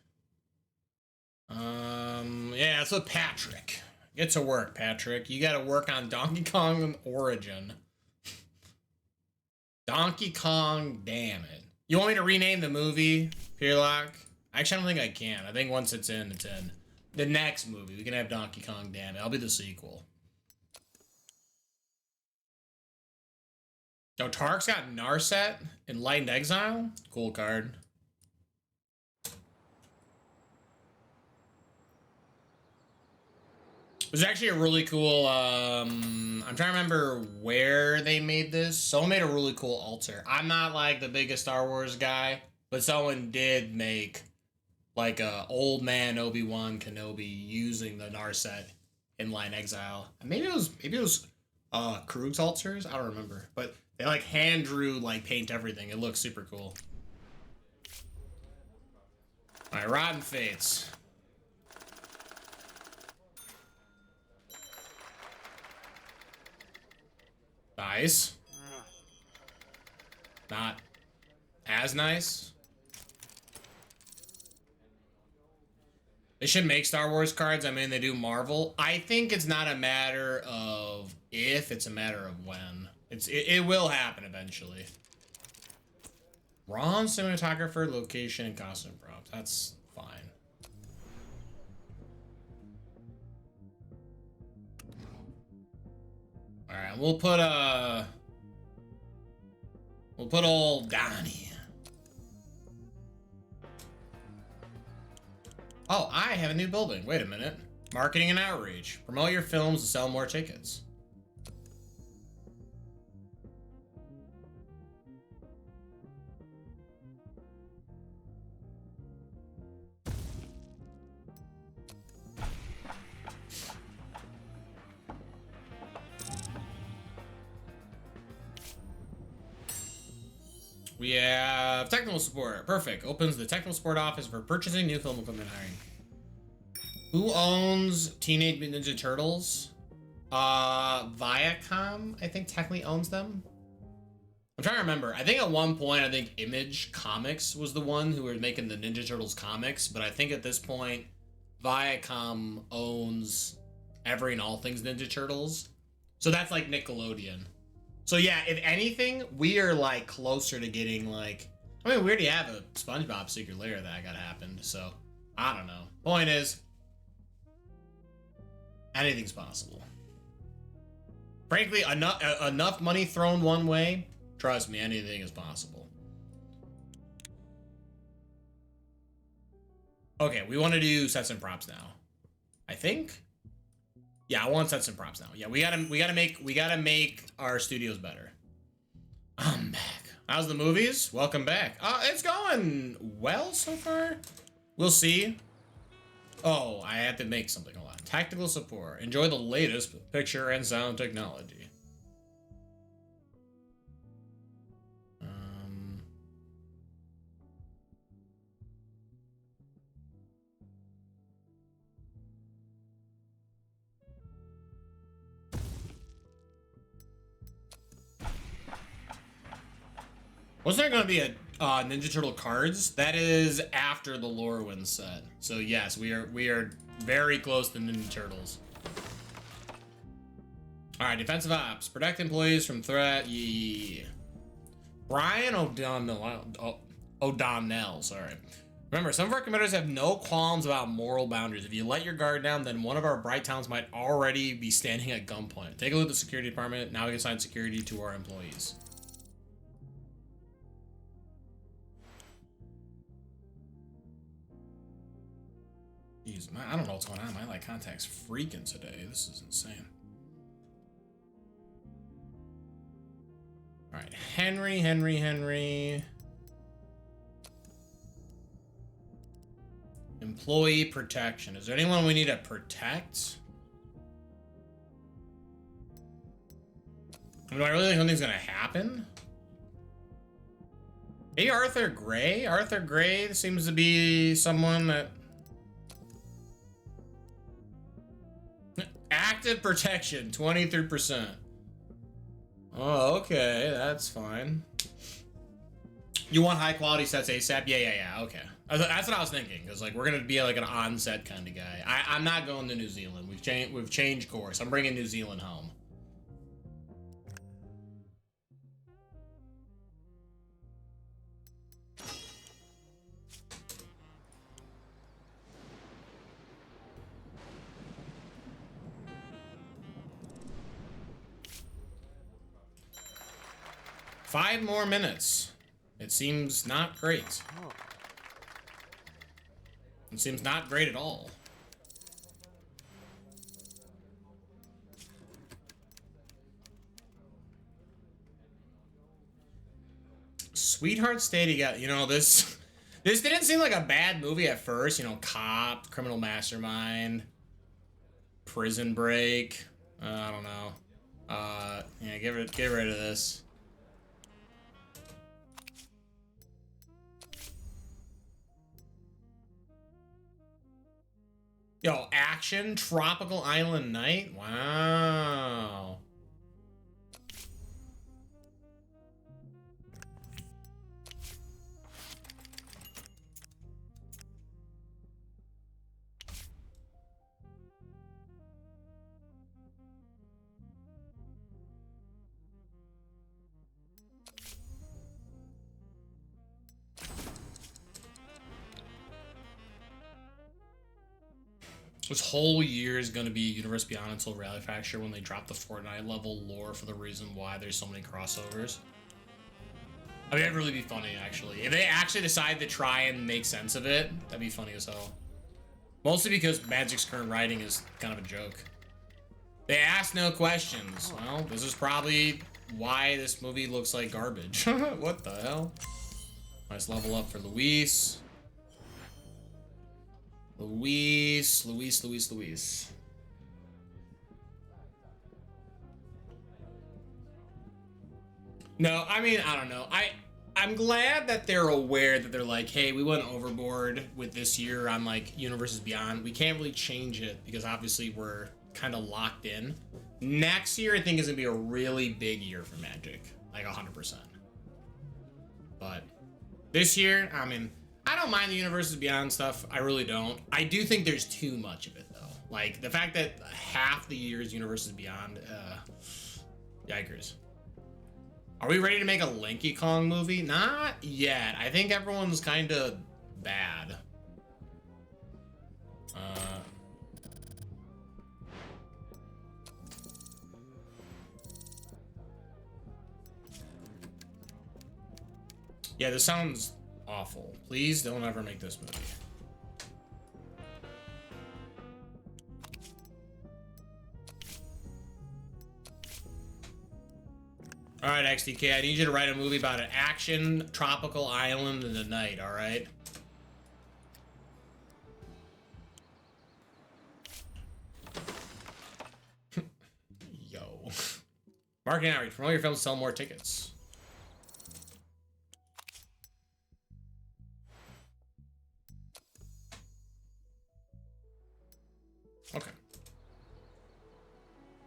Yeah, that's with Patrick. Get to work, Patrick. You gotta work on Donkey Kong Origin. Donkey Kong, damn it. You want me to rename the movie, Peerlock? Actually, I don't think I can. I think once it's in, it's in. The next movie, we can have Donkey Kong, damn it. I'll be the sequel. Oh, Tark's got Narset, Enlightened Exile. Cool card. There's actually a really cool, I'm trying to remember where they made this. Someone made a really cool altar. I'm not like the biggest Star Wars guy, but someone did make like a old man Obi-Wan Kenobi using the Narset in Line Exile. Maybe it was Krug's altars. I don't remember, but they like hand drew like paint everything. It looks super cool. All right, Rotten Fates. Nice. Not as nice. They should make Star Wars cards. I mean, they do Marvel. I think it's not a matter of if, it's a matter of when. It will happen eventually. Ron, cinematographer, location, and costume props. That's fine. All right, we'll put old Donnie. Oh, I have a new building. Wait a minute. Marketing and outreach. Promote your films to sell more tickets. We have technical support. Perfect. Opens the technical support office for purchasing new film equipment hiring. Who owns Teenage Mutant Ninja Turtles? Viacom, I think, technically owns them. I'm trying to remember. I think at one point, I think Image Comics was the one who were making the Ninja Turtles comics, but I think at this point, Viacom owns every and all things Ninja Turtles. So that's like Nickelodeon. So yeah, if anything, we are like closer to getting like, I mean, we already have a SpongeBob Secret Lair that got happened, so I don't know. Point is, anything's possible. Frankly, enough money thrown one way, trust me, anything is possible. Okay, we want to do sets and props now. I think. Yeah, I want sets and props now. Yeah, we gotta make our studios better. I'm back. How's the movies? Welcome back. It's going well so far. We'll see. Oh, I have to make something a lot. Tactical support. Enjoy the latest picture and sound technology. Wasn't there going to be a Ninja Turtle cards? That is after the Lorwyn set. So yes, we are very close to Ninja Turtles. All right, defensive ops. Protect employees from threat. Yeah. Brian O'Donnell, sorry. Remember, some of our commanders have no qualms about moral boundaries. If you let your guard down, then one of our bright towns might already be standing at gunpoint. Take a look at the security department. Now we can assign security to our employees. Jeez, I don't know what's going on. My like contact's freaking today. This is insane. All right, Henry. Employee protection. Is there anyone we need to protect? Do I really think something's gonna happen? Hey, Arthur Gray. Arthur Gray seems to be someone that... Active protection, 23%. Oh, okay, that's fine. You want high quality sets ASAP? Yeah, okay. That's what I was thinking, because like we're gonna be like an on-set kind of guy. I'm not going to New Zealand. We've changed course. I'm bringing New Zealand home. Five more minutes. It seems not great. It seems not great at all. Sweetheart Stay Together. You know, this didn't seem like a bad movie at first. You know, Cop, Criminal Mastermind, Prison Break. I don't know. Yeah, get rid of this. Yo, action, Tropical Island Night? Wow. This whole year is going to be Universe Beyond until Rally Fracture when they drop the Fortnite level lore for the reason why there's so many crossovers. I mean, that'd really be funny, actually. If they actually decide to try and make sense of it, that'd be funny as hell. Mostly because Magic's current writing is kind of a joke. They ask no questions. Well, this is probably why this movie looks like garbage. What the hell? Nice level up for Luis. Luis. No, I mean, I don't know. I'm glad that they're aware that they're like, hey, we went overboard with this year on like Universes Beyond. We can't really change it because obviously we're kind of locked in. Next year, I think is gonna be a really big year for Magic, like 100%. But this year, I mean, I don't mind the Universes Beyond stuff. I really don't. I do think there's too much of it, though. Like, the fact that half the year is Universes Beyond, yikers. Are we ready to make a Lanky Kong movie? Not yet. I think everyone's kind of bad. Yeah, this sounds awful. Please don't ever make this movie. All right, XDK, I need you to write a movie about an action tropical island in the night, all right? Yo. Marketing outreach. Promote your films to sell more tickets. Okay.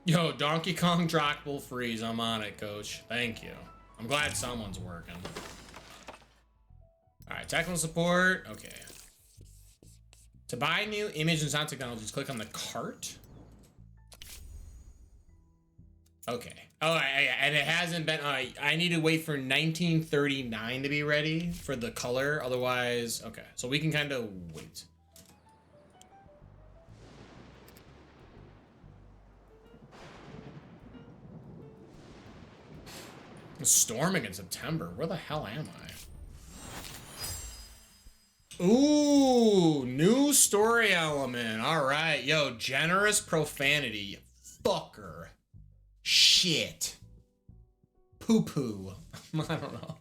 Yo, Donkey Kong Drockable Freeze. I'm on it, coach. Thank you. I'm glad someone's working. Alright, technical support. Okay. To buy new image and sound technologies, click on the cart. Okay. Oh, and it hasn't been... I need to wait for 1939 to be ready for the color. Otherwise... Okay. So we can kind of wait. It's storming in September. Where the hell am I? Ooh, new story element. All right. Yo, generous profanity. Fucker. Shit. Poo-poo. I don't know.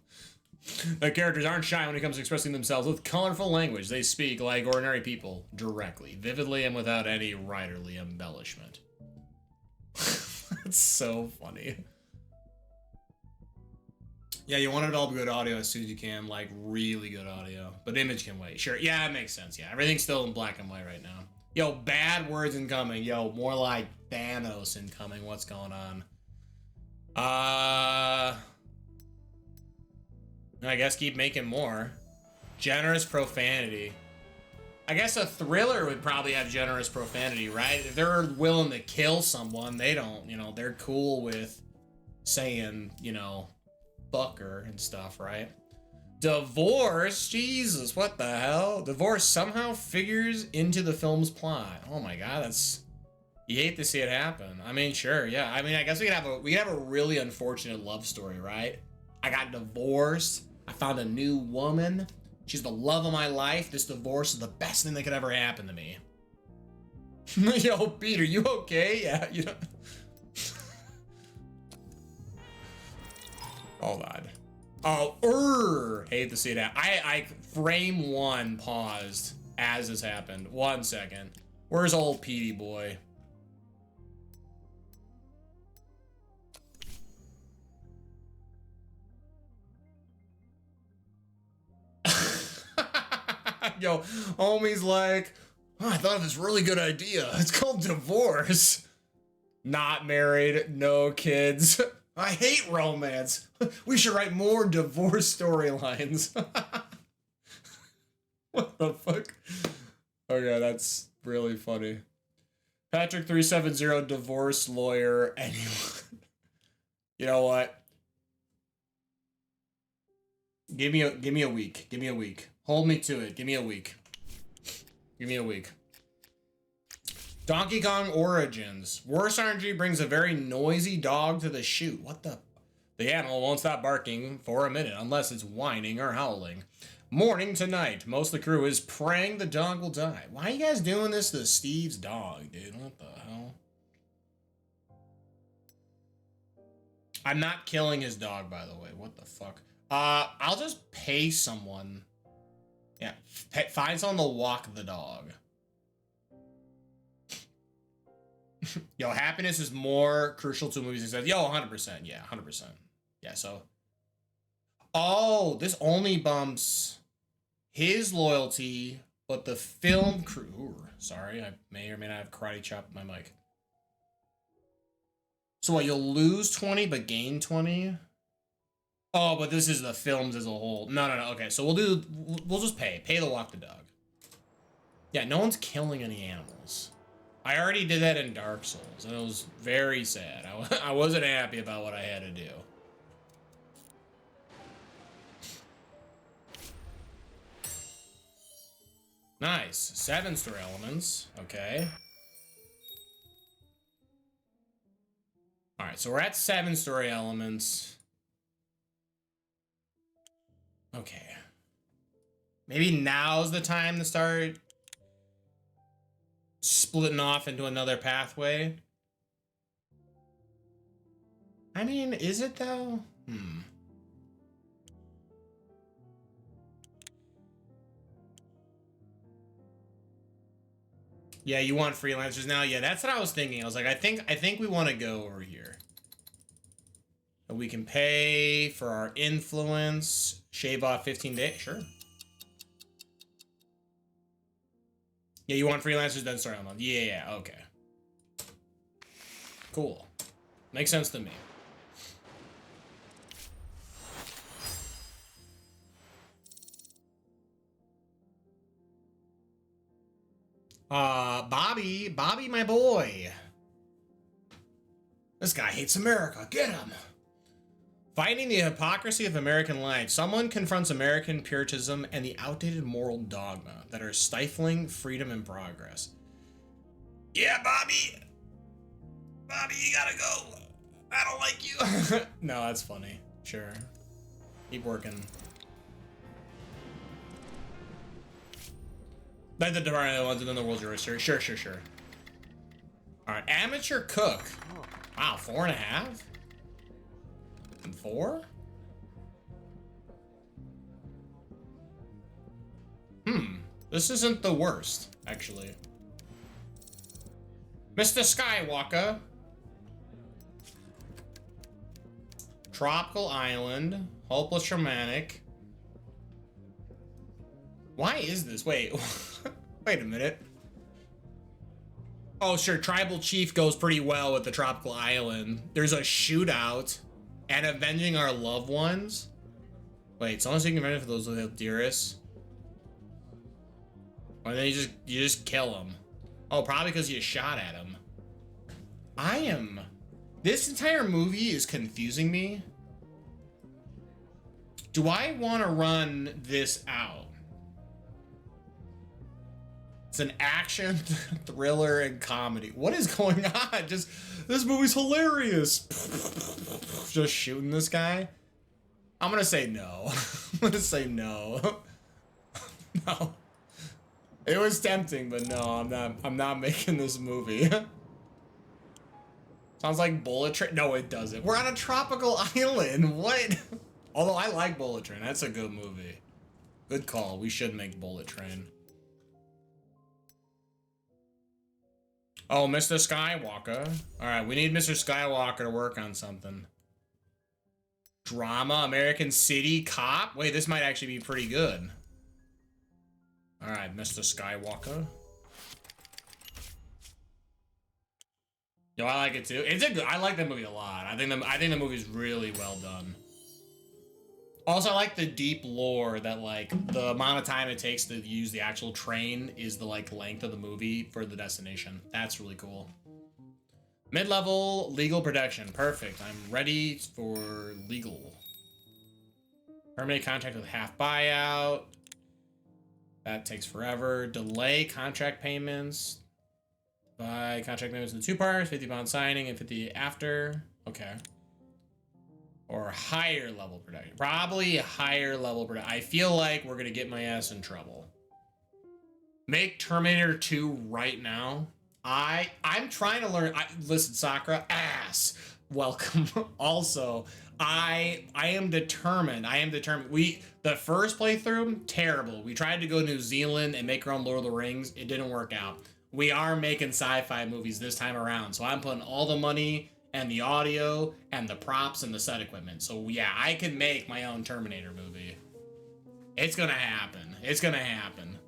The characters aren't shy when it comes to expressing themselves with colorful language. They speak like ordinary people, directly, vividly, and without any writerly embellishment. That's so funny. Yeah, you want it all good audio as soon as you can, like really good audio. But image can wait. Sure, yeah, it makes sense. Yeah, everything's still in black and white right now. Yo, bad words incoming. Yo, more like Thanos incoming. What's going on? I guess keep making more. Generous profanity. I guess a thriller would probably have generous profanity, right? If they're willing to kill someone, they don't, you know, they're cool with saying, you know, fucker and stuff, right? Divorce? Jesus, what the hell? Divorce somehow figures into the film's plot. Oh my god, that's... You hate to see it happen. I mean, sure, yeah. I mean, I guess we could have a really unfortunate love story, right? I got divorced. I found a new woman. She's the love of my life. This divorce is the best thing that could ever happen to me. Yo, Peter, you okay? Yeah, you know... Hold on. Oh, hate to see that. I frame one paused as this happened. 1 second. Where's old Petey boy? Yo, homie's like, oh, I thought of this really good idea. It's called divorce. Not married, no kids. I hate romance. We should write more divorce storylines. What the fuck? Okay, that's really funny. Patrick370, divorce lawyer, anyone. You know what? Give me a week. Give me a week. Hold me to it. Give me a week. Give me a week. Donkey Kong Origins. Worst RNG brings a very noisy dog to the chute. What the? The animal won't stop barking for a minute unless it's whining or howling. Morning to night. Most of the crew is praying the dog will die. Why are you guys doing this to Steve's dog, dude? What the hell? I'm not killing his dog, by the way. What the fuck? I'll just pay someone. Yeah, find someone to walk the dog. Yo, happiness is more crucial to movies success. Yo, 100%. Yeah, 100%. Yeah, so. Oh, this only bumps his loyalty, but the film crew. Ooh, sorry, I may or may not have karate chopped my mic. So what, you'll lose 20 but gain 20? Oh, but this is the films as a whole. No. Okay, so we'll just pay to walk the dog. Yeah, no one's killing any animals. I already did that in Dark Souls, and it was very sad. I wasn't happy about what I had to do. Nice. 7 story elements. Okay. Alright, so we're at 7 story elements. Okay. Maybe now's the time to start splitting off into another pathway. I mean, is it though? Yeah, you want freelancers now? Yeah, that's what I was thinking. I was like, I think we want to go over here. We can pay for our influence, shave off 15 days. Sure. Yeah, you want freelancers, then start a month. Yeah, okay. Cool. Makes sense to me. Bobby, my boy. This guy hates America. Get him. Fighting the hypocrisy of American life, someone confronts American puritanism and the outdated moral dogma that are stifling freedom and progress. Yeah, Bobby. Bobby, you gotta go. I don't like you. No, that's funny. Sure. Keep working. Like the Department of the ones and then the World's Yours. Sure. Alright, amateur cook. Wow, 4.5? And 4? This isn't the worst, actually. Mr. Skywalker. Tropical Island. Hopeless Romantic. Why is this? Wait. Wait a minute. Oh, sure. Tribal Chief goes pretty well with the Tropical Island. There's a shootout. And avenging our loved ones. Wait, someone's taking revenge for those little dearest. Or then you just kill him. Oh, probably because you shot at him. This entire movie is confusing me. Do I want to run this out? It's an action, thriller, and comedy. What is going on? Just, this movie's hilarious. Just shooting this guy. I'm gonna say no. I'm gonna say no. No. It was tempting, but no, I'm not making this movie. Sounds like Bullet Train. No, it doesn't. We're on a tropical island. What? Although I like Bullet Train. That's a good movie. Good call. We should make Bullet Train. Oh, Mr. Skywalker. All right, we need Mr. Skywalker to work on something. Drama, American City, Cop. Wait, this might actually be pretty good. All right, Mr. Skywalker. Yo, I like it too. I like that movie a lot. I think the movie's really well done. Also, I like the deep lore that, like, the amount of time it takes to use the actual train is the, like, length of the movie for the destination. That's really cool. Mid-level legal protection. Perfect. I'm ready for legal. Terminate contract with half buyout. That takes forever. Delay contract payments. Buy contract payments in 2 parts. 50 upon signing and 50 after. Okay. Or higher level protection. Probably higher level protection. I feel like we're gonna get my ass in trouble. Make Terminator 2 right now. I'm trying to learn. Listen, Sakura, ass. Welcome. Also, I am determined. The first playthrough, terrible. We tried to go to New Zealand and make our own Lord of the Rings. It didn't work out. We are making sci-fi movies this time around, so I'm putting all the money and the audio and the props and the set equipment. So yeah, I can make my own Terminator movie. It's gonna happen. It's gonna happen.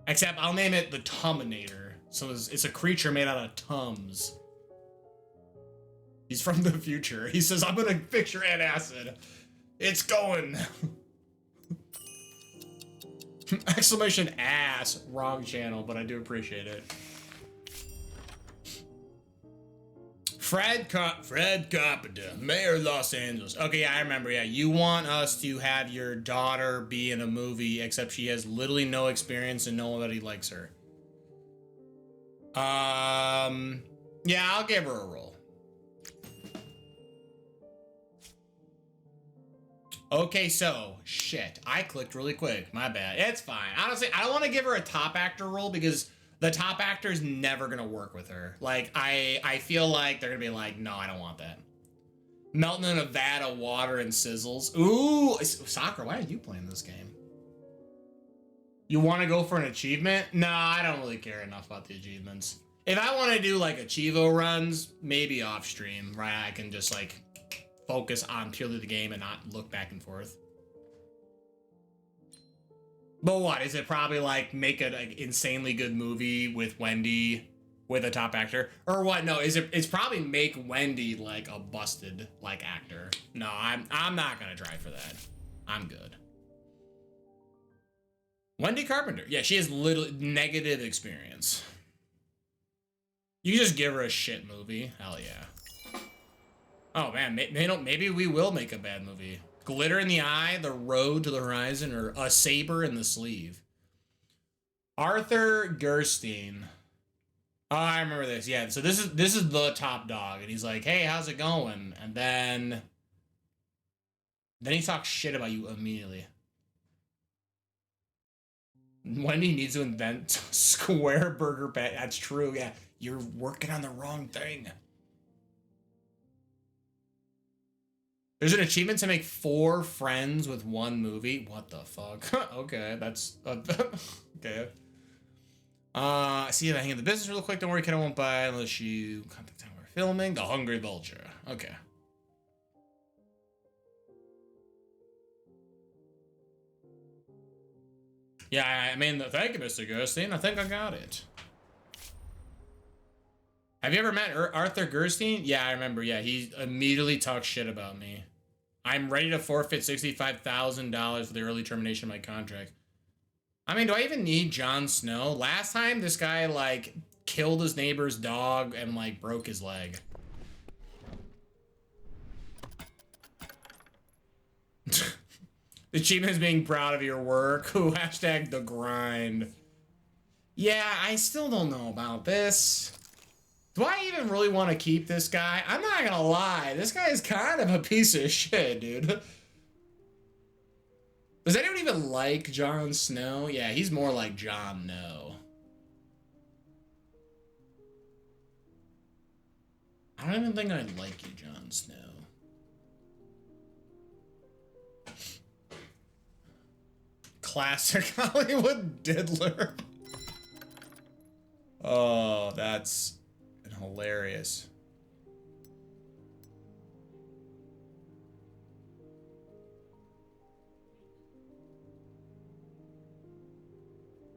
Except I'll name it the Tuminator. So it's a creature made out of Tums. He's from the future. He says, I'm gonna fix your antacid. It's going. Exclamation ass. Wrong channel, but I do appreciate it. Fred Carpenter, Mayor of Los Angeles. Okay, yeah, I remember. Yeah, you want us to have your daughter be in a movie, except she has literally no experience and nobody likes her. Yeah, I'll give her a role. Okay, so shit, I clicked really quick. My bad. It's fine. Honestly, I don't want to give her a top actor role because the top actor is never gonna work with her. Like, I feel like they're gonna be like, no, I don't want that. Melting in a vat of water and sizzles. Ooh, Soccer, why are you playing this game? You want to go for an achievement? No, I don't really care enough about the achievements. If I want to do like Achievo runs, maybe off stream, right? I can just like focus on purely the game and not look back and forth. But what, is it probably like make an like, insanely good movie with Wendy with a top actor? Or what? No, it's probably make Wendy like a busted like actor. No, I'm not gonna try for that. I'm good. Wendy Carpenter. Yeah, she has little negative experience. You just give her a shit movie. Hell yeah. Oh man, maybe we will make a bad movie. Glitter in the Eye, The Road to the Horizon, or A Saber in the Sleeve. Arthur Gerstein. Oh, I remember this. Yeah, so this is the top dog, and he's like, "Hey, how's it going?" And then he talks shit about you immediately. Wendy needs to invent square burger patty. That's true. Yeah, you're working on the wrong thing. There's an achievement to make 4 friends with 1 movie. What the fuck? Okay, that's okay. See if I hang in the business real quick. Don't worry, kid, I won't buy unless you contact time we're filming. The Hungry Vulture. Okay. Yeah, I mean, thank you, Mr. Gerstein. I think I got it. Have you ever met Arthur Gerstein? Yeah, I remember. Yeah, he immediately talked shit about me. I'm ready to forfeit $65,000 for the early termination of my contract. I mean, do I even need Jon Snow? Last time, this guy, like, killed his neighbor's dog and, like, broke his leg. The achievement is being proud of your work. Who hashtag the grind. Yeah, I still don't know about this. Do I even really want to keep this guy? I'm not gonna lie. This guy is kind of a piece of shit, dude. Does anyone even like Jon Snow? Yeah, he's more like Jon No. I don't even think I like you, Jon Snow. Classic Hollywood diddler. Oh, that's hilarious.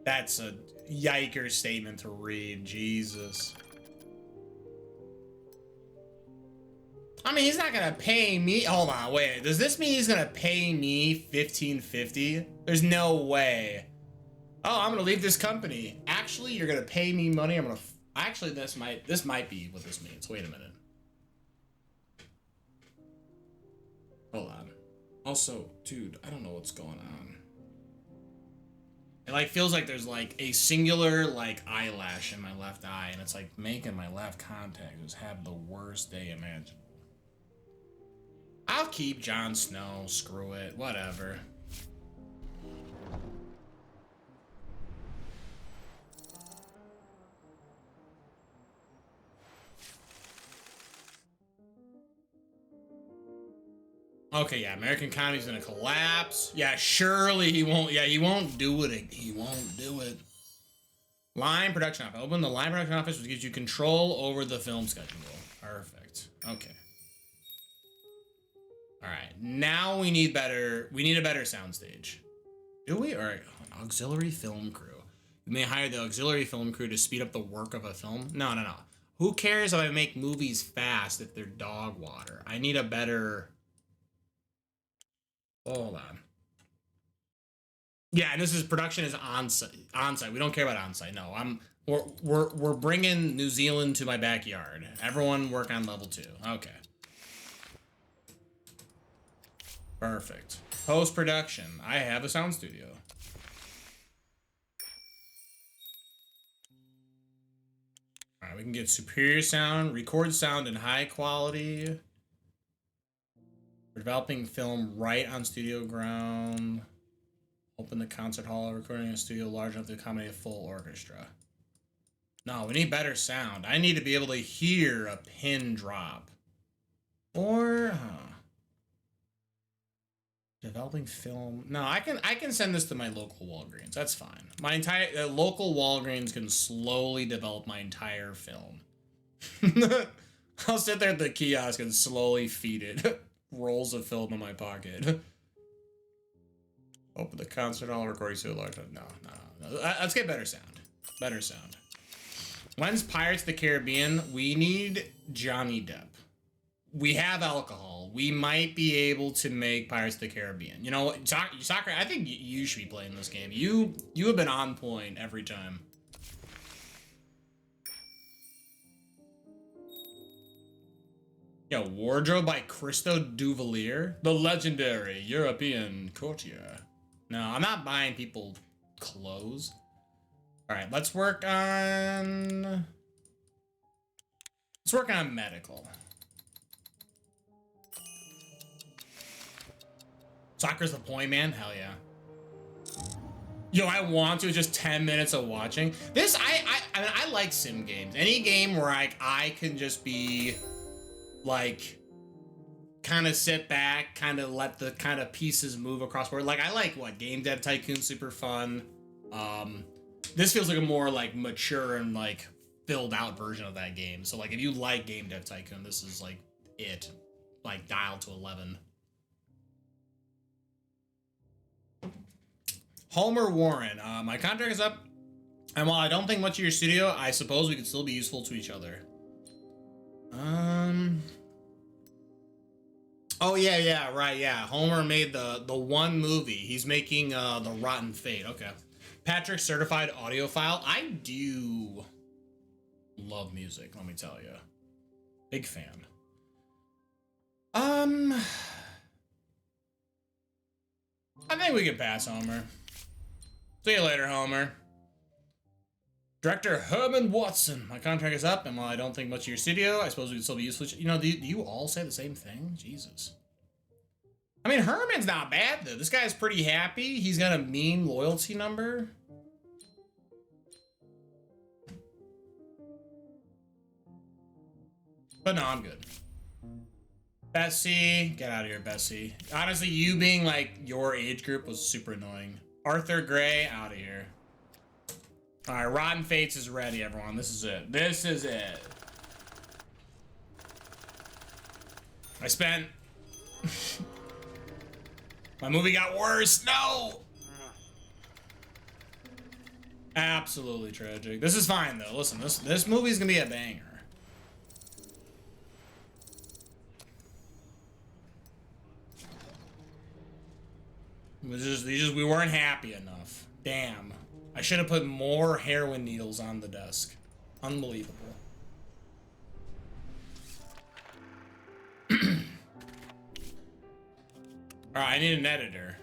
That's a yiker statement to read. Jesus. I mean, he's not gonna pay me. Hold on, wait. Does this mean he's gonna pay me $15.50? There's no way. Oh, I'm gonna leave this company. Actually, you're gonna pay me money. I'm gonna. Actually, this might be what this means. Wait a minute. Hold on. Also, dude, I don't know what's going on. It like feels like there's like a singular like eyelash in my left eye, and it's like making my left contact just have the worst day imaginable. I'll keep Jon Snow. Screw it. Whatever. Okay, yeah, American economy's gonna collapse. Yeah, surely he won't. Yeah, he won't do it. He won't do it. Line production office. Open the line production office, which gives you control over the film schedule. Perfect. Okay. All right. Now we need better. We need a better soundstage. Do we? All right. Auxiliary film crew. You may hire the auxiliary film crew to speed up the work of a film. No, no, no. Who cares if I make movies fast if they're dog water? I need a better. Hold on. Yeah, and this is production is on site. We don't care about on site. No, we're bringing New Zealand to my backyard. Everyone work on level 2. Okay. Perfect. Post production. I have a sound studio. All right, we can get superior sound, record sound in high quality. We're developing film right on studio ground. Open the concert hall, recording a studio large enough to accommodate a full orchestra. No, we need better sound. I need to be able to hear a pin drop. Or developing film. No, I can send this to my local Walgreens. That's fine. My entire local Walgreens can slowly develop my entire film. I'll sit there at the kiosk and slowly feed it rolls of film in my pocket. Open the concert hall recording so large. No. Let's get better sound. Better sound. When's Pirates of the Caribbean? We need Johnny Depp. We have alcohol. We might be able to make Pirates of the Caribbean. You know what, Soccer? I think you should be playing this game. You have been on point every time. Yo, wardrobe by Christo Duvalier, the legendary European courtier. No, I'm not buying people clothes. All right, let's work on medical. Soccer's the point, man. Hell yeah. Yo, I want to. Just 10 minutes of watching this. I mean, I like sim games. Any game where I can just be like, kind of sit back, kind of let the kind of pieces move across board. Like, I like what Game Dev Tycoon, super fun. This feels like a more like mature and like filled out version of that game. So like, if you like Game Dev Tycoon, this is like it, like dialed to 11. Homer Warren, my contract is up, and while I don't think much of your studio, I suppose we could still be useful to each other. Oh yeah, right, yeah. Homer made the one movie. He's making the Rotten Fate. Okay. Patrick, certified audiophile. I do love music, let me tell you. Big fan. I think we can pass Homer. See you later, Homer. Director Herman Watson. My contract is up, and while I don't think much of your studio, I suppose we could still be useful. You know, do you all say the same thing? Jesus. I mean, Herman's not bad, though. This guy's pretty happy. He's got a mean loyalty number. But no, I'm good. Bessie. Get out of here, Bessie. Honestly, you being, like, your age group was super annoying. Arthur Gray, out of here. All right, Rotten Fates is ready, everyone. This is it. This is it. I spent... My movie got worse. No! Absolutely tragic. This is fine, though. Listen, this movie's gonna be a banger. We weren't happy enough. Damn. I should have put more heroin needles on the desk. Unbelievable. Alright, I need an editor.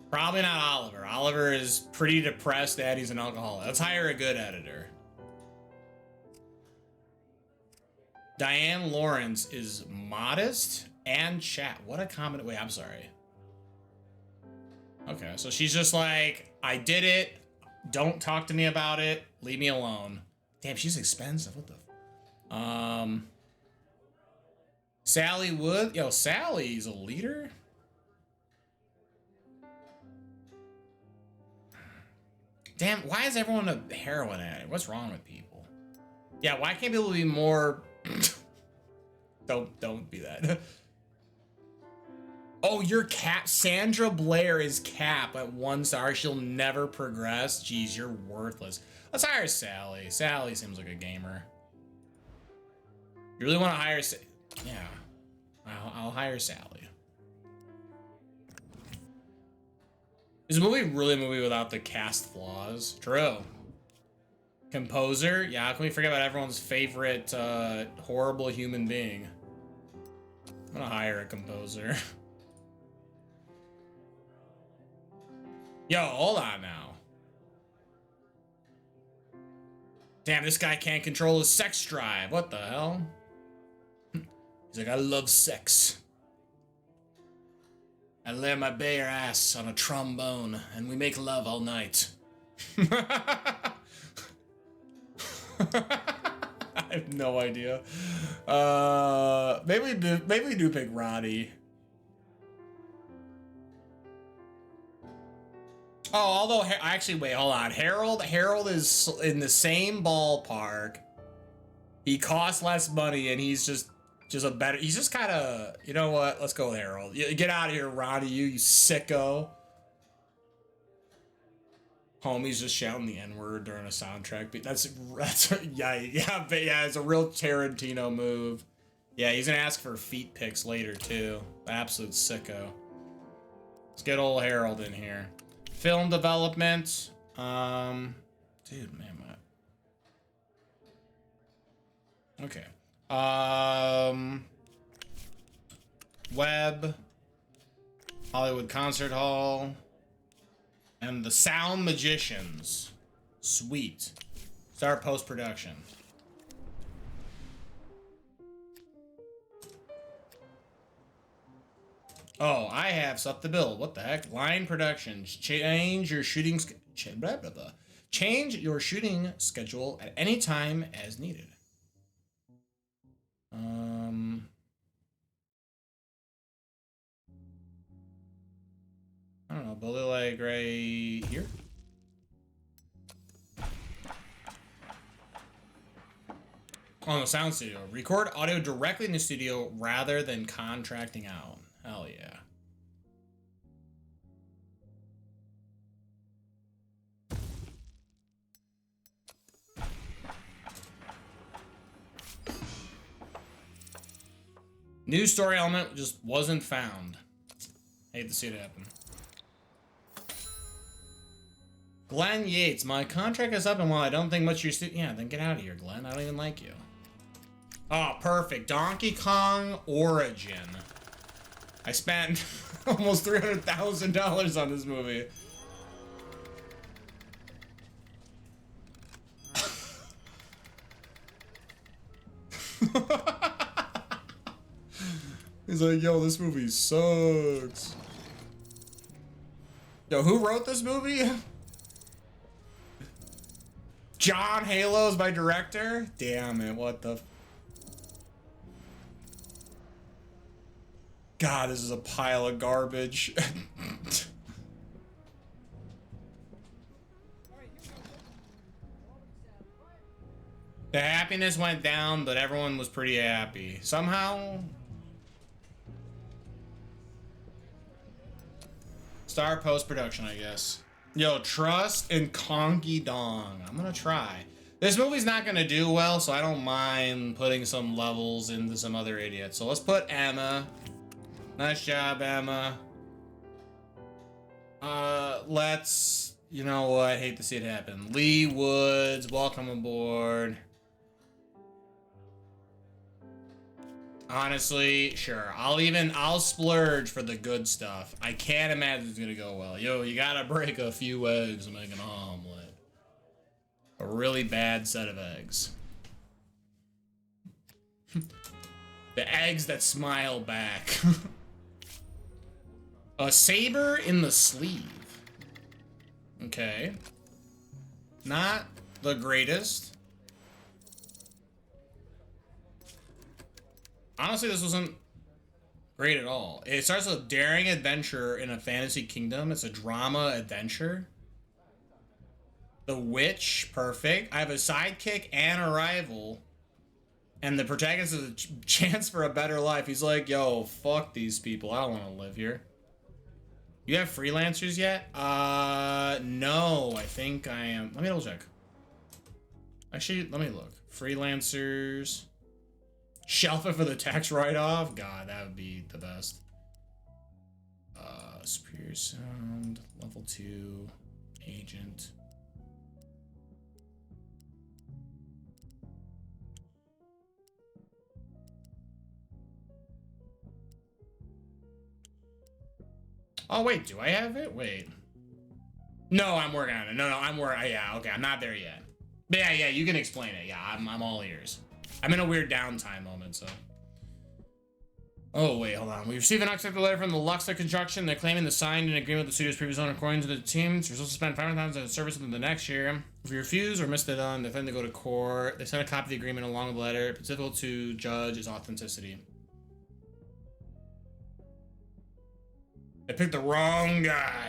Probably not Oliver. Oliver is pretty depressed that he's an alcoholic. Let's hire a good editor. Diane Lawrence is modest and chat. What a comment. Wait, I'm sorry. Okay, so she's just like, I did it. Don't talk to me about it. Leave me alone. Damn, she's expensive. What the? Sally Wood. Yo, Sally's a leader? Damn, why is everyone a heroin addict? What's wrong with people? Yeah, why can't people be more... Don't be that. Oh, you're Cap. Sandra Blair is Cap at 1 star. She'll never progress. Jeez, you're worthless. Let's hire Sally. Sally seems like a gamer. You really want to hire... Yeah. I'll hire Sally. Is the movie really a movie without the cast flaws? True. Composer? Yeah, how can we forget about everyone's favorite horrible human being? I'm gonna hire a composer. Yo, hold on now. Damn, this guy can't control his sex drive. What the hell? He's like, I love sex. I lay my bare ass on a trombone, and we make love all night. I have no idea. Maybe we do pick Roddy. Oh, although actually, wait, hold on. Harold is in the same ballpark. He costs less money, and he's just a better. He's just kind of, you know what? Let's go with Harold. Get out of here, Roddy, you sicko. Homie's just shouting the N-word during a soundtrack beat. That's yeah, but yeah, it's a real Tarantino move. Yeah, he's gonna ask for feet pics later too. Absolute sicko. Let's get old Harold in here. Film development. Dude, man, okay. Web. Hollywood Concert Hall. And the Sound Magicians. Sweet. Start post-production. Oh, I have stuff to build. What the heck? Line productions. Change your shooting Change your shooting schedule at any time as needed. I don't know, build it like right here. On the sound studio. Record audio directly in the studio rather than contracting out. Hell yeah. New story element just wasn't found. Hate to see it happen. Glenn Yates, my contract is up, and while I don't think much of your yeah, then get out of here, Glenn. I don't even like you. Oh, perfect. Donkey Kong Origin. I spent almost $300,000 on this movie. He's like, yo, this movie sucks. Yo, who wrote this movie? John Halo's my director? Damn it, what the... God, this is a pile of garbage. The happiness went down, but everyone was pretty happy. Somehow... Star post-production, I guess. Yo, trust in Conky Dong. I'm gonna try. This movie's not gonna do well, so I don't mind putting some levels into some other idiots. So let's put Emma. Nice job, Emma. Let's... You know what? I hate to see it happen. Lee Woods, welcome aboard. Honestly, sure. I'll splurge for the good stuff. I can't imagine it's gonna go well. Yo, you gotta break a few eggs to make an omelet. A really bad set of eggs. The eggs that smile back. A saber in the sleeve. Okay. Not the greatest. Honestly, this wasn't great at all. It starts with daring adventure in a fantasy kingdom. It's a drama adventure. The Witch, perfect. I have a sidekick and a rival. And the protagonist is a chance for a better life. He's like, yo, fuck these people. I don't want to live here. You have freelancers yet? No, I think I am. Let me double check. Actually, let me look. Freelancers. Shelf it for the tax write-off? God, that would be the best. Superior sound, level 2, agent. Oh, wait, do I have it? Wait. No, I'm working on it. No, I'm working. Yeah, okay, I'm not there yet. But yeah, you can explain it. Yeah, I'm all ears. I'm in a weird downtime moment, so. Oh, wait, hold on. We received an unacceptable letter from the Luxor Construction. They're claiming they signed an agreement with the studio's previous owner. According to the team, you're supposed to spend 500,000 on service within the next year. If you refuse or miss the deadline, they to go to court. They sent a copy of the agreement along with the letter. It's difficult to judge its authenticity. They picked the wrong guy.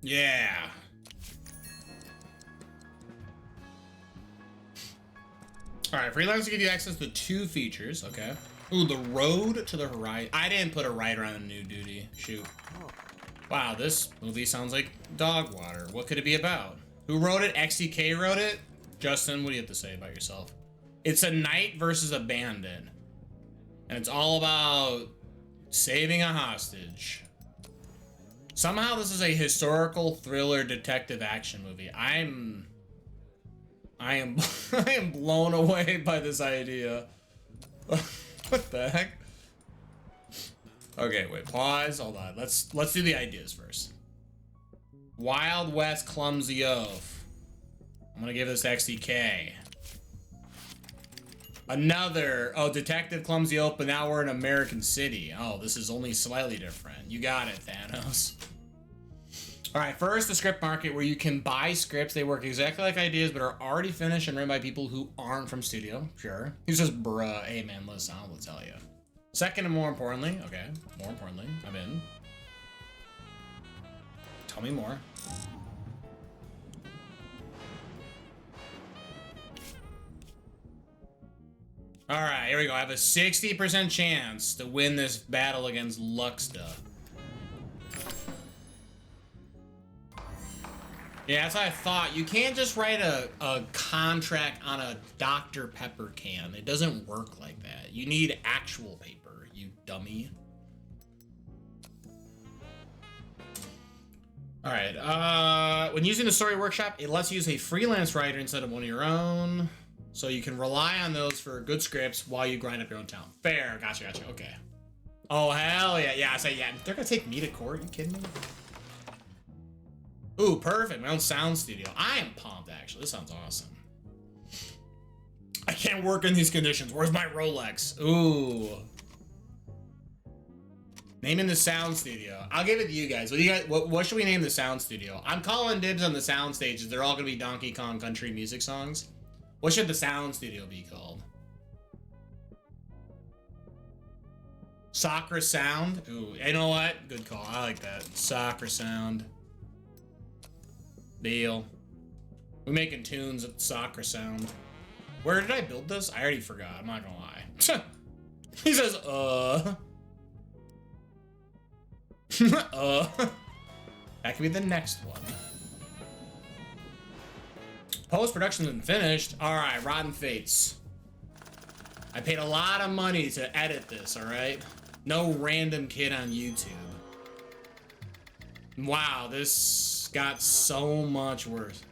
Yeah. All right, freelance give you access to 2 features. Okay. Ooh, the road to the horizon. I didn't put a writer on a new duty. Shoot. Wow, this movie sounds like dog water. What could it be about? Who wrote it? XDK wrote it? Justin, what do you have to say about yourself? It's a knight versus a bandit. And it's all about saving a hostage. Somehow this is a historical thriller detective action movie. I am I am blown away by this idea. What the heck? Okay, wait, pause, hold on. Let's do the ideas first. Wild West Clumsy Oaf. I'm gonna give this XDK. Another, oh, Detective Clumsy Oaf, but now we're in American City. Oh, this is only slightly different. You got it, Thanos. All right, first, the script market, where you can buy scripts. They work exactly like ideas, but are already finished and written by people who aren't from studio. Sure. He's just, bruh, hey man, listen, I will tell you. Second and more importantly, okay, more importantly, I'm in. Tell me more. All right, here we go. I have a 60% chance to win this battle against Luxda. Yeah, that's what I thought. You can't just write a contract on a Dr. Pepper can. It doesn't work like that. You need actual paper, you dummy. All right, when using the story workshop, it lets you use a freelance writer instead of one of your own. So you can rely on those for good scripts while you grind up your own town. Fair, gotcha, okay. Oh, hell yeah, yeah, I say, yeah, they're gonna take me to court, you kidding me? Ooh, perfect, my own sound studio. I am pumped, actually, this sounds awesome. I can't work in these conditions, where's my Rolex? Ooh. Naming the sound studio. I'll give it to you guys. What should we name the sound studio? I'm calling dibs on the sound stages. They're all gonna be Donkey Kong Country music songs. What should the sound studio be called? Soccer Sound? Ooh, you know what? Good call. I like that. Soccer Sound. Deal. We're making tunes at Soccer Sound. Where did I build this? I already forgot. I'm not gonna lie. He says, That could be the next one. Post-production's been finished. All right, Rotten Fates. I paid a lot of money to edit this, all right? No random kid on YouTube. Wow, this got so much worse.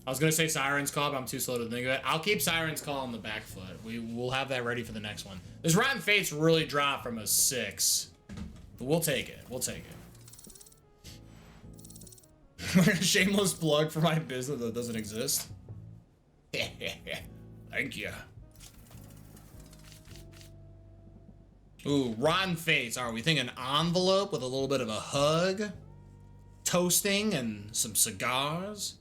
I was gonna say Siren's Call, but I'm too slow to think of it. I'll keep Siren's Call on the back foot. We'll have that ready for the next one. This Rotten Fates really dropped from a 6. But we'll take it, we'll take it. A shameless plug for my business that doesn't exist. Thank you. Ooh, Rotten Fates. Are we thinking envelope with a little bit of a hug? Toasting and some cigars?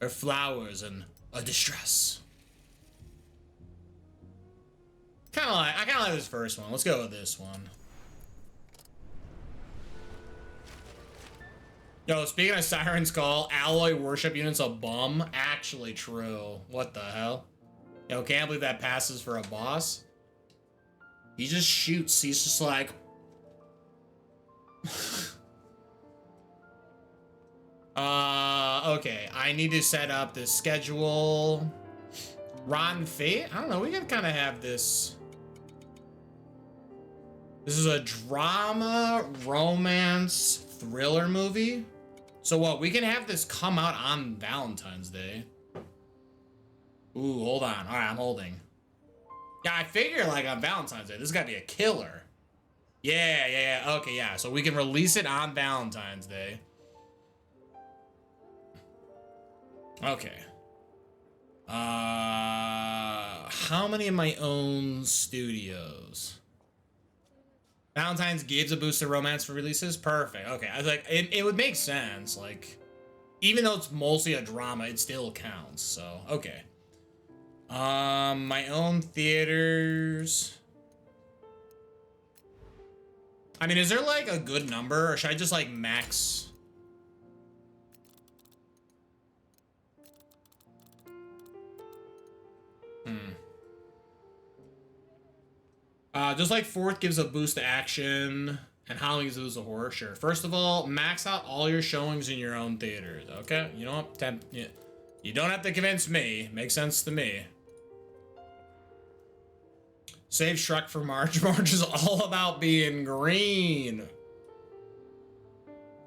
Or flowers and a distress? I kinda like this first one. Let's go with this one. Yo, speaking of Siren's Call, alloy worship unit's a bum. Actually true. What the hell? Yo, can't believe that passes for a boss. He just shoots. He's just like... okay. I need to set up the schedule. Rotten Fate? I don't know. We can kind of have this... This is a drama, romance, thriller movie. So what, we can have this come out on Valentine's Day. Ooh, hold on. All right, I'm holding. Yeah, I figure like on Valentine's Day, this has got to be a killer. Yeah. Okay, yeah. So we can release it on Valentine's Day. Okay. How many of my own studios? Valentine's gives a boost to romance for releases? Perfect. Okay, I was like, it would make sense. Like, even though it's mostly a drama, it still counts. So, okay. My own theaters. I mean, is there like a good number, or should I just like max? Just like fourth gives a boost to action, and Halloween gives a boost to horror. Sure. First of all, max out all your showings in your own theaters. Okay, you don't have to. You don't have to convince me. Makes sense to me. Save Shrek for March. March is all about being green.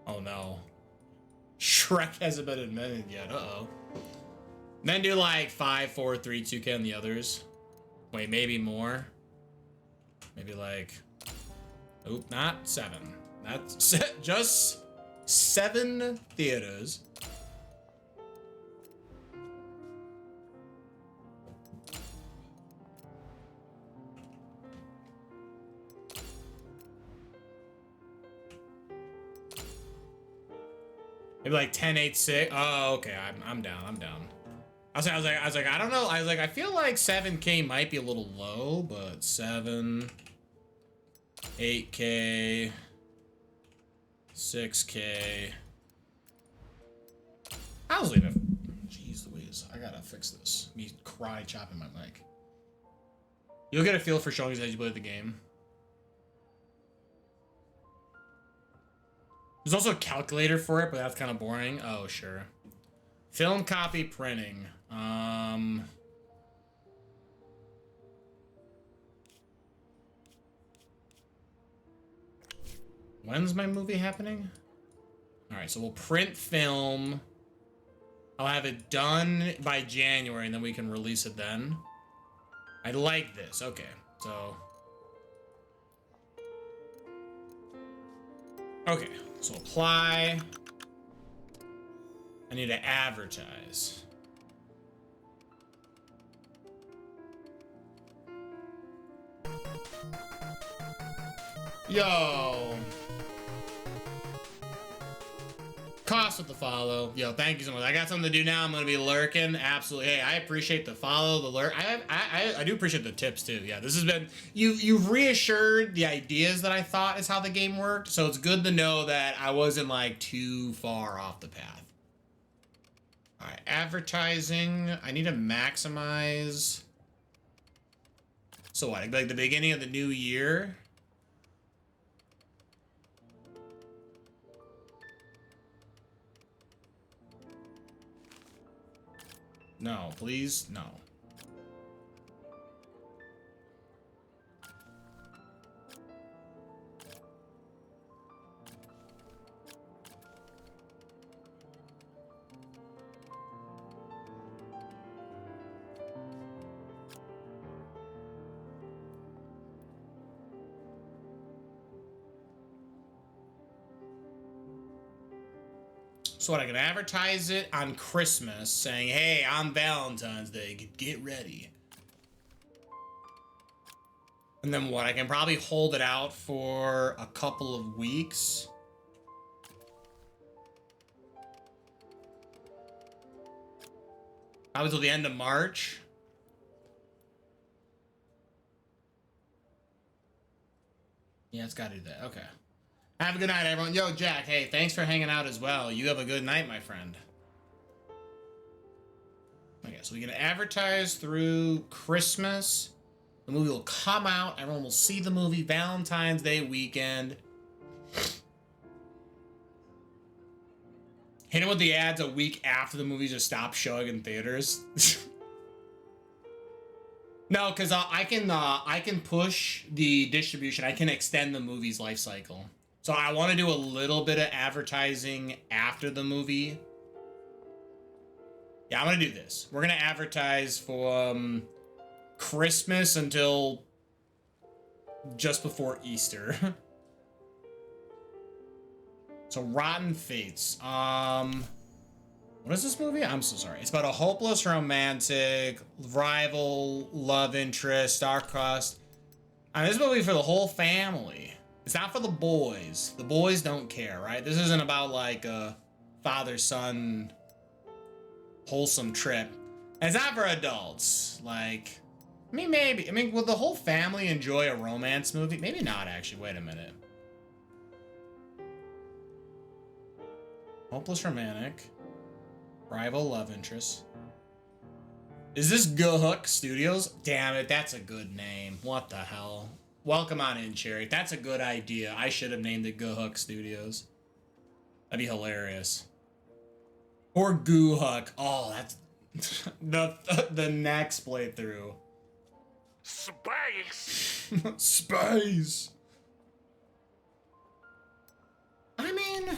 Oh no. Shrek hasn't been invented yet. Uh-oh. Then do like 5, 4, 3, 2K on the others. Wait, maybe more. Maybe like... Oop, not 7. That's just 7 theaters. Maybe like 10, 8, 6. Oh, okay. I'm down. I'm down. I was like, I don't know. I was like, I feel like 7K might be a little low, but 7, 8K, 6K. I was leaving. Jeez Louise, I gotta fix this. Me cry chopping my mic. You'll get a feel for showings as you play the game. There's also a calculator for it, but that's kind of boring. Oh, sure. Film copy printing. When's my movie happening? All right, so we'll print film. I'll have it done by January, and then we can release it then. I like this. Okay, so... Okay, so apply. I need to advertise. Yo. Cost with the follow. Yo, thank you so much. I got something to do now. I'm gonna be lurking. Absolutely. Hey, I appreciate the follow, the lurk. I do appreciate the tips too. Yeah, this has been you've reassured the ideas that I thought is how the game worked. So it's good to know that I wasn't like too far off the path. All right, advertising. I need to maximize. So what? Like the beginning of the new year. No, please, no. So what, I can advertise it on Christmas saying, hey, on Valentine's Day, get ready. And then what, I can probably hold it out for a couple of weeks. Probably till the end of March. Yeah, it's gotta do that, okay. Have a good night, everyone. Yo, Jack, hey, thanks for hanging out as well. You have a good night, my friend. Okay, so we can advertise through Christmas. The movie will come out. Everyone will see the movie Valentine's Day weekend. Hit it with the ads a week after the movie just stopped showing in theaters. No, because I can push the distribution. I can extend the movie's life cycle. So I want to do a little bit of advertising after the movie. Yeah, I'm gonna do this. We're gonna advertise for Christmas until just before Easter. So Rotten Fates. What is this movie? I'm so sorry. It's about a hopeless romantic, rival, love interest, star-crossed. I mean, this movie for the whole family. It's not for the boys. The boys don't care, right? This isn't about like a father-son wholesome trip. And it's not for adults. Like, I mean, maybe. I mean, will the whole family enjoy a romance movie? Maybe not, actually. Wait a minute. Hopeless romantic. Rival love interest. Is this Gohook Studios? Damn it, that's a good name. What the hell? Welcome on in, Cherry. That's a good idea. I should have named it Gohook Studios. That'd be hilarious. Or Goohook. Oh, that's the next playthrough. Space! Space! I mean...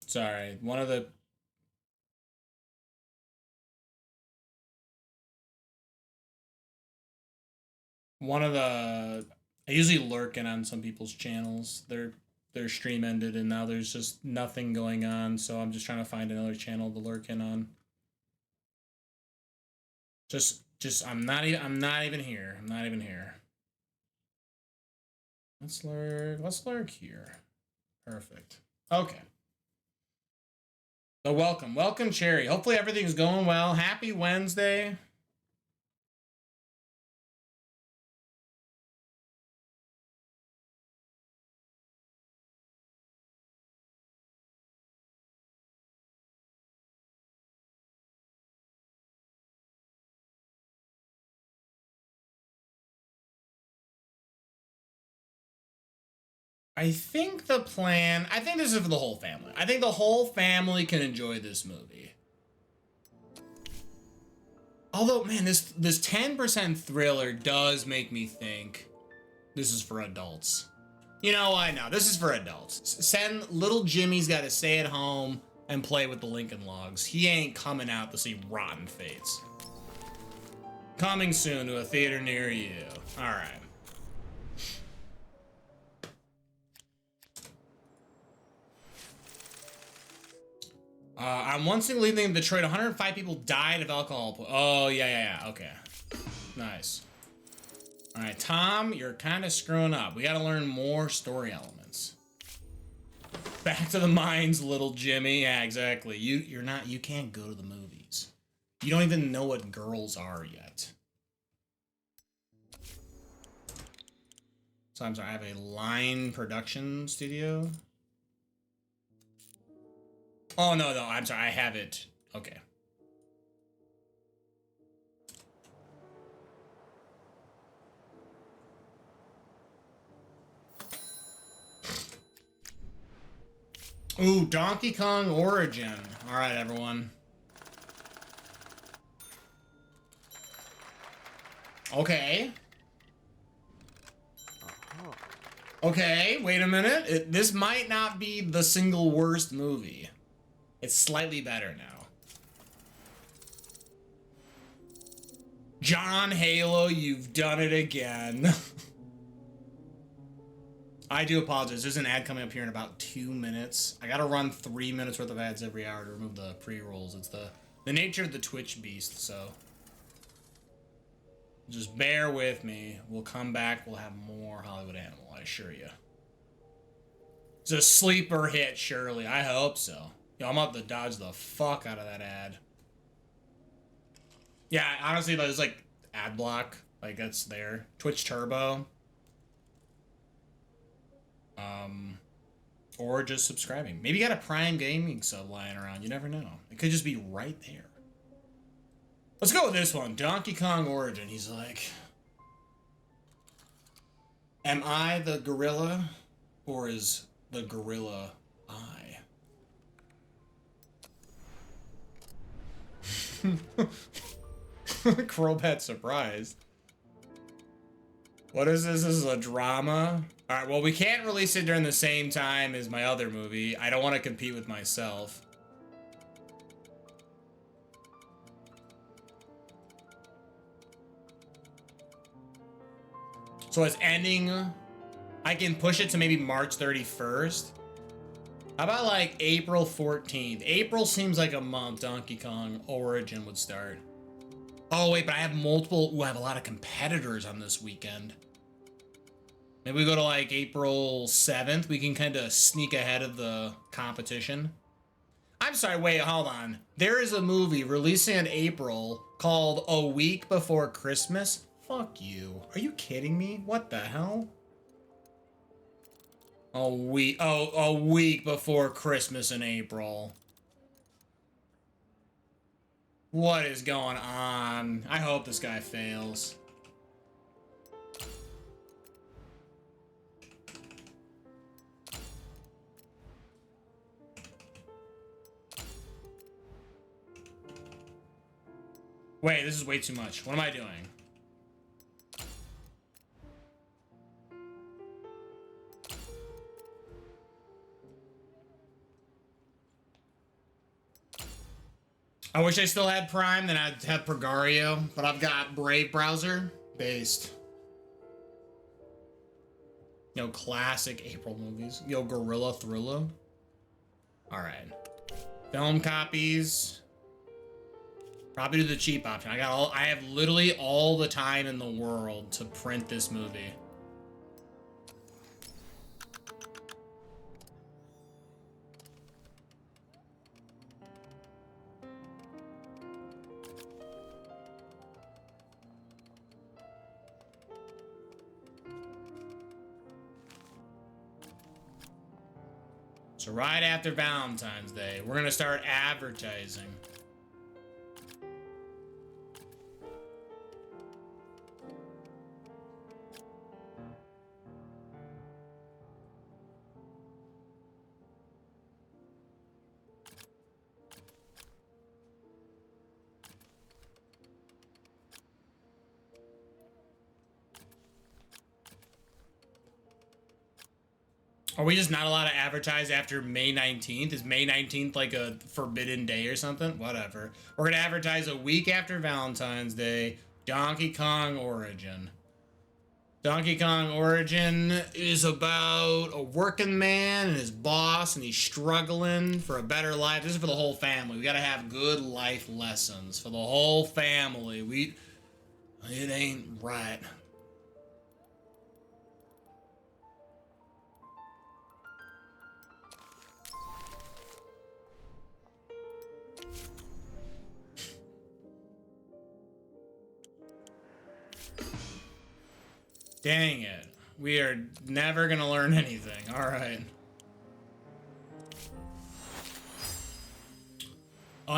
Sorry, one of the I usually lurk in on some people's channels. Their stream ended and now there's just nothing going on, so I'm just trying to find another channel to lurk in on. Just I'm not even here. I'm not even here. Let's lurk here. Perfect. Okay. So welcome Cherry. Hopefully everything's going well. Happy Wednesday. I think the plan, I think this is for the whole family. I think the whole family can enjoy this movie. Although, man, this 10% thriller does make me think this is for adults. You know, I know, this is for adults. Send little Jimmy's got to stay at home and play with the Lincoln Logs. He ain't coming out to see Rotten Fates. Coming soon to a theater near you. All right. On one single evening in Detroit, 105 people died of alcohol. Oh, yeah. Okay. Nice. All right, Tom, you're kind of screwing up. We got to learn more story elements. Back to the mines, little Jimmy. Yeah, exactly. You can't go to the movies. You don't even know what girls are yet. So I'm sorry, I have a line production studio. Oh, no, I'm sorry, I have it. Okay. Ooh, Donkey Kong Origin. All right, everyone. Okay. Okay, wait a minute. This might not be the single worst movie. It's slightly better now. John Halo, you've done it again. I do apologize. There's an ad coming up here in about 2 minutes. I gotta run 3 minutes worth of ads every hour to remove the pre-rolls. It's the nature of the Twitch beast, so just bear with me. We'll come back. We'll have more Hollywood Animal, I assure you. It's a sleeper hit, surely. I hope so. Yo, I'm about to dodge the fuck out of that ad. Yeah, honestly, there's like ad block. Like, that's there. Twitch Turbo. Or just subscribing. Maybe you got a Prime Gaming sub lying around. You never know. It could just be right there. Let's go with this one. Donkey Kong Origin. He's like, am I the gorilla? Or is the gorilla I? Crobat surprised. What is this? This is a drama? Alright, well, we can't release it during the same time as my other movie. I don't want to compete with myself. So it's ending. I can push it to maybe March 31st. How about like April 14th? April seems like a month Donkey Kong Origin would start. Oh wait, but I have multiple. Ooh, I have a lot of competitors on this weekend. Maybe we go to like April 7th. We can kind of sneak ahead of the competition. I'm sorry, wait, hold on. There is a movie releasing in April called A Week Before Christmas. Fuck you. Are you kidding me? What the hell? A week before Christmas in April. What is going on? I hope this guy fails. Wait, this is way too much. What am I doing? I wish I still had Prime, then I'd have Pregario, but I've got Brave browser based. Yo, classic April movies. Yo, Gorilla Thriller. All right. Film copies. Probably do the cheap option. I have literally all the time in the world to print this movie. So right after Valentine's Day, we're gonna start advertising. Are we just not allowed to advertise after May 19th? Is May 19th like a forbidden day or something? Whatever. We're going to advertise a week after Valentine's Day, Donkey Kong Origin. Donkey Kong Origin is about a working man and his boss, and he's struggling for a better life. This is for the whole family. We got to have good life lessons for the whole family. It ain't right. Dang it. We are never gonna learn anything. Alright.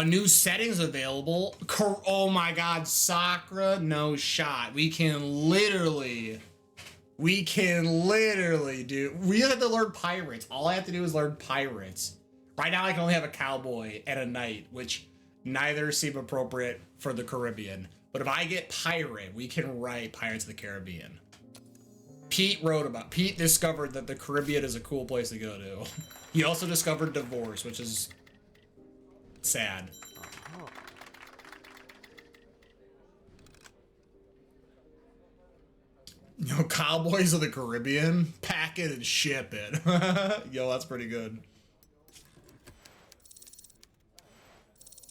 New settings available. Oh my god, Sakura, no shot. We can literally do. We have to learn pirates. All I have to do is learn pirates. Right now I can only have a cowboy and a knight, which neither seem appropriate for the Caribbean. But if I get pirate, we can write Pirates of the Caribbean. Pete discovered that the Caribbean is a cool place to go to. He also discovered divorce, which is sad. Yo, Cowboys of the Caribbean? Pack it and ship it. Yo, that's pretty good.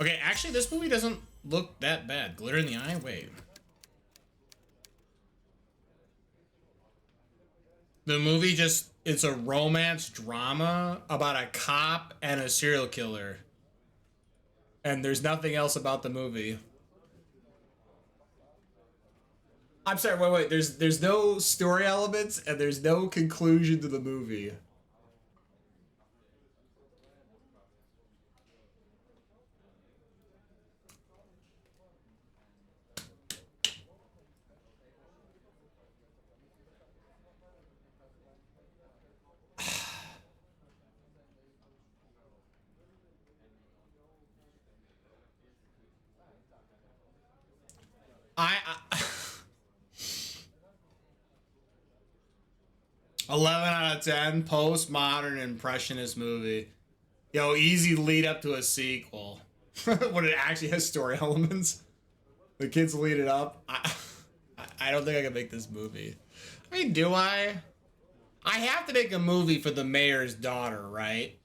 Okay, actually, this movie doesn't look that bad. Glitter in the Eye? Wait. The movie it's a romance drama about a cop and a serial killer. And there's nothing else about the movie. I'm sorry, wait. There's no story elements and there's no conclusion to the movie. 11 out of 10. Postmodern impressionist movie. Yo, easy lead up to a sequel. When it actually has story elements. The kids lead it up. I don't think I can make this movie. I mean, do I? I have to make a movie for the mayor's daughter, right?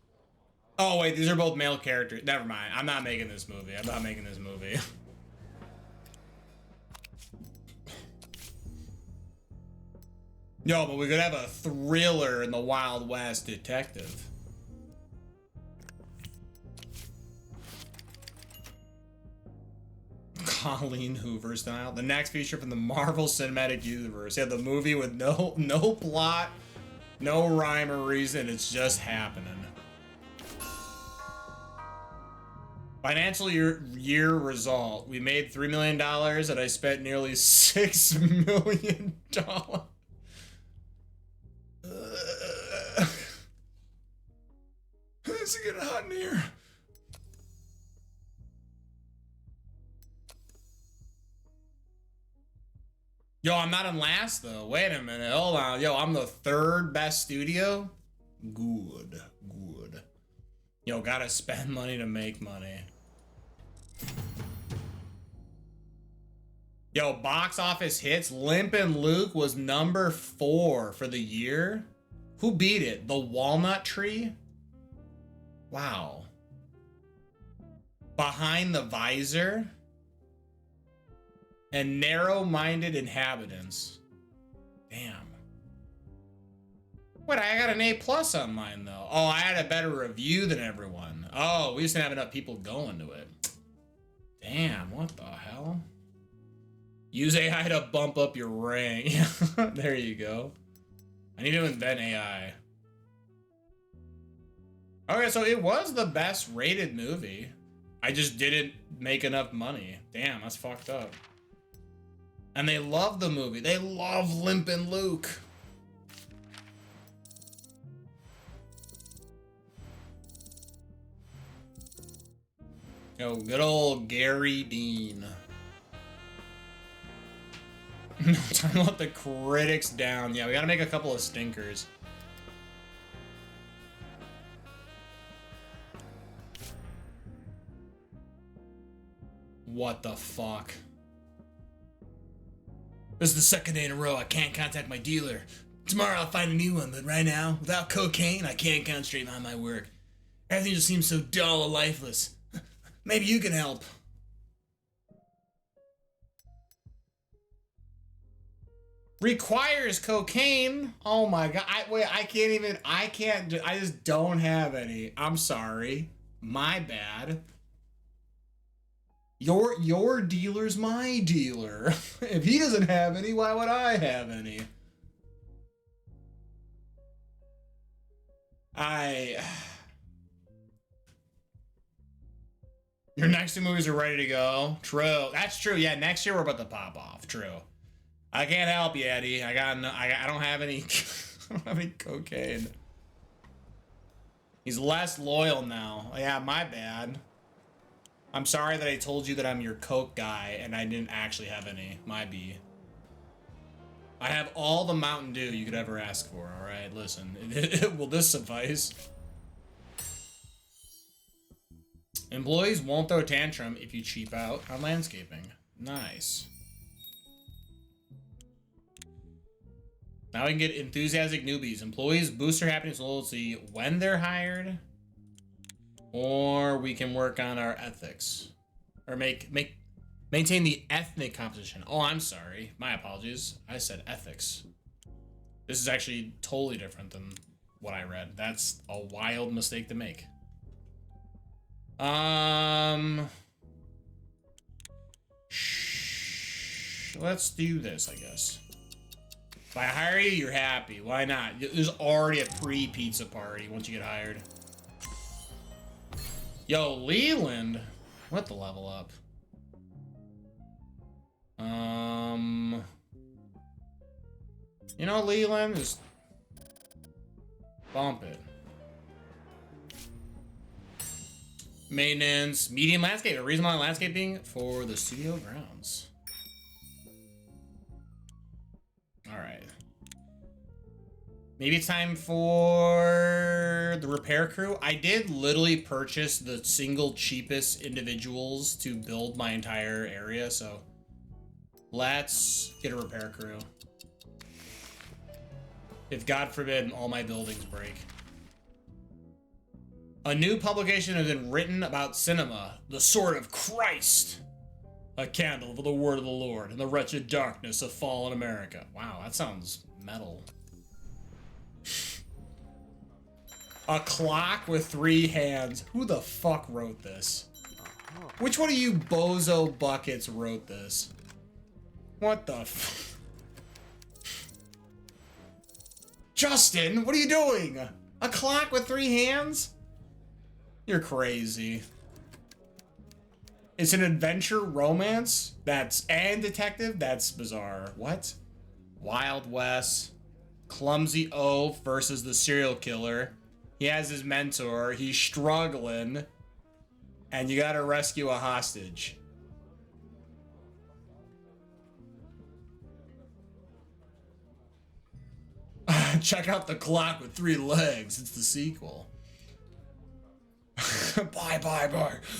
Oh, wait, these are both male characters. Never mind. I'm not making this movie. I'm not making this movie. Yo, but we could have a thriller in the Wild West detective. Colleen Hoover style. The next feature from the Marvel Cinematic Universe. Yeah, the movie with no plot, no rhyme or reason. It's just happening. Financial year result. We made $3 million and I spent nearly $6 million. It's getting hot in here. Yo, I'm not in last though. Wait a minute. Hold on. Yo, I'm the third best studio. Good. Yo, gotta spend money to make money. Yo, box office hits. Limp and Luke was number 4 for the year. Who beat it? The Walnut Tree? Wow. Behind the Visor? And Narrow-Minded Inhabitants. Damn. Wait, I got an A+ on mine, though. Oh, I had a better review than everyone. Oh, we just didn't have enough people going to it. Damn, what the hell? Use AI to bump up your rank. There you go. I need to invent AI. Okay, so it was the best rated movie. I just didn't make enough money. Damn, that's fucked up. And they love the movie. They love Limp and Luke. Yo, good old Gary Dean. Time to let the critics down. Yeah, we gotta make a couple of stinkers. What the fuck? This is the second day in a row I can't contact my dealer. Tomorrow I'll find a new one, but right now, without cocaine, I can't concentrate on my work. Everything just seems so dull and lifeless. Maybe you can help. Requires cocaine. Oh my god. I just don't have any. I'm sorry. My bad. Your dealer's my dealer. If he doesn't have any, why would I have any? Your next 2 movies are ready to go. True. That's true. Yeah, next year we're about to pop off. True. I can't help you, Eddie. I don't have any I don't have any cocaine. He's less loyal now. Yeah, my bad. I'm sorry that I told you that I'm your coke guy and I didn't actually have any. My B. I have all the Mountain Dew you could ever ask for, alright? Listen, will this suffice? Employees won't throw a tantrum if you cheap out on landscaping. Nice. Now we can get enthusiastic newbies. Employees boost their happiness and loyalty when they're hired. Or we can work on our ethics. Or maintain the ethnic composition. Oh, I'm sorry. My apologies. I said ethics. This is actually totally different than what I read. That's a wild mistake to make. Let's do this, I guess. If I hire you, you're happy. Why not? There's already a pre-pizza party once you get hired. Yo, Leland. What the level up? You know, Leland, just bump it. Maintenance, medium landscape. A reasonable landscaping for the studio grounds. All right. Maybe it's time for the repair crew. I did literally purchase the single cheapest individuals to build my entire area, so let's get a repair crew. If God forbid all my buildings break. A new publication has been written about cinema, the sword of Christ. A candle for the word of the Lord in the wretched darkness of fallen America. Wow, that sounds metal. A clock with 3 hands. Who the fuck wrote this? Which one of you bozo buckets wrote this? What the f- Justin, what are you doing? A clock with 3 hands? You're crazy. It's an adventure romance and detective? That's bizarre. What? Wild West. Clumsy Oaf versus the serial killer. He has his mentor. He's struggling. And you gotta rescue a hostage. Check out the clock with 3 legs. It's the sequel. Bye.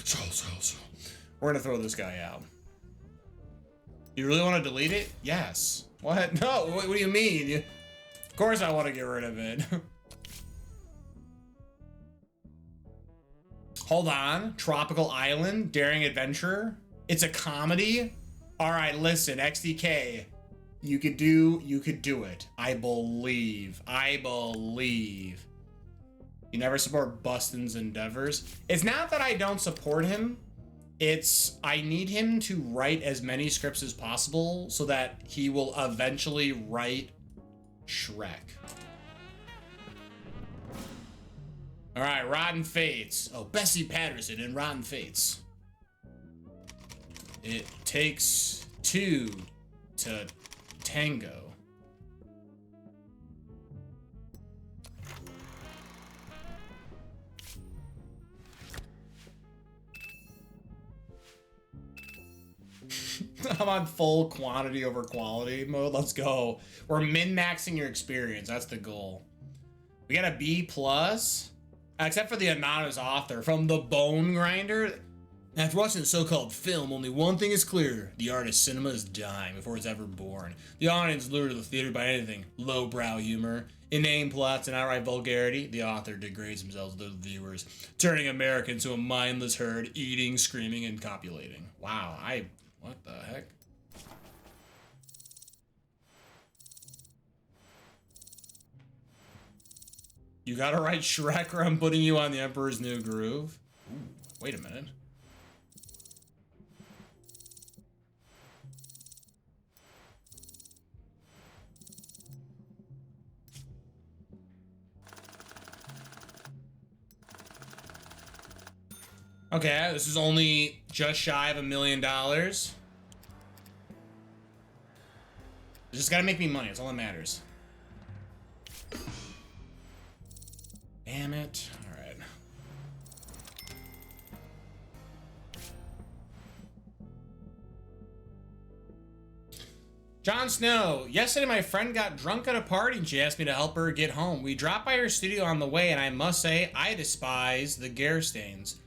So. We're gonna throw this guy out. You really want to delete it? Yes. What? No, what do you mean? Of course I want to get rid of it. Hold on. Tropical Island, Daring Adventurer. It's a comedy. All right, listen, XDK. You could do it. I believe. You never support Bustin's endeavors. It's not that I don't support him. It's I need him to write as many scripts as possible so that he will eventually write Shrek. All right, Rotten Fates. Oh, Bessie Patterson in Rotten Fates. It takes 2 to tango. I'm on full quantity over quality mode. Let's go. We're min-maxing your experience. That's the goal. We got a B+. Except for the anonymous author from The Bone Grinder. After watching the so-called film, only one thing is clear. The artist's cinema is dying before it's ever born. The audience lured to the theater by anything. Lowbrow humor, inane plots, and outright vulgarity. The author degrades himself to the viewers, turning America into a mindless herd, eating, screaming, and copulating. Wow, what the heck? You gotta write Shrek or I'm putting you on the Emperor's New Groove. Ooh, wait a minute. Okay, this is only just shy of $1 million. You just gotta make me money, that's all that matters. Damn it. Alright. Jon Snow. Yesterday my friend got drunk at a party and she asked me to help her get home. We dropped by her studio on the way and I must say I despise the Gersteins.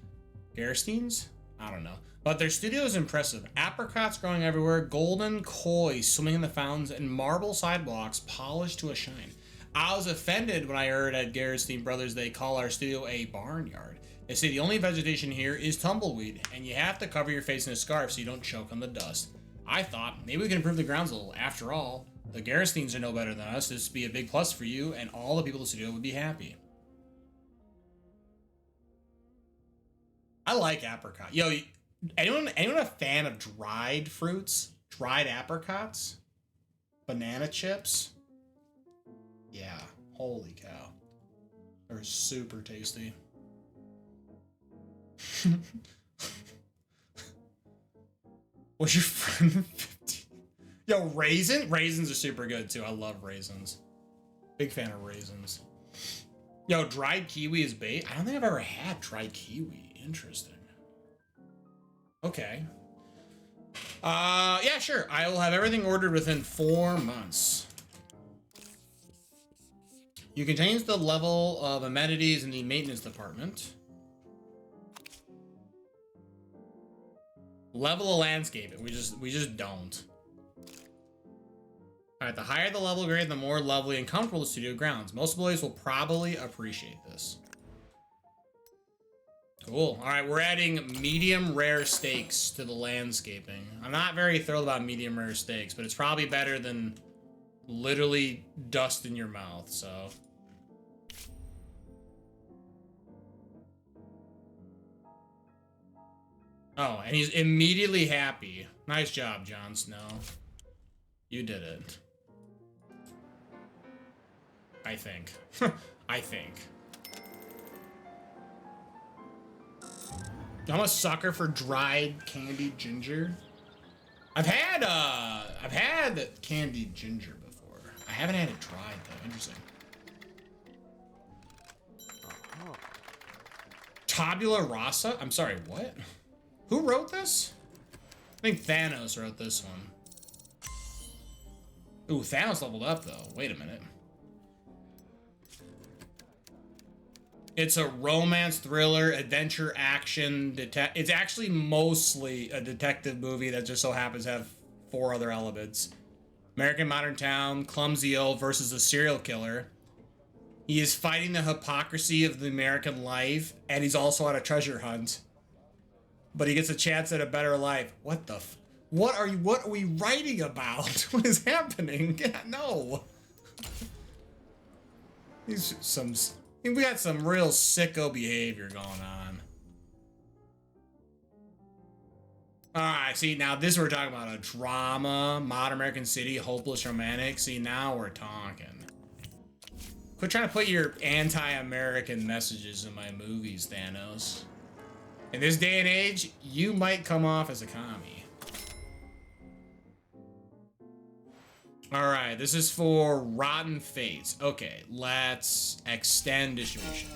Gersteins? I don't know. But their studio is impressive. Apricots growing everywhere, golden koi swimming in the fountains, and marble sidewalks polished to a shine. I was offended when I heard at Gerstein Brothers they call our studio a barnyard. They say the only vegetation here is tumbleweed, and you have to cover your face in a scarf so you don't choke on the dust. I thought, maybe we can improve the grounds a little. After all, the Gersteins are no better than us. This would be a big plus for you, and all the people in the studio would be happy. I like apricot. Yo, anyone a fan of dried fruits? Dried apricots? Banana chips? Yeah, holy cow. They're super tasty. Was your friend 15? Yo, raisins are super good too. I love raisins. Big fan of raisins. Yo, dried kiwi is bait. I don't think I've ever had dried kiwi. Interesting. Okay. Yeah, sure. I will have everything ordered within 4 months. You can change the level of amenities in the maintenance department. Level of landscaping. We just don't. All right, the higher the level grade, the more lovely and comfortable the studio grounds. Most employees will probably appreciate this. Cool. All right, we're adding medium rare steaks to the landscaping. I'm not very thrilled about medium rare steaks, but it's probably better than literally dust in your mouth, so. Oh, and he's immediately happy. Nice job, Jon Snow. You did it. I think. I think. I'm a sucker for dried candied ginger. I've had candied ginger before. I haven't had it dried though. Interesting. Tabula rasa? I'm sorry, what? Who wrote this? I think Thanos wrote this one. Ooh, Thanos leveled up though. Wait a minute. It's a romance, thriller, adventure, action, it's actually mostly a detective movie that just so happens to have 4 other elements. American Modern Town, Clumsy Elf versus a serial killer. He is fighting the hypocrisy of the American life, and he's also on a treasure hunt. But he gets a chance at a better life. What the what are we writing about? What is happening? Yeah, no. We got some real sicko behavior going on. Alright, see, now this we're talking about a drama, modern American city, hopeless romantic. See, now we're talking. Quit trying to put your anti-American messages in my movies, Thanos. In this day and age, you might come off as a commie. Alright, this is for Rotten Fates. Okay, let's extend distribution.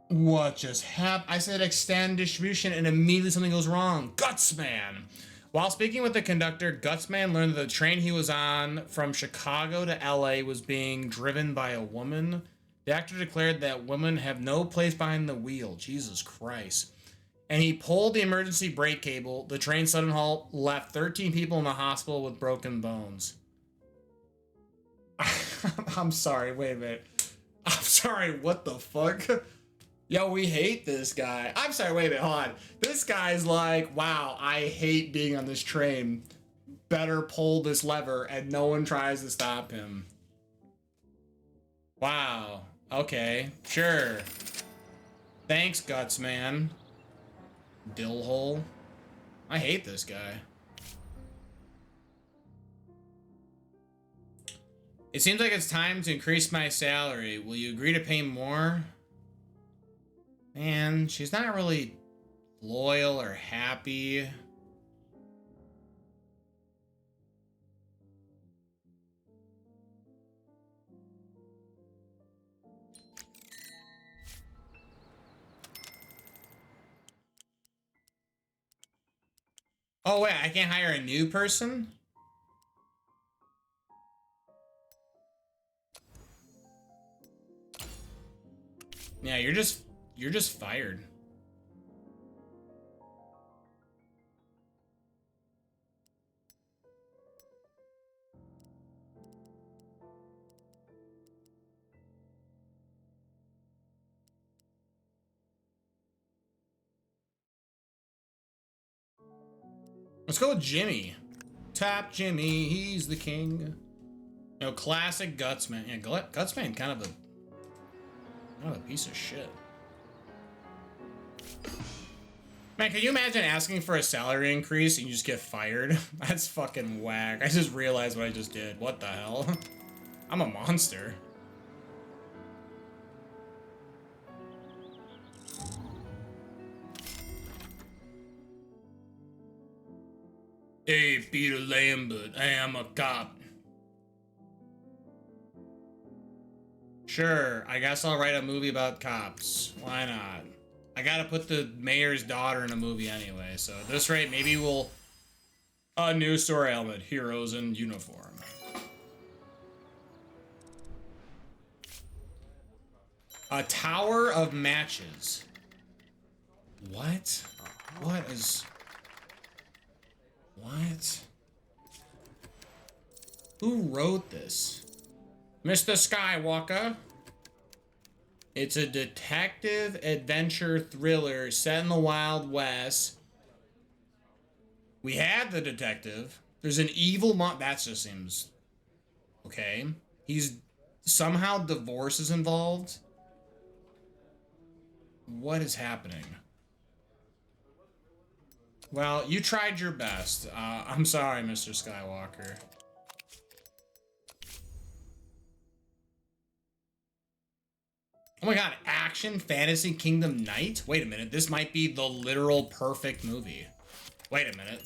What just happened? I said extend distribution and immediately something goes wrong. Gutsman! While speaking with the conductor, Gutsman learned that the train he was on from Chicago to LA was being driven by a woman. The actor declared that women have no place behind the wheel. Jesus Christ. And he pulled the emergency brake cable. The train sudden halt left 13 people in the hospital with broken bones. I'm sorry, wait a minute. I'm sorry, what the fuck? Yo, we hate this guy. I'm sorry, wait a minute, hold on. This guy's like, wow, I hate being on this train. Better pull this lever, and no one tries to stop him. Wow, okay, sure. Thanks, Guts, man. Dillhole. I hate this guy. It seems like it's time to increase my salary. Will you agree to pay more? Man, she's not really loyal or happy. Oh wait, I can't hire a new person? Yeah, you're just fired. Let's go with Jimmy. Tap Jimmy, he's the king. You know, classic Gutsman. Yeah, Gutsman kind of a piece of shit. Man, can you imagine asking for a salary increase and you just get fired? That's fucking whack. I just realized what I just did. What the hell? I'm a monster. Hey, Peter Lambert, I am a cop. Sure, I guess I'll write a movie about cops. Why not? I gotta put the mayor's daughter in a movie anyway, so at this rate, maybe we'll... A new story element, heroes in uniform. A tower of matches. What? What is... What? Who wrote this? Mr. Skywalker. It's a detective adventure thriller set in the Wild West. We had the detective. There's an evil mom. That just seems... Okay. He's... Somehow divorce is involved. What is happening? Well, you tried your best. I'm sorry, Mr. Skywalker. Oh my god, action, fantasy, Kingdom Knight? Wait a minute, this might be the literal perfect movie. Wait a minute.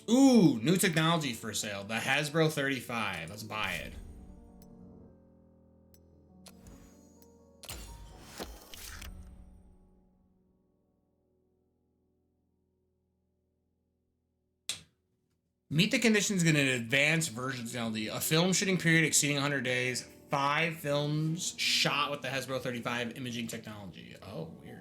Ooh, new technology for sale. The Hasbro 35. Let's buy it. Meet the conditions in an advanced version technology. A film shooting period exceeding 100 days. 5 films shot with the Hasbro 35 imaging technology. Oh, weird.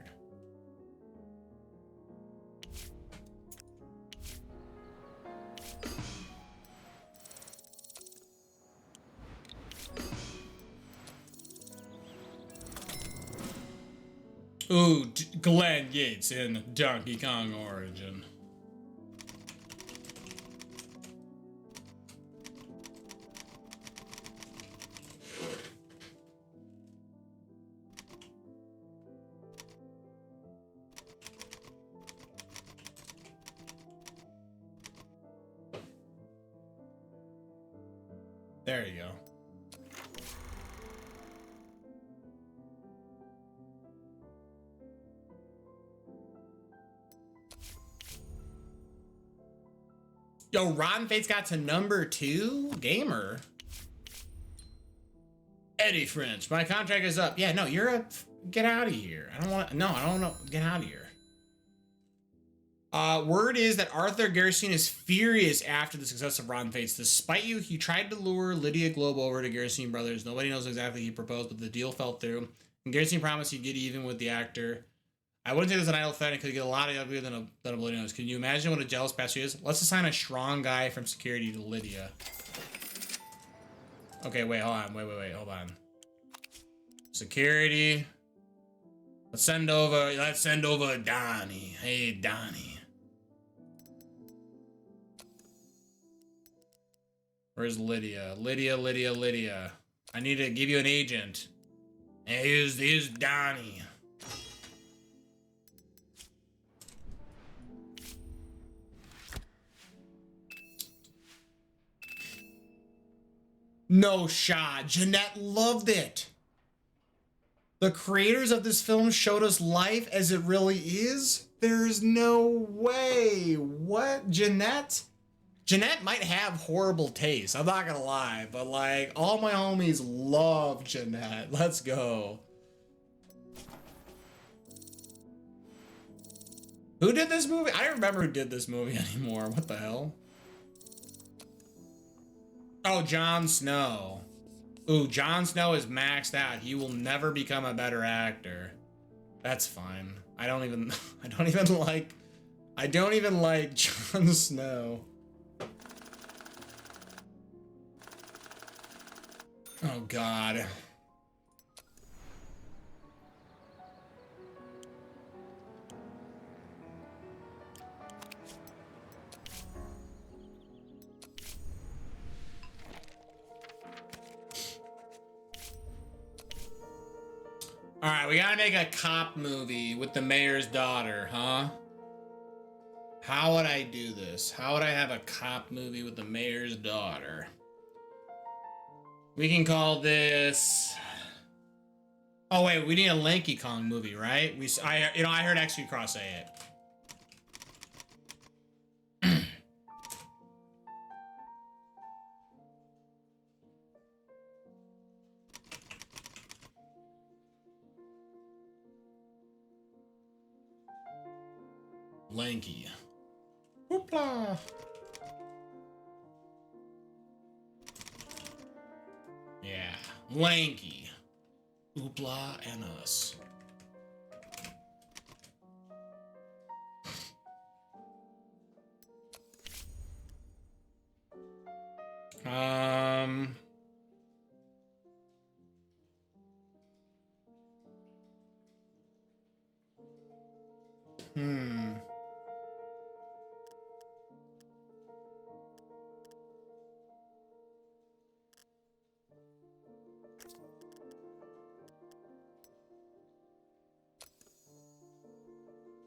Ooh, Glenn Yates in Donkey Kong Origin. There you go. Yo, Rotten Fates got to #2? Gamer. Eddie French, my contract is up. Yeah, no, you're a... Get out of here. I don't want to... No, I don't know. Get out of here. Word is that Arthur Garrison is furious after the success of Rotten Fates. Despite you, he tried to lure Lydia Globe over to Garrison Brothers. Nobody knows exactly he proposed, but the deal fell through. And Garrison promised he'd get even with the actor. I wouldn't say there's an idle threat. It could get a lot uglier than a bloody nose. Can you imagine what a jealous bastard is? Let's assign a strong guy from security to Lydia. Okay, wait, hold on. Wait, hold on. Security. Let's send over Donnie. Hey, Donnie. Where's Lydia? Lydia. I need to give you an agent. Hey, here's Donnie. No shot. Jeanette loved it. The creators of this film showed us life as it really is. There's no way. What? Jeanette? Jeanette might have horrible taste. I'm not gonna lie, but like all my homies love Jeanette. Let's go. Who did this movie? I don't remember who did this movie anymore. What the hell? Oh, Jon Snow. Ooh, Jon Snow is maxed out. He will never become a better actor. That's fine. I don't even like Jon Snow. Oh God. All right, we gotta make a cop movie with the mayor's daughter, huh? How would I do this? How would I have a cop movie with the mayor's daughter? We can call this... Oh wait, we need a Lanky Kong movie, right? I heard XQ Cross say it. Lanky. Whoopla. Lanky. Oopla and us.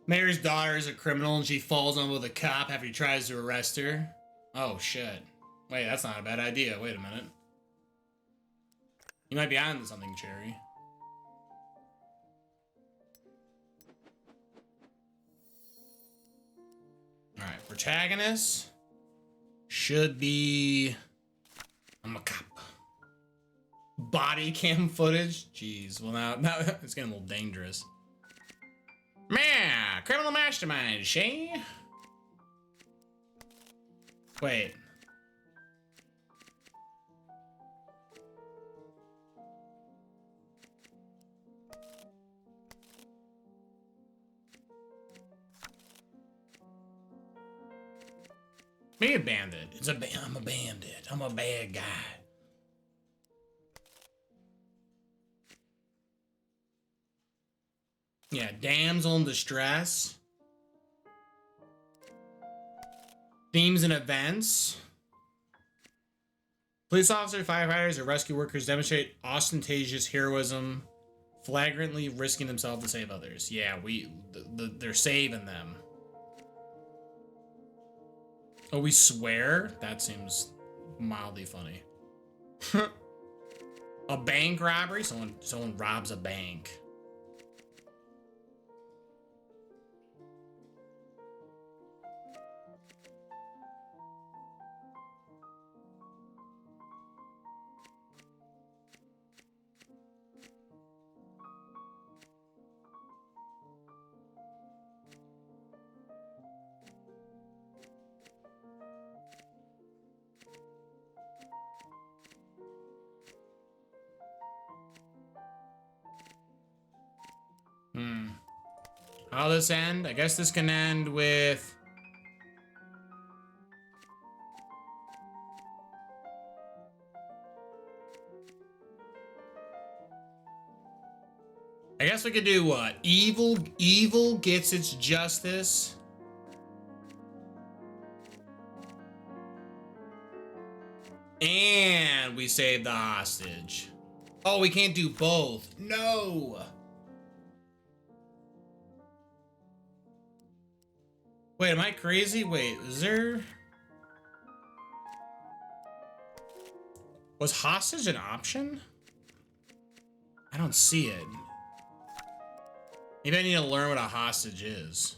Mayor's daughter is a criminal and she falls in with a cop after he tries to arrest her. Oh shit. Wait, that's not a bad idea. Wait a minute. You might be onto something, Cherry. Alright, protagonist should be... I'm a cop. Body cam footage? Jeez, well now it's getting a little dangerous. Man, criminal mastermind, she? Wait. Maybe a bandit. I'm a bandit. I'm a bad guy. Yeah, damsel in distress. Themes and events. Police officers, firefighters, or rescue workers demonstrate ostentatious heroism, flagrantly risking themselves to save others. Yeah, they're saving them. Oh, we swear? That seems mildly funny. A bank robbery? Someone robs a bank. How'll this end? I guess this can end with... I guess we could do what? Evil gets its justice. And we save the hostage. Oh, we can't do both. No! Wait, am I crazy? Wait, is there... Was hostage an option? I don't see it. Maybe I need to learn what a hostage is.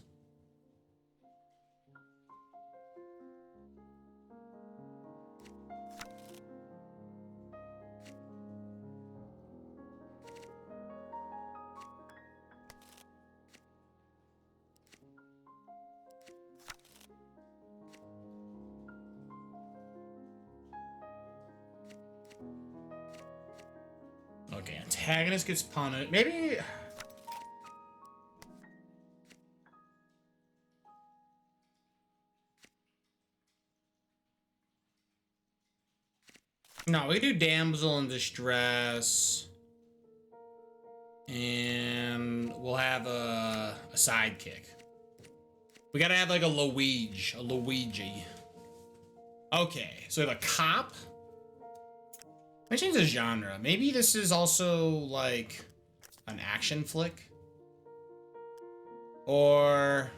Okay, antagonist gets punished. Maybe... No, we do damsel in distress. And we'll have a sidekick. We gotta have like a Luigi. Okay, so we have a cop. Let me change the genre. Maybe this is also like an action flick. Or...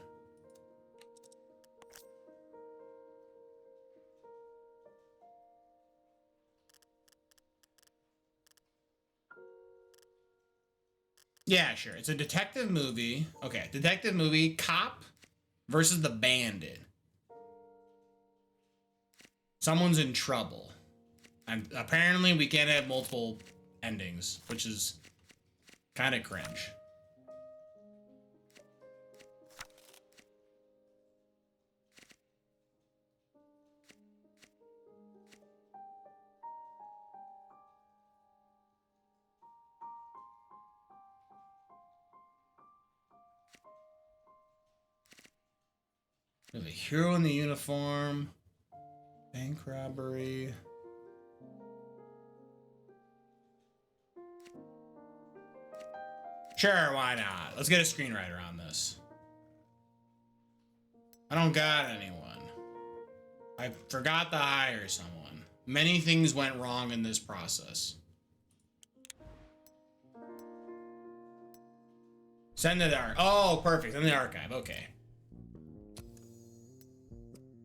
yeah, sure. It's a detective movie. Okay, detective movie, cop versus the bandit. Someone's in trouble. And apparently we can't have multiple endings, which is kind of cringe. There's a hero in the uniform. Bank robbery. Sure, why not? Let's get a screenwriter on this. I don't got anyone. I forgot to hire someone. Many things went wrong in this process. Send to the archive. Oh, perfect. In the archive. Okay.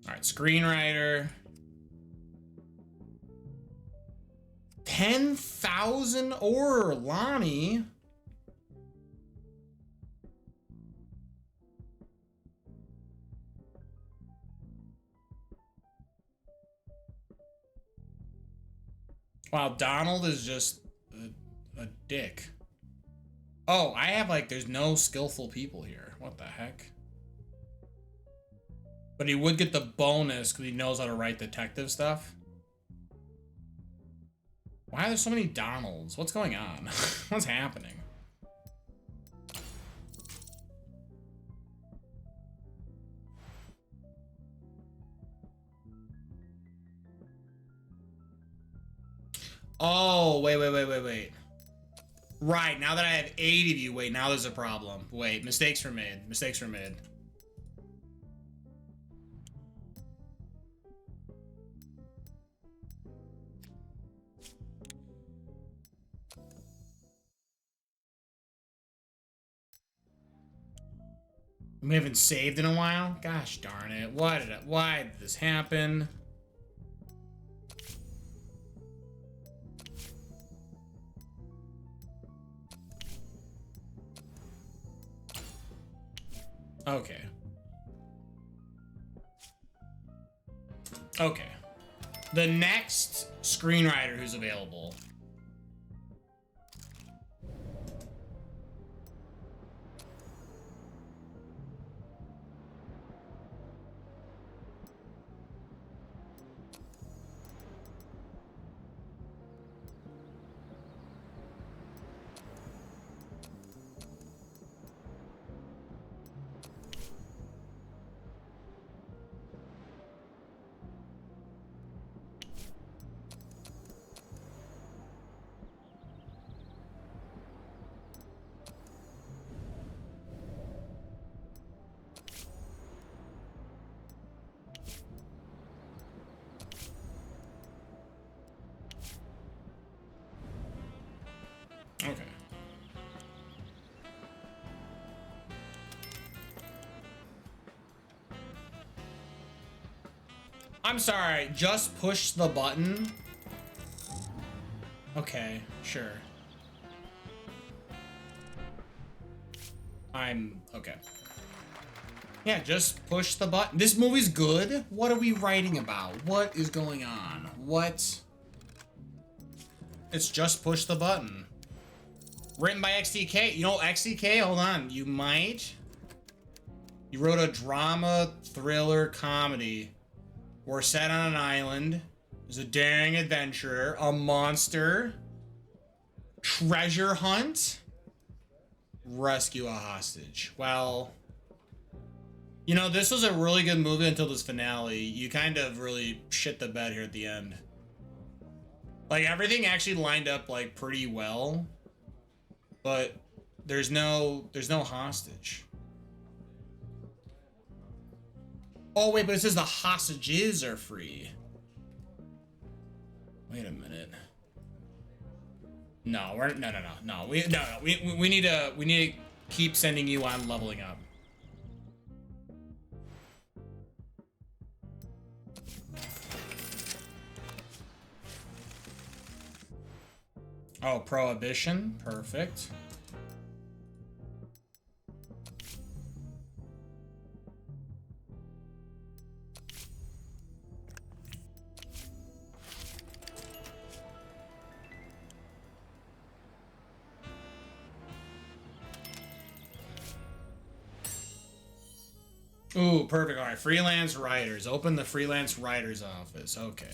All right, screenwriter. 10,000 or Lonnie. Wow, Donald is just a dick. Oh, I have like, there's no skillful people here. What the heck? But he would get the bonus because he knows how to write detective stuff. Why are there so many Donalds? What's going on? What's happening? Oh, wait. Right, now that I have 8 of you, wait, now there's a problem. Wait, mistakes were made. Mistakes were made. We haven't saved in a while? Gosh darn it. Why did this happen? Okay. Okay. The next screenwriter who's available. Okay. I'm sorry, just push the button? Okay, sure. Okay. Yeah, just push the button. This movie's good? What are we writing about? What is going on? What? It's just push the button. Written by XDK. You know XDK? Hold on. You might. You wrote a drama, thriller, comedy. We're set on an island. There's a daring adventurer, a monster, treasure hunt, rescue a hostage. Well, you know, this was a really good movie until this finale. You kind of really shit the bed here at the end. Like, everything actually lined up, like, pretty well. But there's no hostage. Oh, wait, but it says the hostages are free. Wait a minute. No, we need to keep sending you on leveling up. Oh, prohibition. Perfect. Ooh, perfect. All right, freelance writers. Open the freelance writers office. Okay.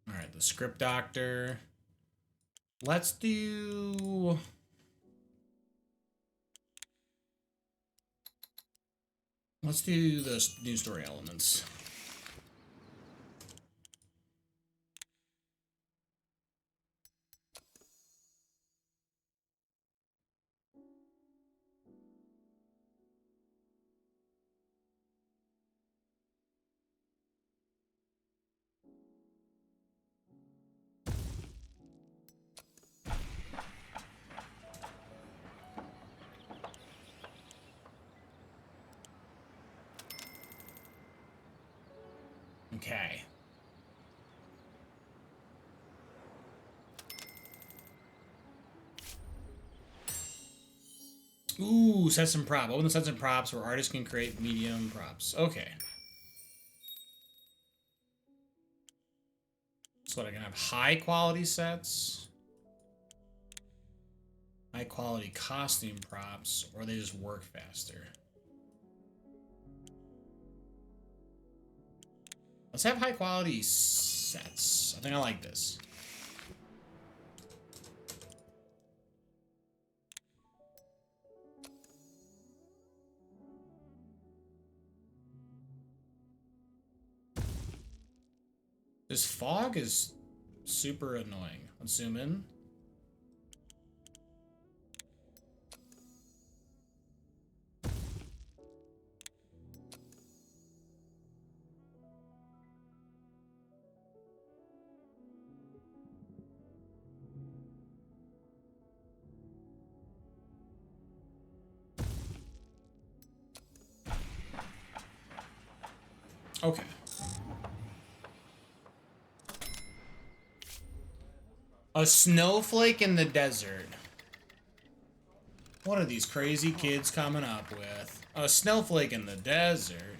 All right, the script doctor. Let's do... Let's do the news story elements. Okay. Ooh, sets and prop. Open the sets and props where artists can create medium props. Okay. So what, I can have high quality sets, high quality costume props, or they just work faster. Let's have high quality sets. I think I like this. This fog is super annoying. Let's zoom in. Okay. A snowflake in the desert. What are these crazy kids coming up with? A snowflake in the desert.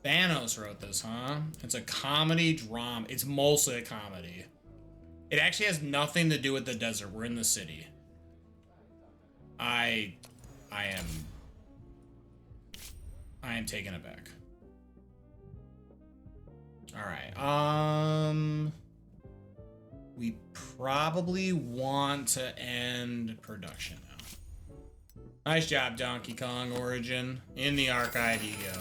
Thanos wrote this, huh? It's a comedy drama. It's mostly a comedy. It actually has nothing to do with the desert. We're in the city. I am taken aback. All right. We probably want to end production now. Nice job, Donkey Kong Origin. In the archive you go.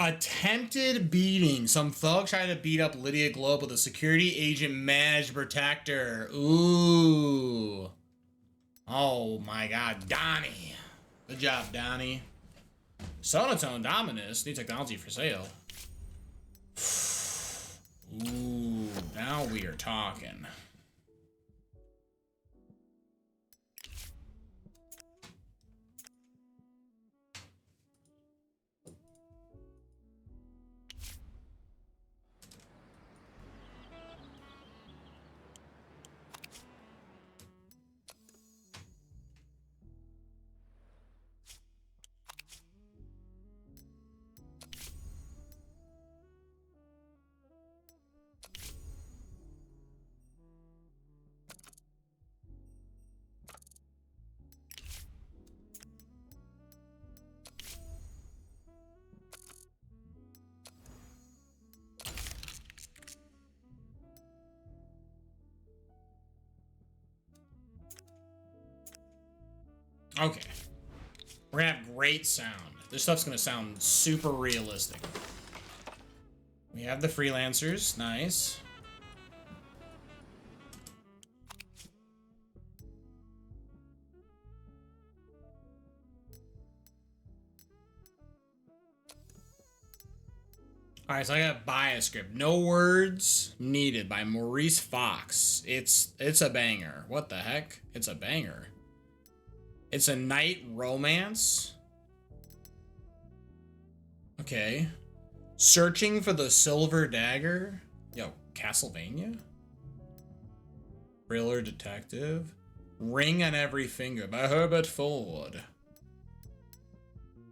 Attempted beating. Some thug tried to beat up Lydia Globe with a security agent managed to protect her. Ooh. Oh my god, Donnie. Good job, Donnie. Sonotone Dominus. New technology for sale. Ooh, now we are talking. Okay. We're gonna have great sound. This stuff's gonna sound super realistic. We have the freelancers. Nice. All right, so I got bias script. No words needed by Maurice Fox. It's a banger. What the heck? It's a banger. It's a knight romance. Okay. Searching for the silver dagger. Yo, Castlevania. Thriller detective. Ring on Every Finger by Herbert Ford.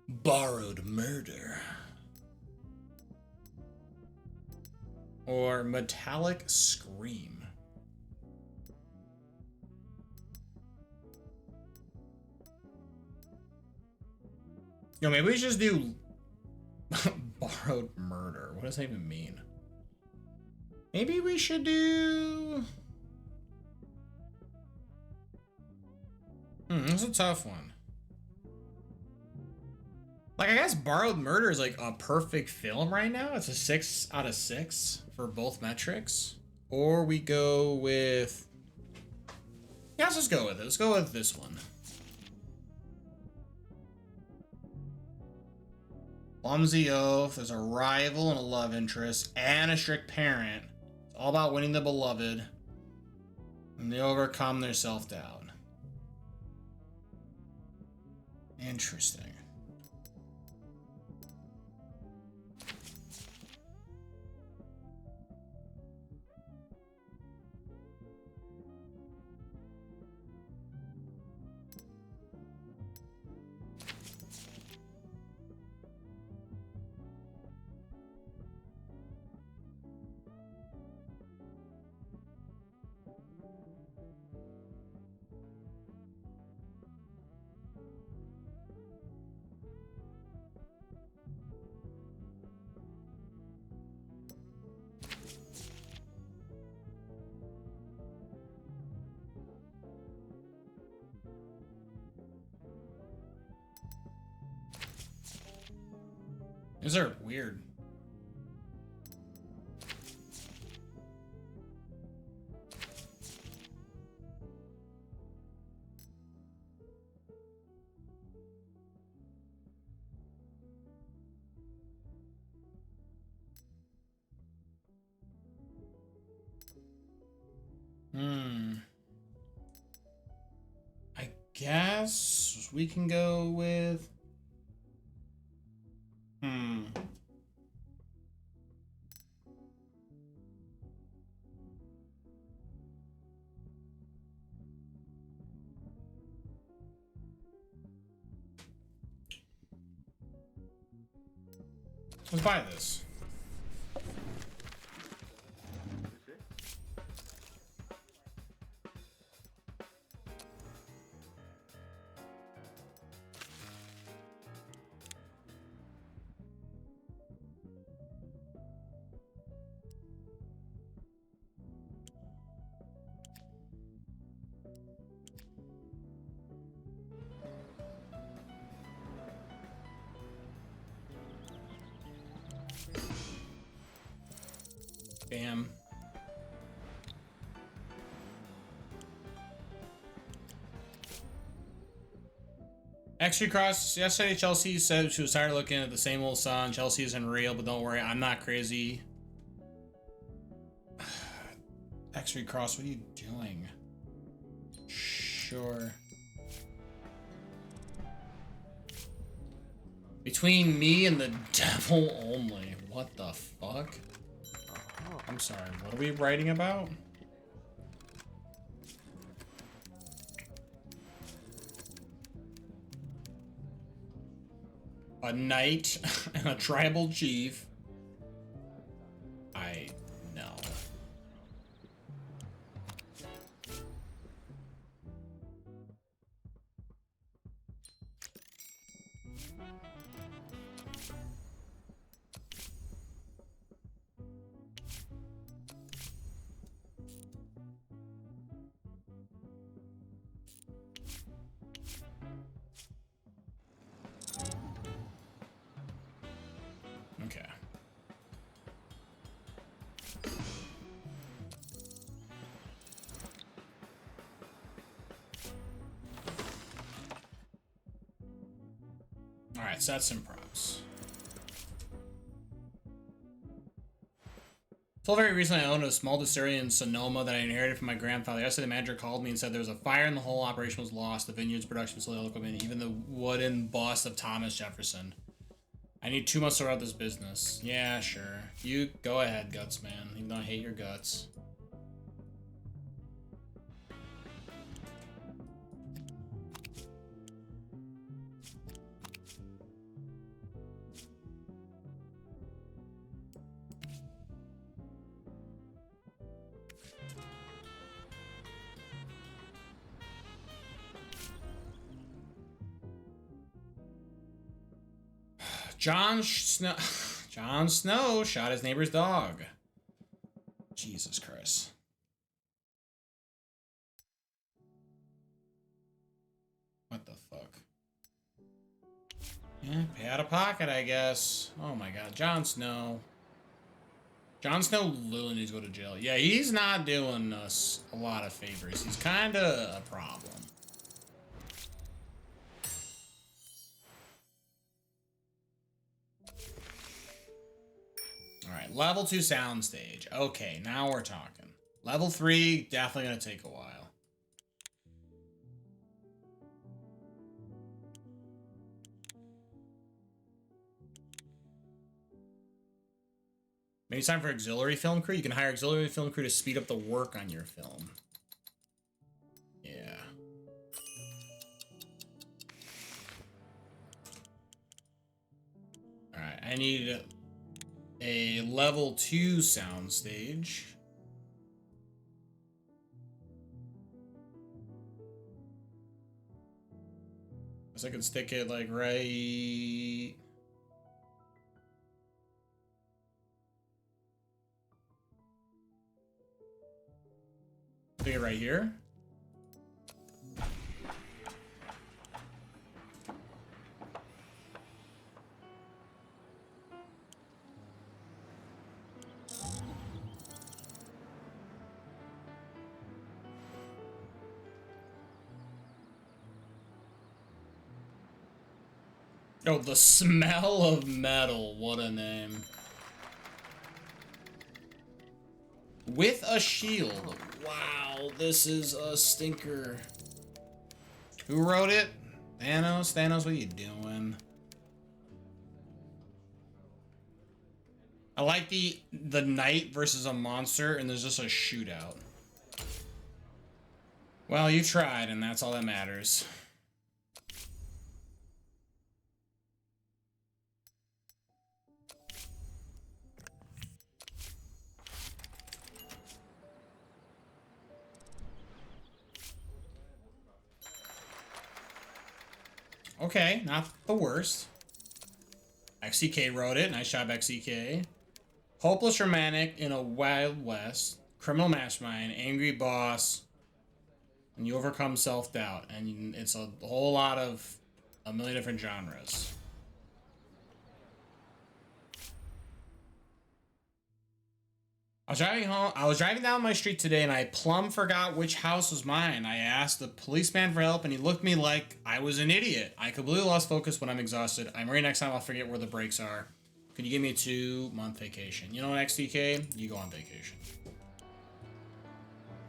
Borrowed Murder. Or Metallic Scream. Yo, maybe we should just do Borrowed Murder. What does that even mean? Maybe we should do... This is a tough one. Like, I guess Borrowed Murder is like a perfect film right now. It's a 6 out of 6 for both metrics. Or we go with... Yeah, let's just go with it. Let's go with this one. Clumsy Oath. There's a rival and a love interest and a strict parent. It's all about winning the beloved. And they overcome their self-doubt. Interesting. These are weird. I guess we can go with... Let's buy this. Bam. Extra Cross, yesterday Chelsea said she was tired of looking at the same old song. Chelsea isn't real, but don't worry, I'm not crazy. Extra Cross, what are you doing? Sure. Between me and the devil only. What the fuck? I'm sorry, what are we writing about? A knight and a tribal chief. I know. Okay. All right, so that's some props. Until very recently, I owned a small distillery in Sonoma that I inherited from my grandfather. Yesterday, the manager called me and said there was a fire and the whole operation was lost. The vineyards, production facility, all equipment, even the wooden bust of Thomas Jefferson. I need 2 months to sort out this business. Yeah, sure. You go ahead, Guts, man. Even though I hate your guts. Jon Snow shot his neighbor's dog. Jesus Christ. What the fuck? Yeah, pay out of pocket, I guess. Oh my god, Jon Snow. Jon Snow literally needs to go to jail. Yeah, he's not doing us a lot of favors. He's kind of a problem. Alright, level 2 soundstage. Okay, now we're talking. Level 3, definitely gonna take a while. Maybe it's time for auxiliary film crew. You can hire auxiliary film crew to speed up the work on your film. Yeah. Alright, I need a level 2 soundstage. Guess I can stick it like right... Stick it right here. Oh, the smell of metal. What a name. With a shield. Wow, this is a stinker. Who wrote it? Thanos? Thanos, what are you doing? I like the knight versus a monster, and there's just a shootout. Well, you tried, and that's all that matters. Okay, not the worst. XCK wrote it. Nice job, XCK. Hopeless romantic in a Wild West. Criminal mastermind. Angry boss. And you overcome self-doubt. And it's a whole lot of a million different genres. I was driving down my street today and I plumb forgot which house was mine. I asked the policeman for help and he looked at me like I was an idiot. I completely lost focus when I'm exhausted. I'm worried next time I'll forget where the brakes are. Could you give me a 2-month vacation? You know what, XTK? You go on vacation.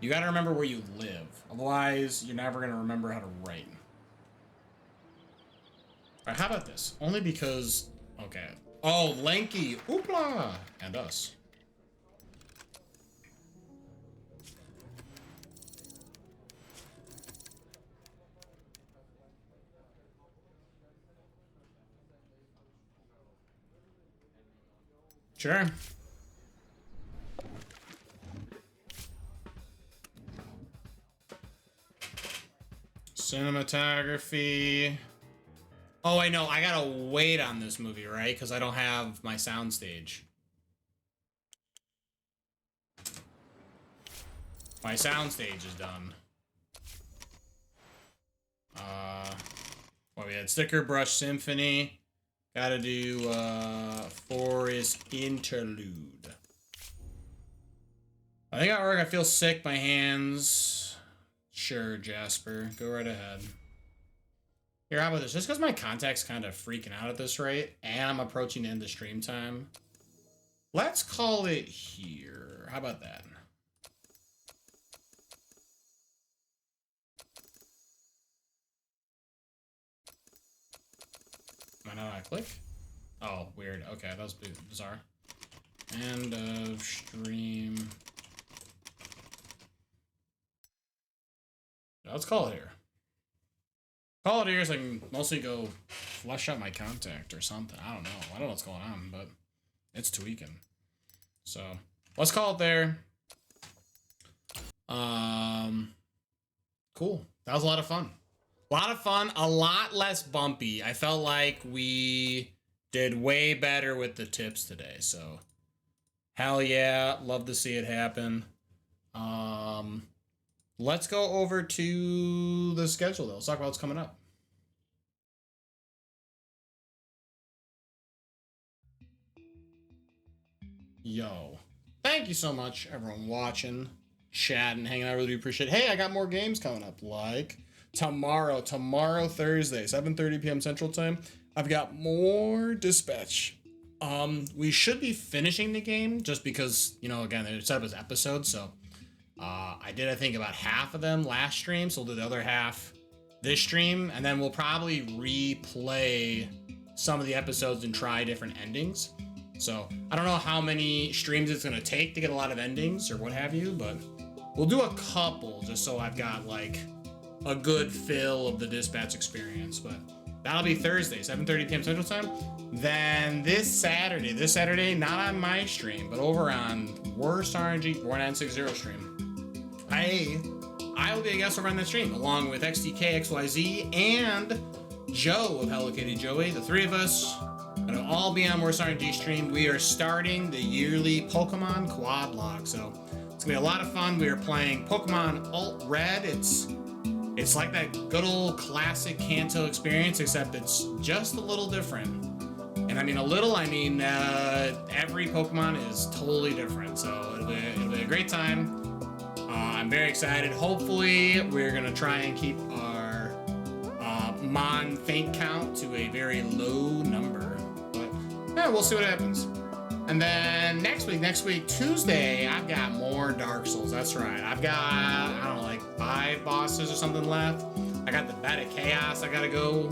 You gotta remember where you live. Otherwise, you're never gonna remember how to write. Alright, how about this? Only because... Okay. Oh, Lanky. Oopla! And us. Sure. Cinematography. Oh, I know. I gotta wait on this movie, right? Because I don't have my soundstage. My soundstage is done. Well, we had Sticker Brush Symphony. Gotta do, Forest Interlude. I think I work. I feel sick. My hands. Sure, Jasper. Go right ahead. Here, how about this? Just because my contact's kind of freaking out at this rate, and I'm approaching the end of stream time, let's call it here. How about that? Am I not on click? Oh, weird. Okay, that was bizarre. End of stream. Let's call it here. Call it here so I can mostly go flush out my contact or something. I don't know. I don't know what's going on, but it's tweaking. So let's call it there. Cool. That was a lot of fun. A lot of fun. A lot less bumpy. I felt like we did way better with the tips today. So hell yeah. Love to see it happen. Let's go over to the schedule, though. Let's talk about what's coming up. Yo. Thank you so much, everyone watching, chatting, hanging out. I really do appreciate it. Hey, I got more games coming up. Like tomorrow, Thursday, 7:30 p.m. Central Time. I've got more Dispatch. We should be finishing the game just because, you know, again, they're set up as episodes, so... I did, I think, about half of them last stream, so we'll do the other half this stream, and then we'll probably replay some of the episodes and try different endings. So, I don't know how many streams it's going to take to get a lot of endings or what have you, but we'll do a couple just so I've got, like, a good fill of the Dispatch experience. But that'll be Thursday, 7:30 p.m. Central Time. Then this Saturday, not on my stream, but over on Worst RNG 4960 stream. I will be a guest over on that stream, along with XTK, XYZ, and Joe of Hello Kitty Joey. The three of us gonna all be on Worst RNG stream. We are starting the yearly Pokemon quad log, so it's gonna be a lot of fun. We are playing Pokemon Alt Red. It's like that good old classic Kanto experience, except it's just a little different. And I mean a little, I mean every Pokemon is totally different, so it'll be a great time. I'm very excited. Hopefully, we're going to try and keep our Mon faint count to a very low number. But, yeah, we'll see what happens. And then next week, Tuesday, I've got more Dark Souls. That's right. I've got, I don't know, like 5 bosses or something left. I got the Bed of Chaos I got to go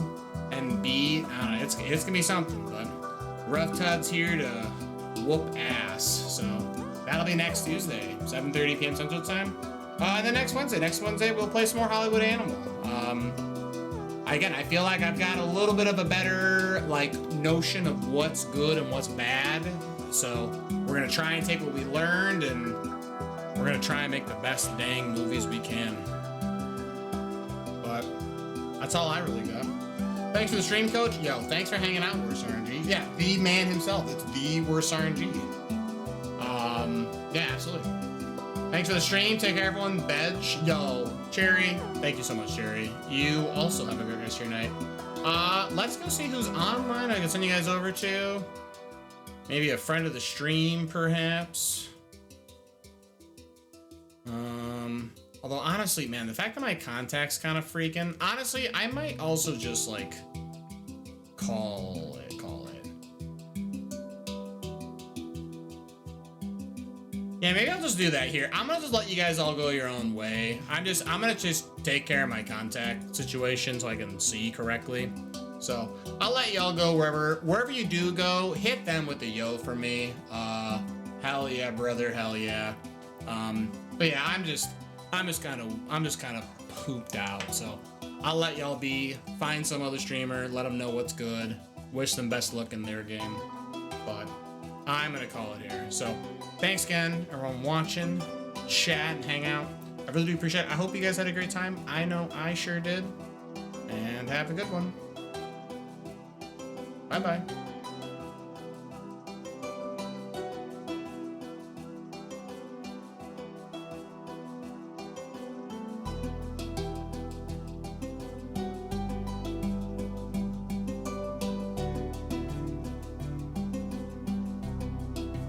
and beat. I don't know. It's going to be something. But Rough Tud's here to whoop ass. So... that'll be next Tuesday, 7:30 p.m. Central Time. And then next Wednesday, we'll play some more Hollywood Animal. Again, I feel like I've got a little bit of a better, like, notion of what's good and what's bad. So we're going to try and take what we learned, and we're going to try and make the best dang movies we can. But that's all I really got. Thanks for the stream, Coach. Yo, thanks for hanging out, Worst RNG. Yeah, the man himself. It's the Worst RNG. Yeah, absolutely. Thanks for the stream. Take care, everyone. Bedge, yo, Cherry. Thank you so much, Cherry. You also have a great rest of your night. Let's go see who's online. I can send you guys over to. Maybe a friend of the stream, perhaps. Although honestly, man, the fact that my contact's kind of freaking. Honestly, I might also just like call it. Yeah, maybe I'll just do that here. I'm gonna just let you guys all go your own way. I'm gonna just take care of my contact situation so I can see correctly. So I'll let y'all go wherever you do go. Hit them with the yo for me. Hell yeah, brother, hell yeah. But yeah, I'm just kind of pooped out. So I'll let y'all be. Find some other streamer. Let them know what's good. Wish them best luck in their game. But I'm gonna call it here. So thanks again, everyone watching, chat, and hang out. I really do appreciate it. I hope you guys had a great time. I know I sure did. And have a good one. Bye-bye.